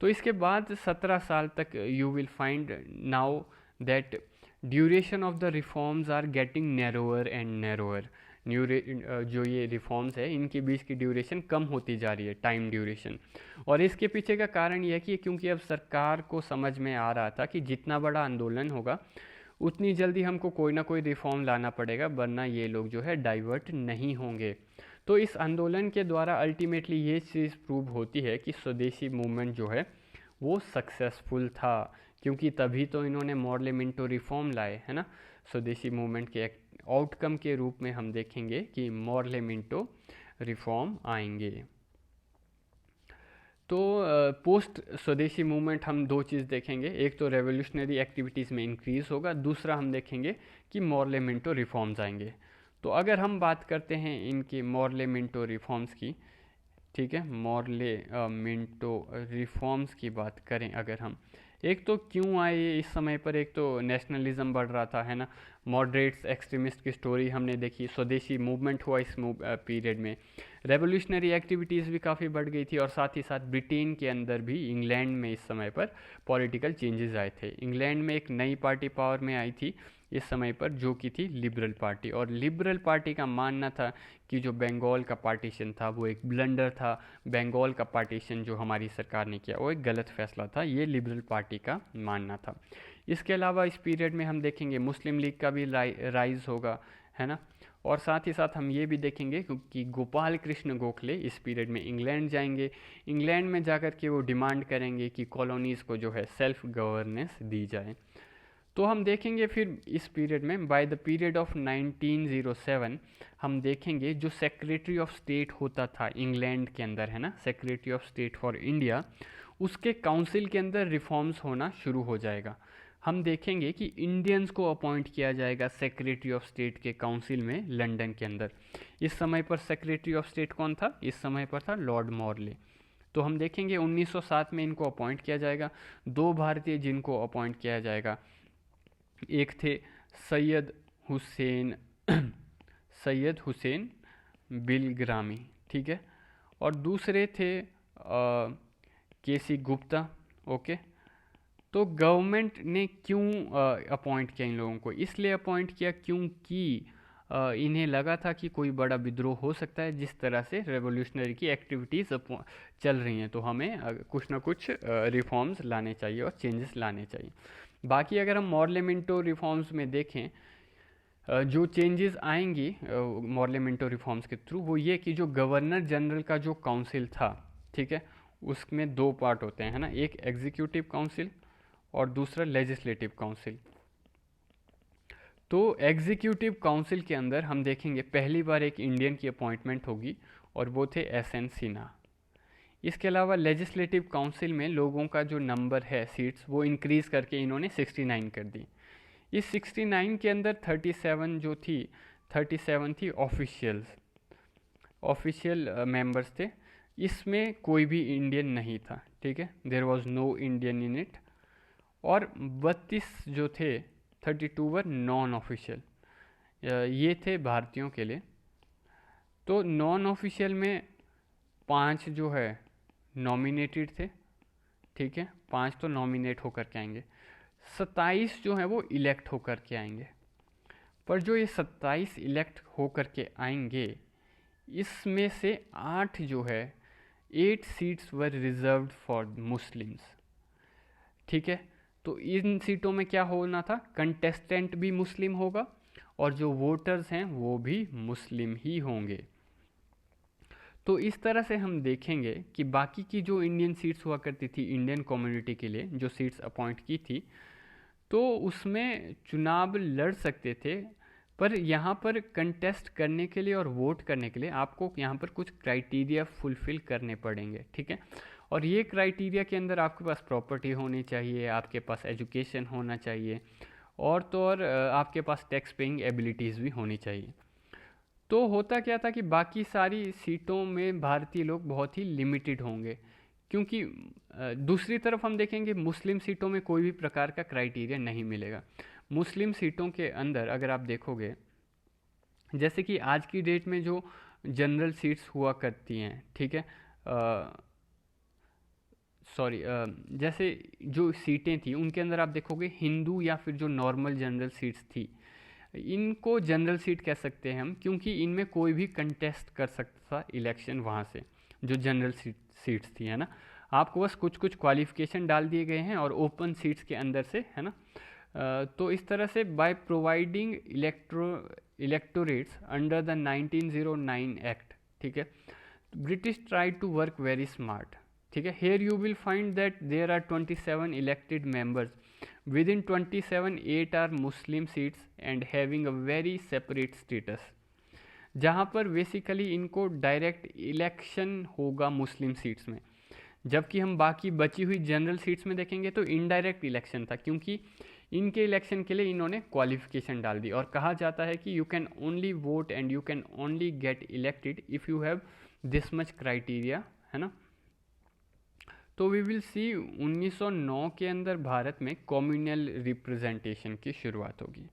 Speaker 1: तो इसके बाद 17 साल तक you will find now that duration of the reforms are getting narrower and narrower. जो ये रिफॉर्म्स है इनके बीच की ड्यूरेशन कम होती जा रही है, टाइम ड्यूरेशन। और इसके पीछे का कारण ये है कि क्योंकि अब सरकार को समझ में आ रहा था कि जितना बड़ा आंदोलन होगा उतनी जल्दी हमको कोई ना कोई रिफॉर्म लाना पड़ेगा, वरना ये लोग जो है डाइवर्ट नहीं होंगे। तो इस आंदोलन के द्वारा अल्टीमेटली ये चीज़ प्रूव होती है कि स्वदेशी मूवमेंट जो है वो सक्सेसफुल था, क्योंकि तभी तो इन्होंने मॉर्लेमेंटो रिफॉर्म लाए, है ना। स्वदेशी मूवमेंट के आउटकम के रूप में हम देखेंगे कि मॉर्लेमेंटो रिफॉर्म आएंगे। तो पोस्ट स्वदेशी मूवमेंट हम दो चीज़ देखेंगे, एक तो रेवोल्यूशनरी एक्टिविटीज़ में इंक्रीज़ होगा, दूसरा हम देखेंगे कि ठीक है, मॉर्ले मिंटो रिफॉर्म्स की बात करें अगर हम, एक तो क्यों आए ये इस समय पर, एक तो नेशनलिज्म बढ़ रहा था, है ना, मॉडरेट्स एक्सट्रीमिस्ट की स्टोरी हमने देखी, स्वदेशी मूवमेंट हुआ इस पीरियड में, रेवोल्यूशनरी एक्टिविटीज़ भी काफ़ी बढ़ गई थी, और साथ ही साथ ब्रिटेन के अंदर भी, इंग्लैंड में इस समय पर पॉलिटिकल चेंजेस आए थे। इंग्लैंड में एक नई पार्टी पावर में आई थी इस समय पर, जो कि थी लिबरल पार्टी, और लिबरल पार्टी का मानना था कि जो बंगाल का पार्टीशन था वो एक ब्लंडर था, बंगाल का पार्टीशन जो हमारी सरकार ने किया वो एक गलत फैसला था, ये लिबरल पार्टी का मानना था। इसके अलावा इस पीरियड में हम देखेंगे मुस्लिम लीग का भी राइज होगा, है ना, और साथ ही साथ हम ये भी देखेंगे कि गोपाल कृष्ण गोखले इस पीरियड में इंग्लैंड जाएंगे, इंग्लैंड में जाकर के वो डिमांड करेंगे कि कॉलोनीज़ को जो है सेल्फ गवर्नेंस दी जाए। तो हम देखेंगे फिर इस पीरियड में, बाय द पीरियड ऑफ 1907 हम देखेंगे जो सेक्रेटरी ऑफ स्टेट होता था इंग्लैंड के अंदर, है ना, secretary of state for India, उसके काउंसिल के अंदर रिफॉर्म्स होना शुरू हो जाएगा। हम देखेंगे कि इंडियंस को अपॉइंट किया जाएगा सेक्रेटरी ऑफ स्टेट के काउंसिल में लंदन के अंदर। इस समय पर सेक्रेटरी ऑफ स्टेट कौन था, इस समय पर था लॉर्ड मॉर्ले। तो हम देखेंगे 1907 में इनको अपॉइंट किया जाएगा। दो भारतीय जिनको अपॉइंट किया जाएगा, एक थे सैयद हुसैन सैयद हुसैन बिलग्रामी, ठीक है, और दूसरे थे केसी गुप्ता। ओके, तो गवर्नमेंट ने क्यों अपॉइंट किया इन लोगों को, इसलिए अपॉइंट किया क्योंकि इन्हें लगा था कि कोई बड़ा विद्रोह हो सकता है, जिस तरह से रेवोल्यूशनरी की एक्टिविटीज़ चल रही हैं, तो हमें कुछ ना कुछ रिफॉर्म्स लाने चाहिए और चेंजेस लाने चाहिए। बाकी अगर हम मॉर्लेमेंटो रिफॉर्म्स में देखें, जो चेंजेस आएंगी मॉर्लेमेंटो रिफॉर्म्स के थ्रू, वो ये कि जो गवर्नर जनरल का जो काउंसिल था, ठीक है, उसमें दो पार्ट होते हैं, है ना, एक एग्जीक्यूटिव काउंसिल और दूसरा लेजिस्लेटिव काउंसिल। तो एग्जीक्यूटिव काउंसिल के अंदर हम देखेंगे पहली बार एक इंडियन की अपॉइंटमेंट होगी, और वो थे एस.एन. सिन्हा। इसके अलावा लेजिस्लेटिव काउंसिल में लोगों का जो नंबर है सीट्स, वो इंक्रीज़ करके इन्होंने 69 कर दी। इस 69 के अंदर 37 जो थी, 37 थी ऑफिशियल मेंबर्स थे, इसमें कोई भी इंडियन नहीं था, ठीक है, there was no Indian in it. और 32 जो थे, 32 वर नॉन ऑफिशियल, ये थे भारतीयों के लिए। तो नॉन ऑफिशियल में 5 जो है नॉमिनेटेड थे, ठीक है, 5 तो नॉमिनेट होकर के आएंगे, 27 जो है वो इलेक्ट होकर के आएंगे। पर जो ये 27 इलेक्ट होकर के आएंगे, इसमें से 8 जो है, 8 seats were reserved for Muslims, ठीक है। तो इन सीटों में क्या होना था, कंटेस्टेंट भी मुस्लिम होगा और जो वोटर्स हैं वो भी मुस्लिम ही होंगे। तो इस तरह से हम देखेंगे कि बाकी की जो इंडियन सीट्स हुआ करती थी इंडियन कम्युनिटी के लिए, जो सीट्स अपॉइंट की थी, तो उसमें चुनाव लड़ सकते थे, पर यहाँ पर कंटेस्ट करने के लिए और वोट करने के लिए आपको यहाँ पर कुछ क्राइटेरिया फुलफ़िल करने पड़ेंगे, ठीक है। और ये क्राइटेरिया के अंदर आपके पास प्रॉपर्टी होनी चाहिए, आपके पास एजुकेशन होना चाहिए, और तो और आपके पास टैक्स पेइंग एबिलिटीज़ भी होनी चाहिए। तो होता क्या था कि बाकी सारी सीटों में भारतीय लोग बहुत ही लिमिटेड होंगे, क्योंकि दूसरी तरफ हम देखेंगे मुस्लिम सीटों में कोई भी प्रकार का क्राइटेरिया नहीं मिलेगा। मुस्लिम सीटों के अंदर अगर आप देखोगे, जैसे कि आज की डेट में जो जनरल सीट्स हुआ करती हैं, ठीक है, सॉरी, जैसे जो सीटें थी उनके अंदर आप देखोगे हिंदू या फिर जो नॉर्मल जनरल सीट्स थी, इनको जनरल सीट कह सकते हैं हम, क्योंकि इनमें कोई भी कंटेस्ट कर सकता था इलेक्शन वहाँ से, जो जनरल सीट्स थी, है ना। आपको बस कुछ कुछ क्वालिफिकेशन डाल दिए गए हैं और ओपन सीट्स के अंदर से, है ना। तो इस तरह से by providing electorates under the 1909 act, ठीक है, British try to work very smart, ठीक है। Here you will find that there are 27 elected members, within 27 8 are Muslim seats and having a very separate status, जहाँ पर basically इनको direct election होगा मुस्लिम seats में, जबकि हम बाकी बची हुई जनरल सीट्स में देखेंगे तो इनडायरेक्ट इलेक्शन था, क्योंकि इनके इलेक्शन के लिए इन्होंने क्वालिफिकेशन डाल दी, और कहा जाता है कि you can only vote and you can only get elected if you have this much criteria, है ना। तो वी विल सी 1909 के अंदर भारत में कम्युनल रिप्रेजेंटेशन की शुरुआत होगी।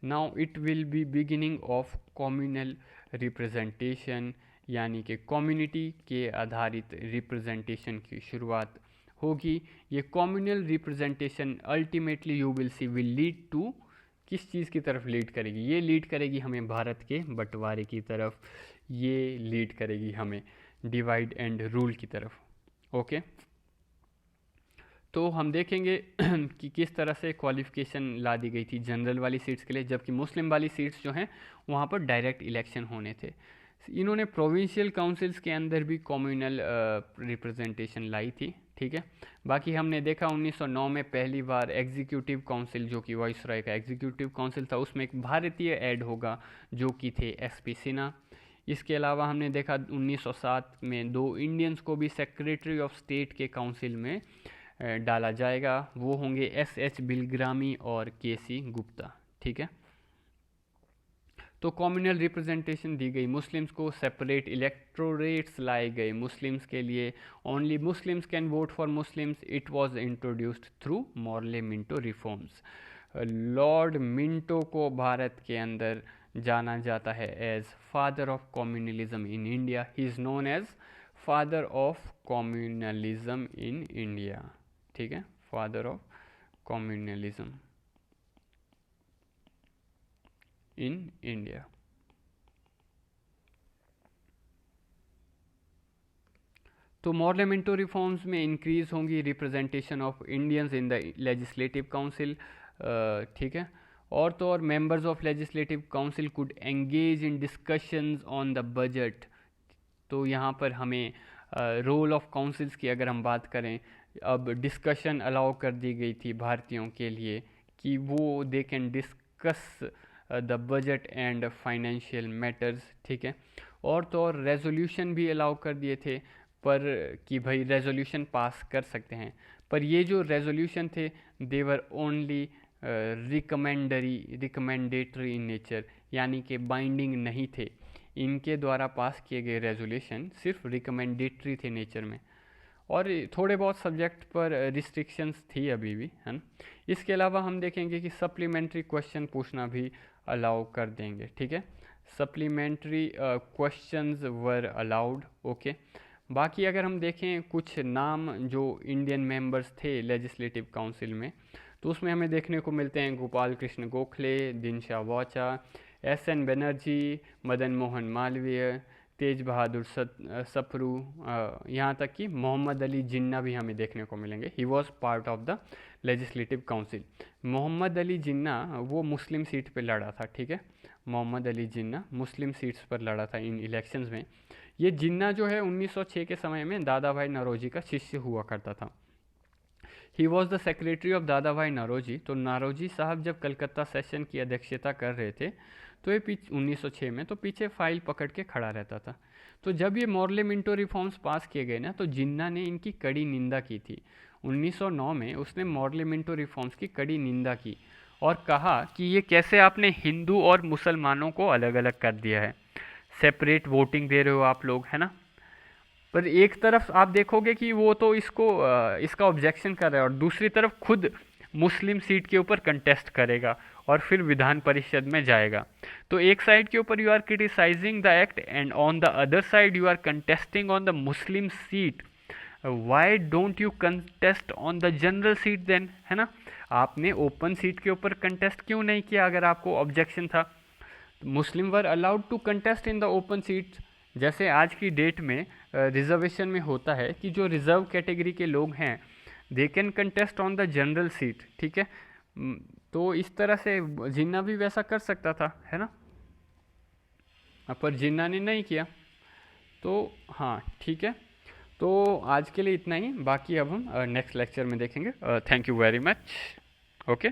Speaker 1: Now it will be beginning of communal representation, यानी कि कम्युनिटी के आधारित रिप्रेजेंटेशन की शुरुआत होगी। ये communal representation ultimately you will see will lead to, किस चीज़ की तरफ लीड करेगी? ये लीड करेगी हमें भारत के बंटवारे की तरफ, ये लीड करेगी हमें डिवाइड एंड रूल की तरफ। ओके, तो हम देखेंगे कि किस तरह से क्वालिफिकेशन ला दी गई थी जनरल वाली सीट्स के लिए, जबकि मुस्लिम वाली सीट्स जो हैं वहाँ पर डायरेक्ट इलेक्शन होने थे। इन्होंने प्रोविंशियल काउंसिल्स के अंदर भी कम्युनल रिप्रेजेंटेशन लाई थी, ठीक है। बाकी हमने देखा 1909 में पहली बार एग्जीक्यूटिव काउंसिल, जो कि वाइसरॉय का एग्जीक्यूटिव काउंसिल था, उसमें एक भारतीय ऐड होगा जो कि थे एसपी सिन्हा। इसके अलावा हमने देखा 1907 में 2 इंडियंस को भी सेक्रेटरी ऑफ स्टेट के काउंसिल में डाला जाएगा, वो होंगे एस.एच. बिलग्रामी और के.सी. गुप्ता, ठीक है। तो कम्युनल रिप्रेजेंटेशन दी गई, मुस्लिम्स को सेपरेट इलेक्टोरेट्स लाए गए मुस्लिम्स के लिए, only Muslims can vote for Muslims, it was introduced through Morley Minto reforms. Lord Minto को भारत के अंदर जाना जाता है as father of communalism in India, he is known as father of communalism in India, ठीक है, father of communalism in India. तो Morley Minto reforms में इंक्रीज होंगी representation of Indians in the legislative council, ठीक है। और तो और members of legislative council could engage in discussions on the budget. तो यहाँ पर हमें रोल ऑफ काउंसिल्स की अगर हम बात करें, अब डिस्कशन अलाउ कर दी गई थी भारतीयों के लिए कि वो they can discuss the budget and financial matters, ठीक है। और तो और रेजोल्यूशन भी अलाउ कर दिए थे, पर कि भाई रेजोल्यूशन पास कर सकते हैं, पर ये जो रेजोल्यूशन थे they were only recommendatory in nature, यानी कि बाइंडिंग नहीं थे। इनके द्वारा पास किए गए रेजोल्यूशन सिर्फ रिकमेंडेटरी थे नेचर में, और थोड़े बहुत सब्जेक्ट पर रिस्ट्रिक्शंस थी अभी भी, है ना। इसके अलावा हम देखेंगे कि सप्लीमेंट्री क्वेश्चन पूछना भी अलाउ कर देंगे, ठीक है। Supplementary questions were allowed, okay. बाकी अगर हम देखें कुछ नाम जो इंडियन मेंबर्स थे लेजिस्लेटिव काउंसिल में, तो उसमें हमें देखने को मिलते हैं गोपाल कृष्ण गोखले, दिनशा वाचा, एस.एन. बनर्जी, मदन मोहन मालवीय, तेज बहादुर सप्रू, यहाँ तक कि मोहम्मद अली जिन्ना भी हमें देखने को मिलेंगे। He was part of the legislative council. Mohammad Ali Jinnah वो मुस्लिम सीट पे लड़ा था, ठीक है। मोहम्मद अली जिन्ना मुस्लिम सीट्स पर लड़ा था इन इलेक्शंस में। ये जिन्ना जो है 1906 के समय में दादा भाई नौरोजी का शिष्य हुआ करता था। He was the secretary of दादा भाई नौरोजी। तो नौरोजी साहब जब कलकत्ता सेशन की अध्यक्षता कर रहे थे, तो ये 1906 में, तो पीछे फाइल पकड़ के खड़ा रहता था। तो जब ये मॉर्ले मिंटो रिफॉर्म्स पास किए गए ना, तो जिन्ना ने इनकी कड़ी निंदा की थी। 1909 में उसने मॉर्ले मिंटो रिफॉर्म्स की कड़ी निंदा की और कहा कि ये कैसे आपने हिंदू और मुसलमानों को अलग अलग कर दिया है, सेपरेट वोटिंग दे रहे हो आप लोग, है ना। पर एक तरफ आप देखोगे कि वो तो इसका ऑब्जेक्शन कर रहा है, और दूसरी तरफ खुद मुस्लिम सीट के ऊपर कंटेस्ट करेगा और फिर विधान परिषद में जाएगा। तो एक साइड के ऊपर you are criticizing the act and on the other side you are contesting on the Muslim seat. Why don't you contest on the general seat then, है ना। आपने ओपन सीट के ऊपर कंटेस्ट क्यों नहीं किया अगर आपको ऑब्जेक्शन था। Muslim were allowed to contest in the open seat, जैसे आज की डेट में रिजर्वेशन में होता है कि जो रिजर्व कैटेगरी के लोग हैं they can contest on the general seat, ठीक है। तो इस तरह से जिन्ना भी वैसा कर सकता था, है ना, पर जिन्ना ने नहीं किया। तो हाँ, ठीक है। तो आज के लिए इतना ही, बाकी अब हम नेक्स्ट लेक्चर में देखेंगे। Thank you very much, okay.